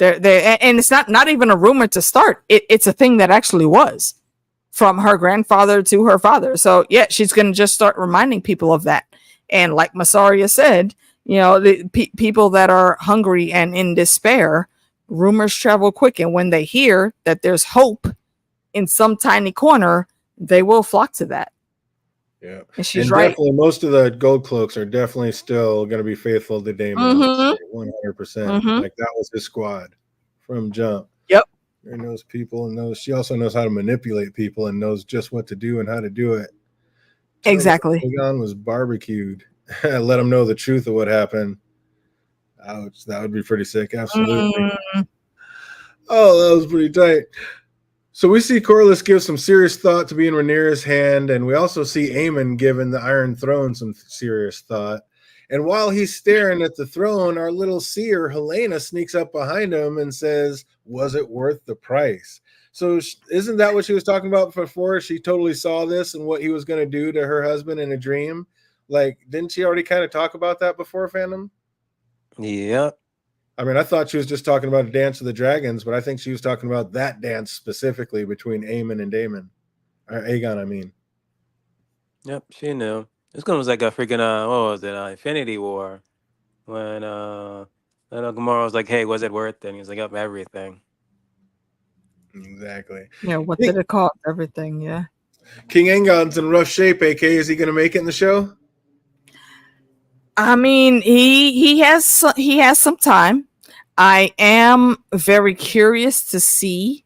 And it's not even a rumor to start. It's a thing that actually was from her grandfather to her father. So yeah, she's going to just start reminding people of that. And like Masaria said, the people that are hungry and in despair, rumors travel quick, and when they hear that there's hope in some tiny corner, they will flock to that. Yeah, and she's right. Definitely, most of the gold cloaks are definitely still going to be faithful to Daemon. 100%. Like, that was his squad from jump. Yep. She knows people and knows. She also knows how to manipulate people and knows just what to do and how to do it. Exactly. Aegon was barbecued. Let him know the truth of what happened. Ouch, that would be pretty sick. Absolutely. Oh, that was pretty tight. So we see Corlys give some serious thought to being Rhaenyra's hand, and we also see Aemon giving the Iron Throne some serious thought. And while he's staring at the throne, our little seer, Helena, sneaks up behind him and says, was it worth the price? So isn't that what she was talking about before? She totally saw this and what he was going to do to her husband in a dream. Like, didn't she already kind of talk about that before, fandom? Yep. I mean, I thought she was just talking about a Dance of the Dragons, but I think she was talking about that dance specifically between Aemon and Daemon. Or Aegon, I mean. Yep, she knew. This one was like a freaking, what was it, Infinity War. When Gamora was like, hey, was it worth it? And he was like, up everything. Exactly. Yeah, what did it cost? Everything, yeah. King Aegon's in rough shape, AK. Is he going to make it in the show? I mean, he has some time. I am very curious to see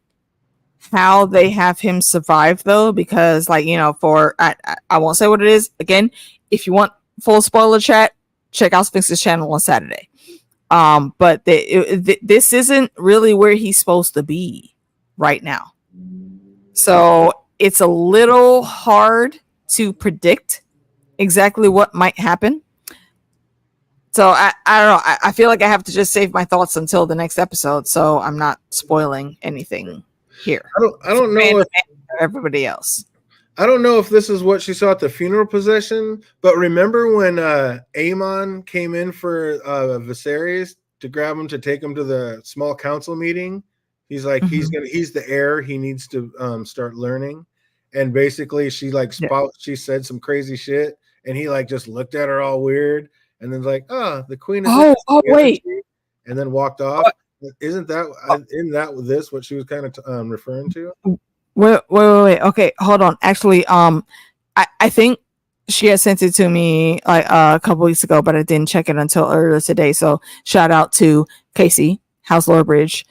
how they have him survive, though, because, like, I won't say what it is. Again, if you want full spoiler chat, check out Sphinx's channel on Saturday. But this isn't really where he's supposed to be right now. So it's a little hard to predict exactly what might happen. So I don't know. I feel like I have to just save my thoughts until the next episode, so I'm not spoiling anything here. I don't know if everybody else. I don't know if this is what she saw at the funeral procession, but remember when Aemon came in for Viserys to grab him to take him to the small council meeting? He's like, he's the heir. He needs to start learning. And basically she she said some crazy shit, and he like just looked at her all weird, and then like, the queen is wait, and then walked off. Isn't that what she was kind of referring to? Wait. Okay, hold on. Actually, I think she had sent it to me like a couple weeks ago, but I didn't check it until earlier today. So shout out to Casey House Lordbridge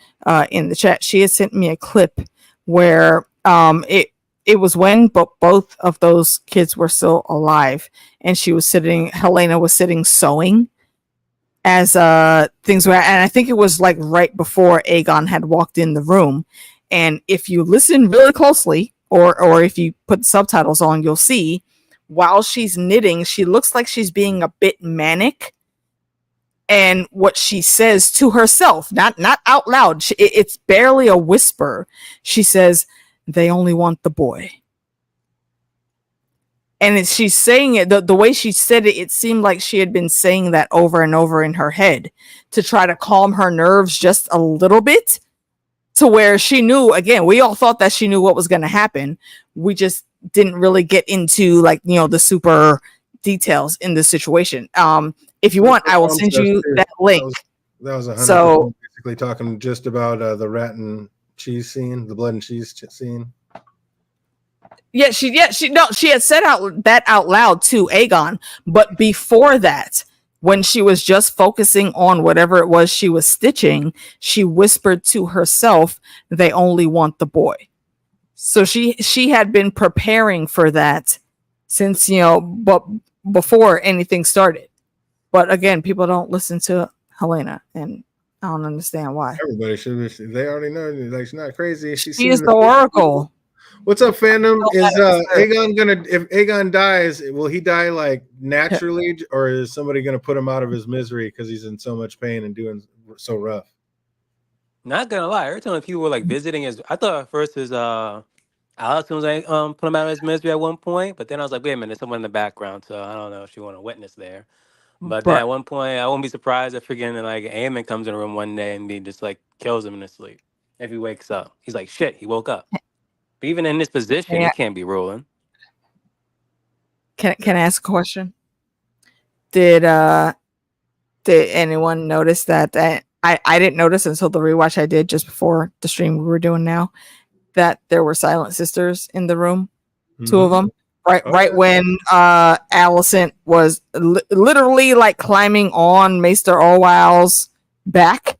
in the chat. She had sent me a clip where it was when both of those kids were still alive, and Helena was sitting sewing as things were, and I think it was like right before Aegon had walked in the room. And if you listen really closely, or if you put subtitles on, you'll see while she's knitting, she looks like she's being a bit manic. And what she says to herself, not out loud, it's barely a whisper. She says, "They only want the boy." And she's saying it, the way she said it, it seemed like she had been saying that over and over in her head to try to calm her nerves just a little bit, to where she knew, again, we all thought that she knew what was going to happen. We just didn't really get into the super details in the situation. If you want, I will send you that link. That was 100% basically talking just about the rat and cheese scene, the blood and cheese scene. Yeah, she had said that out loud to Aegon, but before that, when she was just focusing on whatever it was she was stitching, she whispered to herself, "They only want the boy." So she had been preparing for that since, but before anything started. But again, people don't listen to Helena, and I don't understand why. Everybody should. They already know, like, she's not crazy. She is the Oracle. What's up, fandom? Is Aegon if Aegon dies, will he die like naturally, or is somebody gonna put him out of his misery because he's in so much pain and doing so rough? Not gonna lie, every time people were like visiting I thought at first Alex was like put him out of his misery at one point, but then I was like, wait a minute, there's someone in the background, so I don't know if you want to witness there. But then at one point, I won't be surprised if freaking like Aemon comes in the room one day and he just like kills him in his sleep. If he wakes up, he's like, shit, he woke up. But even in this position, he can't be ruling. Can I ask a question? Did anyone notice that I didn't notice until the rewatch I did just before the stream we were doing now, that there were silent sisters in the room, two of them, right when Alicent was literally like climbing on Maester Orwell's back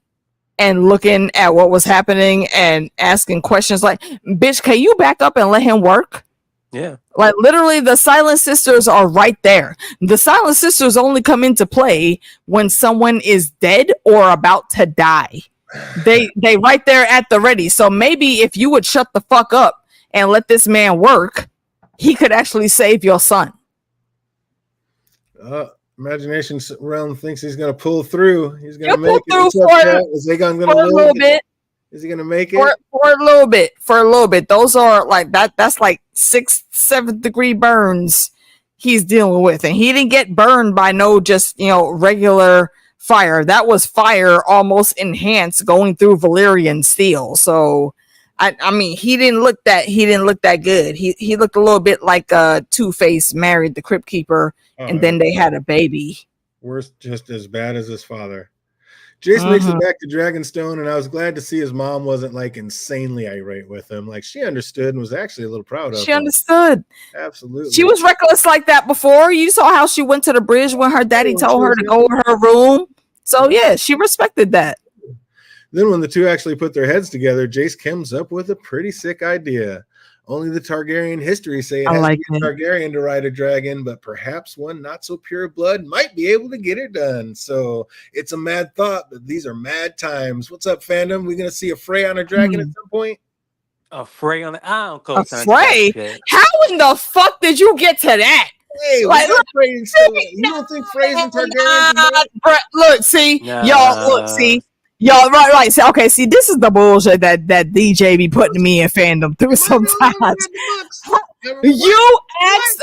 and looking at what was happening and asking questions like, "Bitch, can you back up and let him work?" Yeah. Like literally the Silent Sisters are right there. The Silent Sisters only come into play when someone is dead or about to die. They right there at the ready. So maybe if you would shut the fuck up and let this man work, he could actually save your son. Imagination realm thinks he's gonna pull through. He's gonna make it. Is Aegon gonna live? A little bit? Is he gonna make it? For a little bit. For a little bit. Those are like that's like 6th, 7th degree burns he's dealing with. And he didn't get burned by no just regular fire. That was fire almost enhanced going through Valyrian steel. So I mean he didn't look that good. He looked a little bit like Two-Face married the Crypt Keeper and then they had a baby. Worse, just as bad as his father. Jace makes it back to Dragonstone, and I was glad to see his mom wasn't like insanely irate with him. Like she understood and was actually a little proud of him. She understood. Absolutely. She was reckless like that before. You saw how she went to the bridge when her daddy told her to go to her room. So yeah, she respected that. Then when the two actually put their heads together, Jace comes up with a pretty sick idea. Only the Targaryen history say it I has like to be a Targaryen to ride a dragon, but perhaps one not so pure blood might be able to get it done. So it's a mad thought, but these are mad times. What's up, fandom? We gonna see a Frey on a dragon at some point? A Frey on the. I don't A co-sign to that Frey? shit. How in the fuck did you get to that? Hey, Like, we got Frey still. You don't think Freys and Targaryens are married? Look, see, y'all, look, Nah. see, y'all, right. See, okay, see, this is the bullshit that DJ be putting me in fandom through sometimes. You asked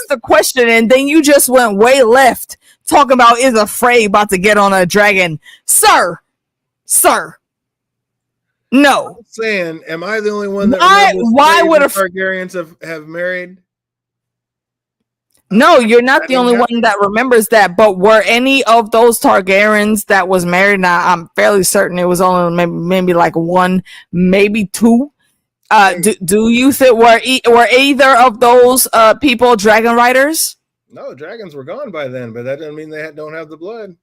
the question and then you just went way left, talking about is a Frey about to get on a dragon, sir. No. I'm saying, am I the only one that Why would a Targaryens have married? No, you're not the only one that remembers that. But were any of those Targaryens that was married? Now, I'm fairly certain it was only maybe like one, maybe two. Do you think were either of those people dragon riders? No, dragons were gone by then, but that doesn't mean they don't have the blood.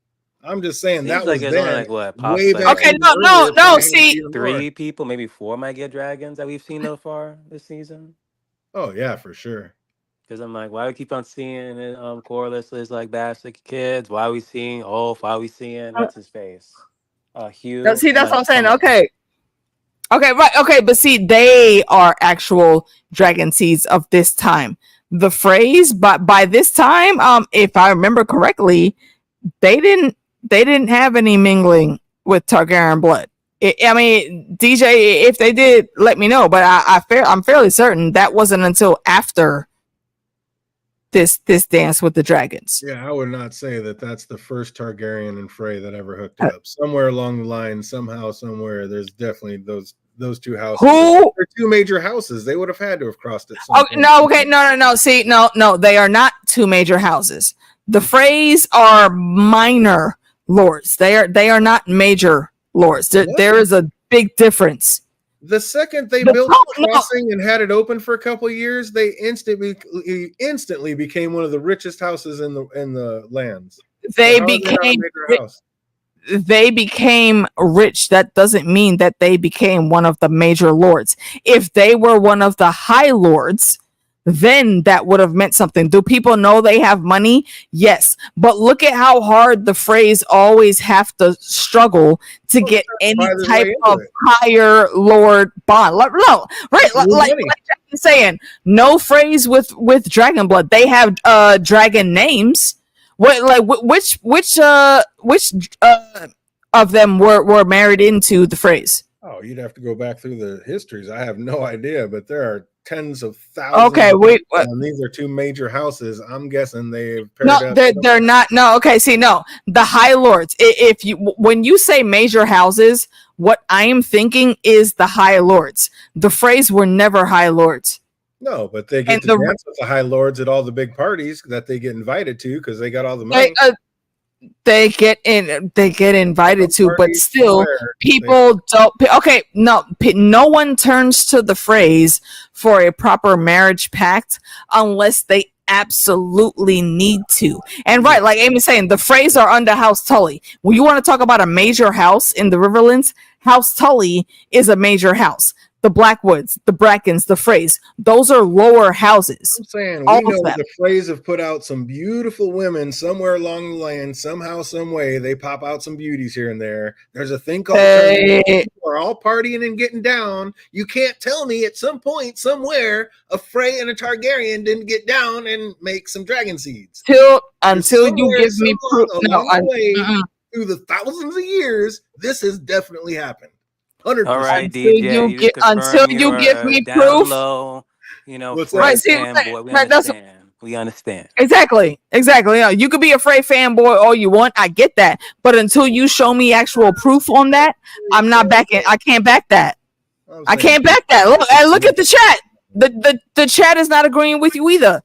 I'm just saying Seems that like was it's then. only like what? Way Possibly back. Okay, even no. earlier, See, 3 people, maybe 4 might get dragons that we've seen so far this season. Oh yeah, for sure. Because I'm like, why do we keep on seeing it? Corliss is like bastard kids. Why are we seeing Ulf? Why are we seeing what's his face? Hugh. see, that's like, what I'm saying. come on. Okay, right. Okay, but see, they are actual dragon seeds of this time. The phrase, but by this time, if I remember correctly, they didn't have any mingling with Targaryen blood. I mean, DJ, if they did, let me know. But I'm fairly certain that wasn't until after this dance with the dragons. Yeah, I would not say that that's the first Targaryen and Frey that ever hooked up. Somewhere along the line, somehow, somewhere, there's definitely those two houses. They're two major houses. They would have had to have crossed it. Oh no! Okay, no. See, no. They are not two major houses. The Freys are minor lords. They are not major lords. There is a big difference. The second they built the crossing and had it open for a couple of years, they instantly became one of the richest houses in the lands. They became rich. That doesn't mean that they became one of the major lords. If they were one of the high lords, then that would have meant something. Do people know they have money? Yes. But look at how hard the Freys always have to struggle to get any type of higher lord bond. Like I'm saying, no Freys with dragon blood. They have dragon names. Which of them were married into the Freys? Oh, you'd have to go back through the histories. I have no idea, but there are tens of thousands. Okay, wait. And these are two major houses. I'm guessing they've they're not. No, okay. See, no, the High Lords. When you say major houses, what I am thinking is the High Lords. The Freys were never High Lords. No, but they get to dance with the High Lords at all the big parties that they get invited to because they got all the money. They get invited to, but still people don't. Okay, no one turns to the Freys for a proper marriage pact unless they absolutely need to. And right, like Amy's saying, the Freys are under House Tully. When you want to talk about a major house in the Riverlands, House Tully is a major house. The Blackwoods, the Brackens, the Freys, those are lower houses. I'm saying we know the Freys have put out some beautiful women somewhere along the land. Somehow, some way, they pop out some beauties here and there. There's a thing called people are all partying and getting down. You can't tell me at some point, somewhere, a Frey and a Targaryen didn't get down and make some dragon seeds. Until you give me proof. Through the thousands of years, this has definitely happened. 100%. All right, DJ. Until you give me proof. Low, right? We understand. Exactly. You could be a Frey fanboy all you want. I get that, but until you show me actual proof on that, I'm not backing. I can't back that. I can't back that. Look at the chat. The chat is not agreeing with you either.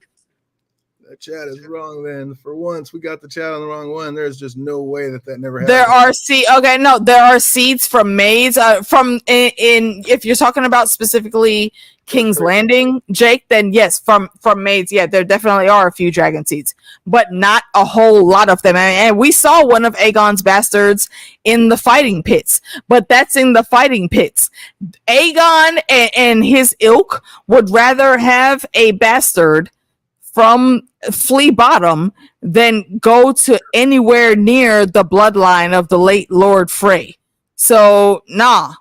That chat is wrong. Then for once, we got the chat on the wrong one. There's just no way that never happened. There are seeds from maids. From in if you're talking about specifically King's Landing, Jake, then yes, from maids, yeah, there definitely are a few dragon seeds, but not a whole lot of them. And we saw one of Aegon's bastards in the fighting pits, but that's in the fighting pits. Aegon and his ilk would rather have a bastard from Flea Bottom than go to anywhere near the bloodline of the late Lord Frey. So, nah.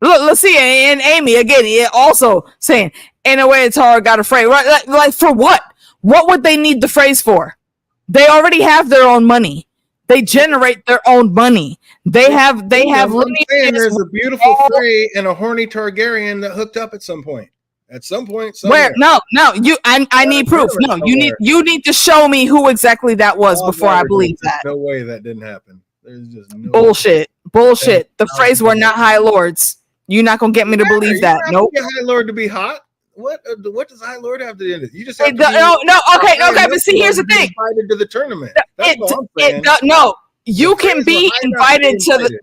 Look, let's see. And Amy, again, also saying, in a way, Tara got a Frey. Right? Like, for what? What would they need the phrase for? They already have their own money. They generate their own money. They have lineages. There's a beautiful Frey and a horny Targaryen that hooked up at some point. At some point, somewhere. Where? No. I need proof. No, you need to show me who exactly that was before I believe that. No way that didn't happen. There's just no bullshit. The phrase were not High Lords. You're not gonna get me to believe that. Nope. Get High Lord to be hot. What does High Lord have to do? You just have okay. But see, here's the thing. Invited to the tournament. That's all I'm saying. No, you can be invited to the.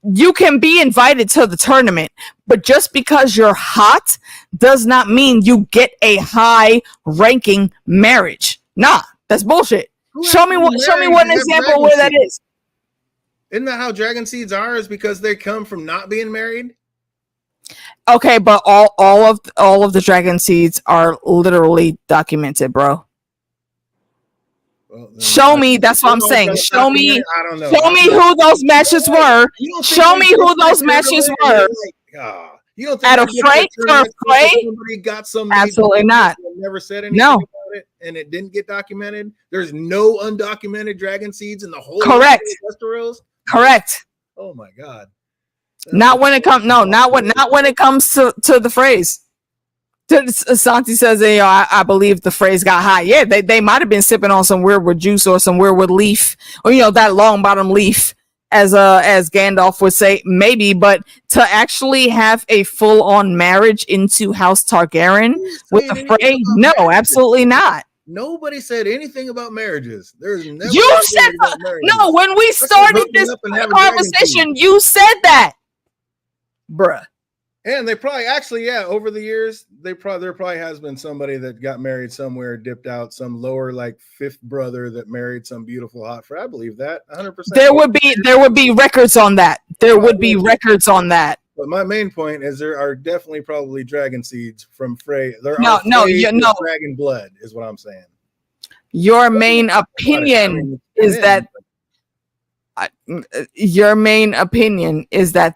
You can be invited to the tournament, but just because you're hot does not mean you get a high ranking marriage. Nah, that's bullshit. Show me one example where that is. Isn't that how dragon seeds are? Is because they come from not being married? Okay, but all of the dragon seeds are literally documented, bro. Well, show me. That's what I'm saying. Show me. I don't know. Show me who those matches were. Show me who those matches were. You don't think at a Frey or Frey? Somebody got some. Absolutely not. Never said anything about it, and it didn't get documented. There's no undocumented dragon seeds in the whole. Correct. Correct. Oh my god. Not when it comes. No, not when it comes to the phrase. Santi says, I believe the phrase got high. Yeah, they might have been sipping on some weirwood juice or some weirwood leaf, or that long bottom leaf, as Gandalf would say, maybe. But to actually have a full on marriage into House Targaryen with the Frey, no, absolutely not. Nobody said anything about marriages. There's never you said no when we started this conversation. You said that, bruh. And they probably over the years, there probably has been somebody that got married somewhere, dipped out, some lower like fifth brother that married some beautiful hot friend. I believe that 100%. There would be records on that. There would be records on that. But my main point is there are definitely probably dragon seeds from Frey. Dragon blood is what I'm saying. Your main opinion is that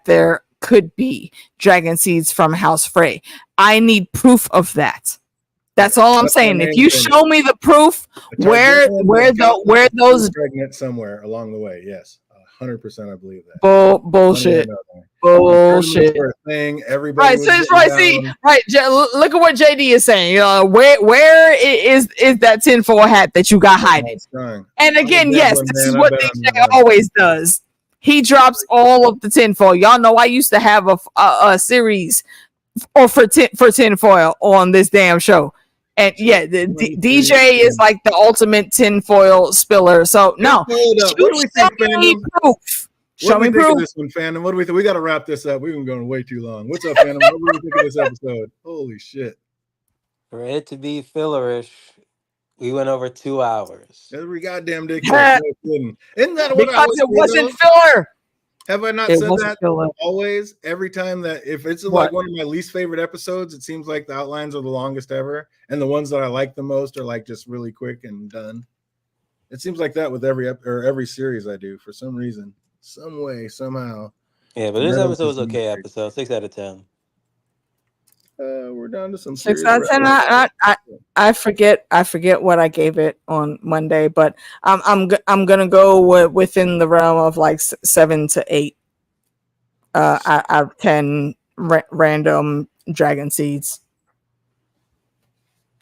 there could be dragon seeds from House Frey. I need proof of that. That's all I'm saying. If you show me the proof where those pregnant somewhere along the way, yes, 100%, I believe that. Bullshit. Thing everybody right. Look at what JD is saying. Where is that tinfoil hat that you got hiding? And again, yes, this is what DJ always does. He drops all of the tinfoil. Y'all know I used to have a series for tinfoil on this damn show. And yeah, the DJ is like the ultimate tinfoil spiller. So no, what do we think, fandom? Show me proof. This one, fandom. What do we think? We got to wrap this up. We've been going way too long. What's up, fandom? What do we think of this episode? Holy shit! For it to be fillerish, we went over 2 hours. Every goddamn dick. Isn't that what because it wasn't filler? Have I not said that always? Every time that if it's like one of my least favorite episodes, it seems like the outlines are the longest ever, and the ones that I like the most are like just really quick and done. It seems like that with every series I do for some reason, some way, somehow. Yeah, but this episode was okay. Episode 6 out of 10. We're down to some 6 out of 10. I forget what I gave it on Monday, but I'm gonna go within the realm of like 7 to 8 out of 10 random dragon seeds.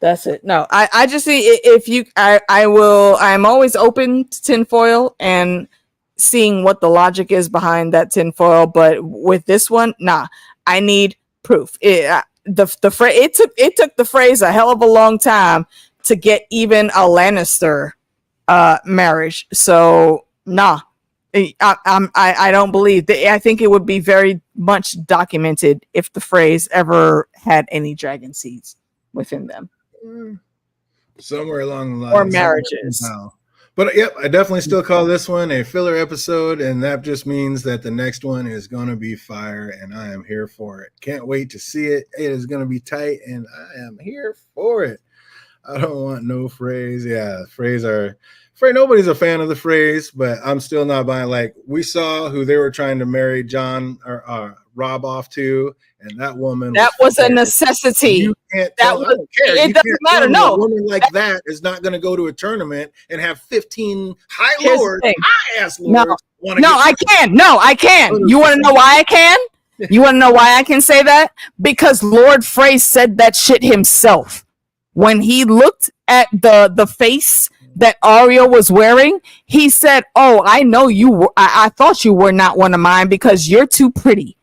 That's it. No, I just see if you I'm always open to tinfoil and seeing what the logic is behind that tinfoil, but with this one, nah, I need proof. It took the phrase a hell of a long time to get even a Lannister marriage. So nah, I don't believe that. I think it would be very much documented if the Freys ever had any dragon seeds within them Somewhere along the line, or marriages. somehow. But yep, I definitely still call this one a filler episode, and that just means that the next one is going to be fire, and I am here for it. Can't wait to see it. It is going to be tight, and I am here for it. I don't want no Freys. Yeah, Freys are. Nobody's a fan of the Freys, but I'm still not buying. Like, we saw who they were trying to marry John or Rob off to, and that woman. That was a necessity. You can't tell. I don't care. It doesn't matter. No, a woman like that is not going to go to a tournament and have 15 high lords, high ass lords. No, I can. No, I can. You want to know why I can? You want to know why I can say that? Because Lord Frey said that shit himself when he looked at the face that Arya was wearing. He said, "Oh, I know you. I thought you were not one of mine because you're too pretty."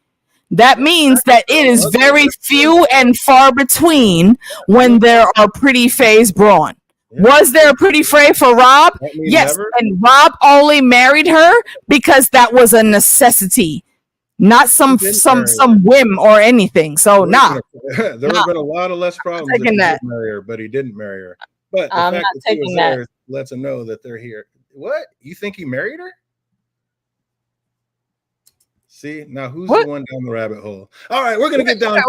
That means that it is very few and far between when there are pretty Fays brawn. Was there a pretty Frey for Rob? Yes, never. And Rob only married her because that was a necessity, not some whim or anything. So nah. There would have been a lot of less problems if he did marry her, but he didn't marry her. But the fact that he was there lets him know that they're here. What? You think he married her? See, now who's the one down the rabbit hole? All right, we're gonna get down to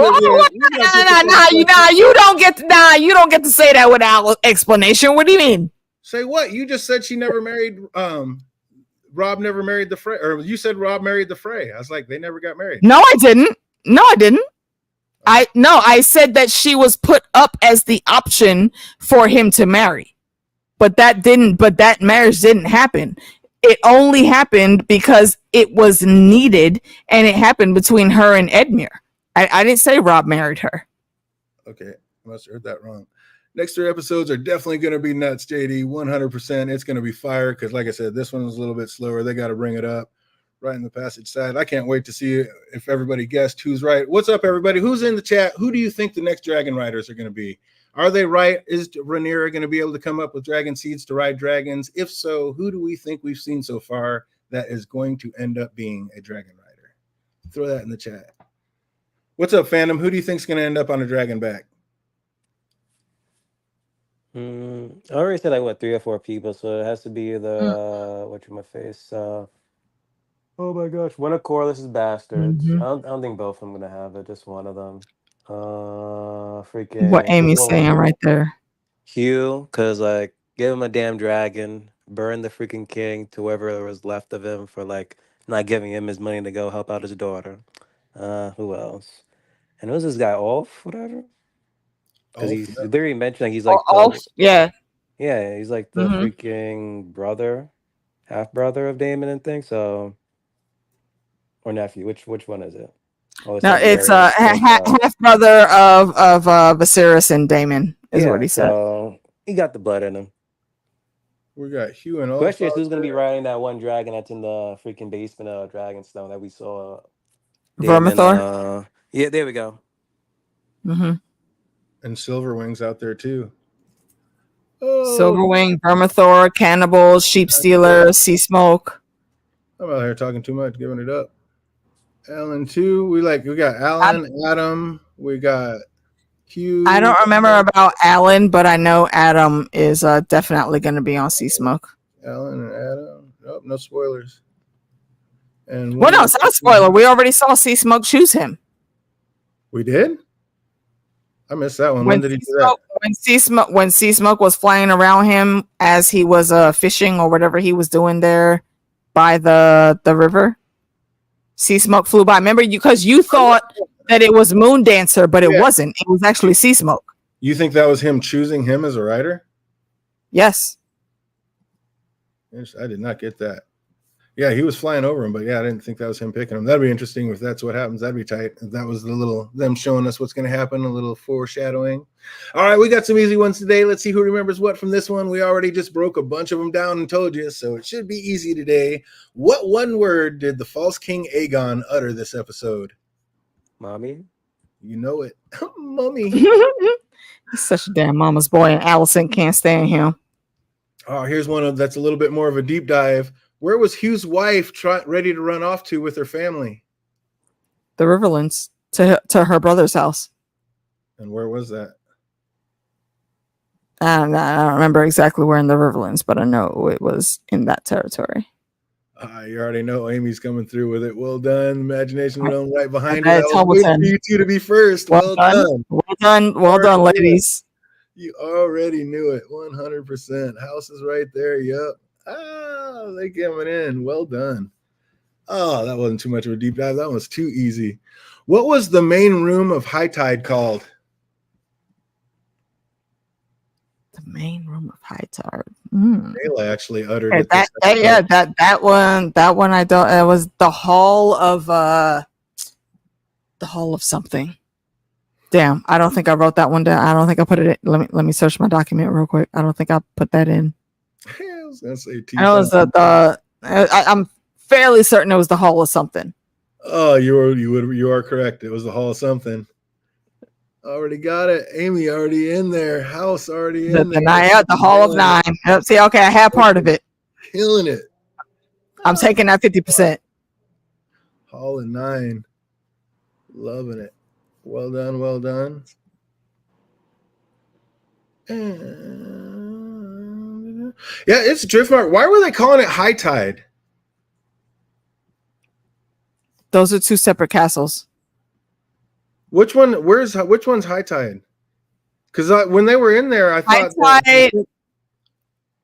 you don't get to say that without explanation. What do you mean? Say what? You just said she never married Rob never married the Frey, or you said Rob married the Frey. I was like, they never got married. No, I didn't. I said that she was put up as the option for him to marry. But that marriage didn't happen. It only happened because it was needed, and it happened between her and Edmure. I didn't say Rob married her. Okay, I must have heard that wrong. Next 3 episodes are definitely going to be nuts, JD. 100%. It's going to be fire because, like I said, this one was a little bit slower. They got to bring it up right in the passage side. I can't wait to see if everybody guessed who's right. What's up, everybody? Who's in the chat? Who do you think the next dragon riders are going to be? Are they right? Is Rhaenyra going to be able to come up with dragon seeds to ride dragons? If so, who do we think we've seen so far that is going to end up being a dragon rider? Throw that in the chat. What's up, fandom? Who do you think is going to end up on a dragon back? I already said 3 or 4 people, so it has to be the whatchamacallit. Oh my gosh, one of Corliss's bastards. Mm-hmm. I don't think both of them gonna have it. Just one of them. Freaking. What Amy's saying right there. Hugh, because give him a damn dragon, burn the freaking king to whoever was left of him for not giving him his money to go help out his daughter. Who else? And who's this guy? Ulf, whatever. Because he's literally mentioning he's like yeah, he's like the freaking brother, half brother of Daemon and things. So, or nephew. Which one is it? Oh, it's half brother of Viserys and Daemon is what he said. So he got the blood in him. We got Hugh and all. Question is who's gonna be riding that one dragon that's in the freaking basement of Dragonstone that we saw. Vermithor. Yeah, there we go. Mm-hmm. And Silverwing's out there too. Silverwing, Vermithor, Cannibals, Sheep Stealer, Sea Smoke. I'm out here talking too much, giving it up. Alan too. We got Alan, Adam. We got Hugh. I don't remember about Alan, but I know Adam is definitely going to be on Sea Smoke. Alan and Adam. Nope, no spoilers. And well, no, it's not a spoiler. We already saw Sea Smoke choose him. We did? I missed that one. When did he do that? When Sea Smoke was flying around him as he was fishing or whatever he was doing there by the river. Sea Smoke flew by. Remember, because you thought that it was Moon Dancer, but it wasn't. It was actually Sea Smoke. You think that was him choosing him as a rider? Yes. I did not get that. Yeah, he was flying over him, but I didn't think that was him picking him. That'd be interesting if that's what happens. That'd be tight. If that was them showing us what's going to happen, a little foreshadowing. All right, we got some easy ones today. Let's see who remembers what from this one. We already just broke a bunch of them down and told you, so it should be easy today. What one word did the false King Aegon utter this episode? Mommy. You know it. Mommy. He's such a damn mama's boy, and Allison can't stand him. Oh, here's one that's a little bit more of a deep dive. Where was Hugh's wife ready to run off to with her family? The Riverlands, to her brother's house. And where was that? I don't remember exactly where in the Riverlands, but I know it was in that territory. You already know Amy's coming through with it. Well done. Imagination Realm right behind you. That's I was waiting for you two to be first. Well done. Well done, ladies. You already knew it. 100%. House is right there. Yep. They coming in. Well done. Oh, that wasn't too much of a deep dive. That was too easy. What was the main room of High Tide called? The main room of High Tide. Ayla actually uttered it. That one I don't. It was the hall of something. Damn, I don't think I wrote that one down. I don't think I put it in. Let me search my document real quick. I don't think I put that in. I was gonna say I'm fairly certain it was the hall of something. Oh, you are correct. It was the hall of something. Already got it. Amy already in there. House already in there. The Hall of Nine. See, okay, I had part of it. Killing it. I'm taking that 50%. Hall of Nine. Loving it. Well done. Well done. Yeah, it's Driftmark. Why were they calling it High Tide? Those are two separate castles. Which one's High Tide? Because when they were in there, I thought High Tide.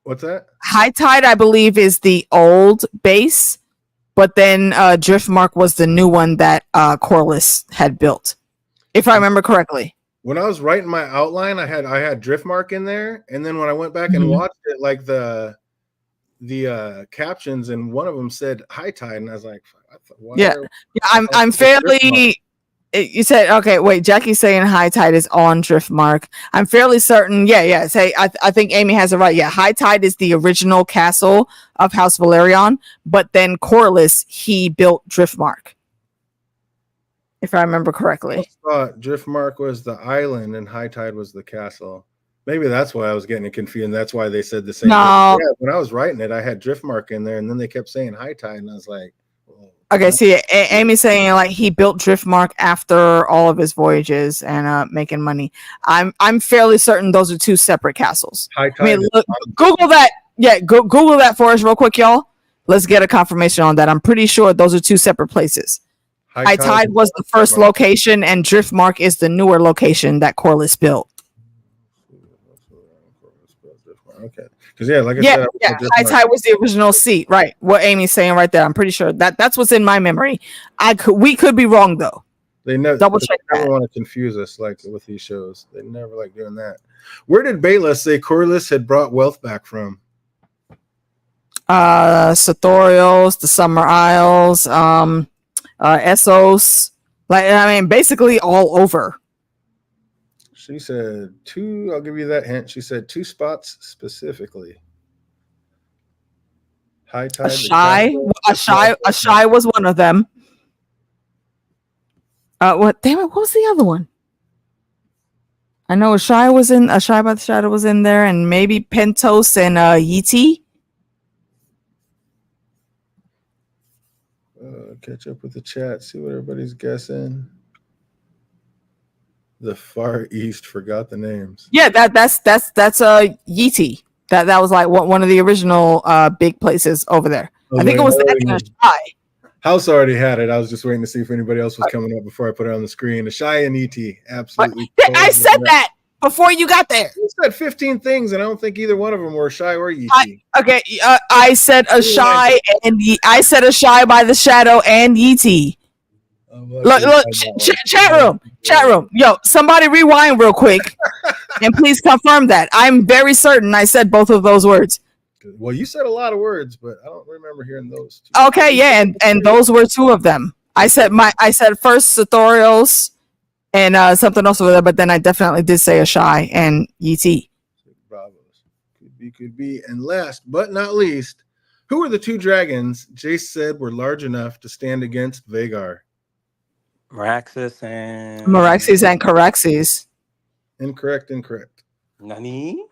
What's that? High Tide, I believe, is the old base, but then Driftmark was the new one that Corliss had built, if I remember correctly. When I was writing my outline, I had Driftmark in there, and then when I went back and watched it, like the captions, and one of them said High Tide, and I was like, I'm fairly. You said, okay, wait, Jackie's saying High Tide is on Driftmark. I'm fairly certain. Yeah. Say, I think Amy has it right. Yeah, High Tide is the original castle of House Valerion, but then Corliss, he built Driftmark, if I remember correctly. I thought Driftmark was the island and High Tide was the castle. Maybe that's why I was getting confused. And that's why they said the same thing. Yeah, when I was writing it, I had Driftmark in there, and then they kept saying High Tide, and I was like, okay, see, Amy's saying like he built Driftmark after all of his voyages and making money. I'm fairly certain those are two separate castles. Google that. Yeah, Google that for us real quick, y'all. Let's get a confirmation on that. I'm pretty sure those are two separate places. High Tide was the first location, and Driftmark is the newer location that Corliss built. Okay. Because like I said, High Tide was the original seat, right? What Amy's saying right there. I'm pretty sure that's what's in my memory. We could be wrong though. They never double check. They never want to confuse us like with these shows. They never like doing that. Where did Bela say Corliss had brought wealth back from? Sartorials, the Summer Isles, Essos, basically all over. She said two. I'll give you that hint. She said two spots specifically. High Tide. A shy was one of them. What? Damn it! What was the other one? I know a shy by the Shadow was in there, and maybe Pentos and Yeti. Catch up with the chat. See what everybody's guessing. The Far East, forgot the names. Yeah, that's Yeti. That was like one of the original big places over there. I think it was the Shy. House already had it. I was just waiting to see if anybody else was coming up before I put it on the screen. The Shy and E.T. Absolutely. I said that before you got there. You said 15 things, and I don't think either one of them were Shy or E.T. I said a Shy I said a Shy by the Shadow and E.T. Look, chat room. Yo, somebody rewind real quick and please confirm that. I'm very certain I said both of those words. Well, you said a lot of words, but I don't remember hearing those two. Okay, yeah, and those were two of them. I said first Sartorials and something else over there, but then I definitely did say a Shy and E.T. Bravos. Could be. And last but not least, who are the two dragons Jace said were large enough to stand against Vagar? Meraxes and Caraxes. Incorrect. Nani?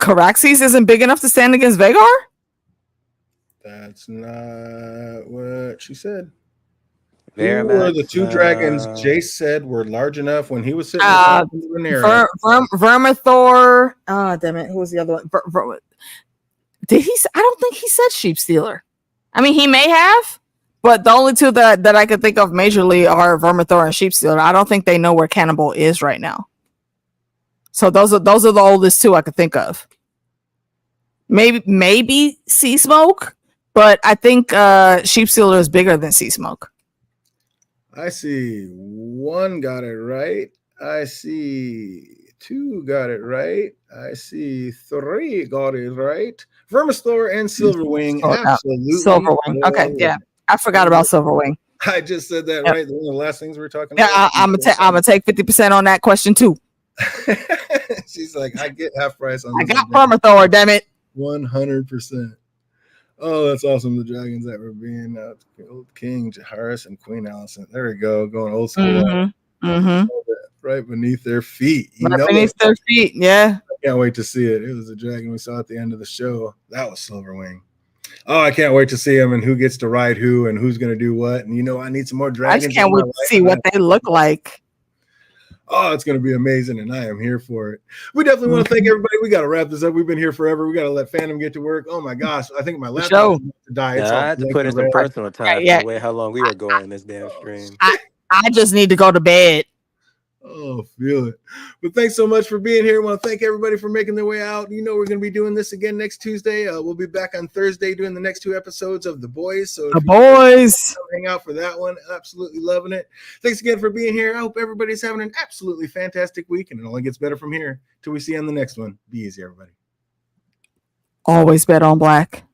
Caraxes isn't big enough to stand against Vagar? That's not what she said. Very Who were much the two so. dragons Jace said were large enough when he was sitting on top of Rhaenyra? Vermithor. Oh, damn it. Who was the other one? Did he? I don't think he said Sheep Stealer. I mean, he may have, but the only two that I could think of majorly are Vermithor and Sheep Stealer. I don't think they know where Cannibal is right now. So those are the oldest two I could think of. Maybe Sea Smoke, but I think Sheep Stealer is bigger than Sea Smoke. I see 1 got it right. I see 2 got it right. I see 3 got it right. Vermithor and Silverwing, absolutely. Silverwing. Okay, yeah. I forgot about Silverwing. I just said that right. One of the last things we were talking Yeah, about. I'm gonna take 50% on that question too. She's like, I get half price on I this. got Vermithor, damn it. 100%. Oh, that's awesome. The dragons that were being old King Dracarys and Queen Alicent. There we go. Going old school. Right beneath their feet. Beneath their feet, yeah. I can't wait to see it. It was a dragon we saw at the end of the show. That was Silverwing. Oh, I can't wait to see him and who gets to ride who and who's going to do what. And I need some more dragons. I just can't wait to see what they look like. Oh, it's going to be amazing, and I am here for it. We definitely want to thank everybody. We got to wrap this up. We've been here forever. We got to let Phantom get to work. Oh my gosh, I think my laptop is about to die. Yeah, I had to put in some personal time for the way how long we were going this damn stream. I just need to go to bed. Oh, feel it. But thanks so much for being here. I want to thank everybody for making their way out. We're going to be doing this again next Tuesday. We'll be back on Thursday doing the next 2 episodes of The Boys. So The Boys, hang out for that one. Absolutely loving it. Thanks again for being here. I hope everybody's having an absolutely fantastic week, and it only gets better from here till we see you on the next one. Be easy, everybody. Always bet on black.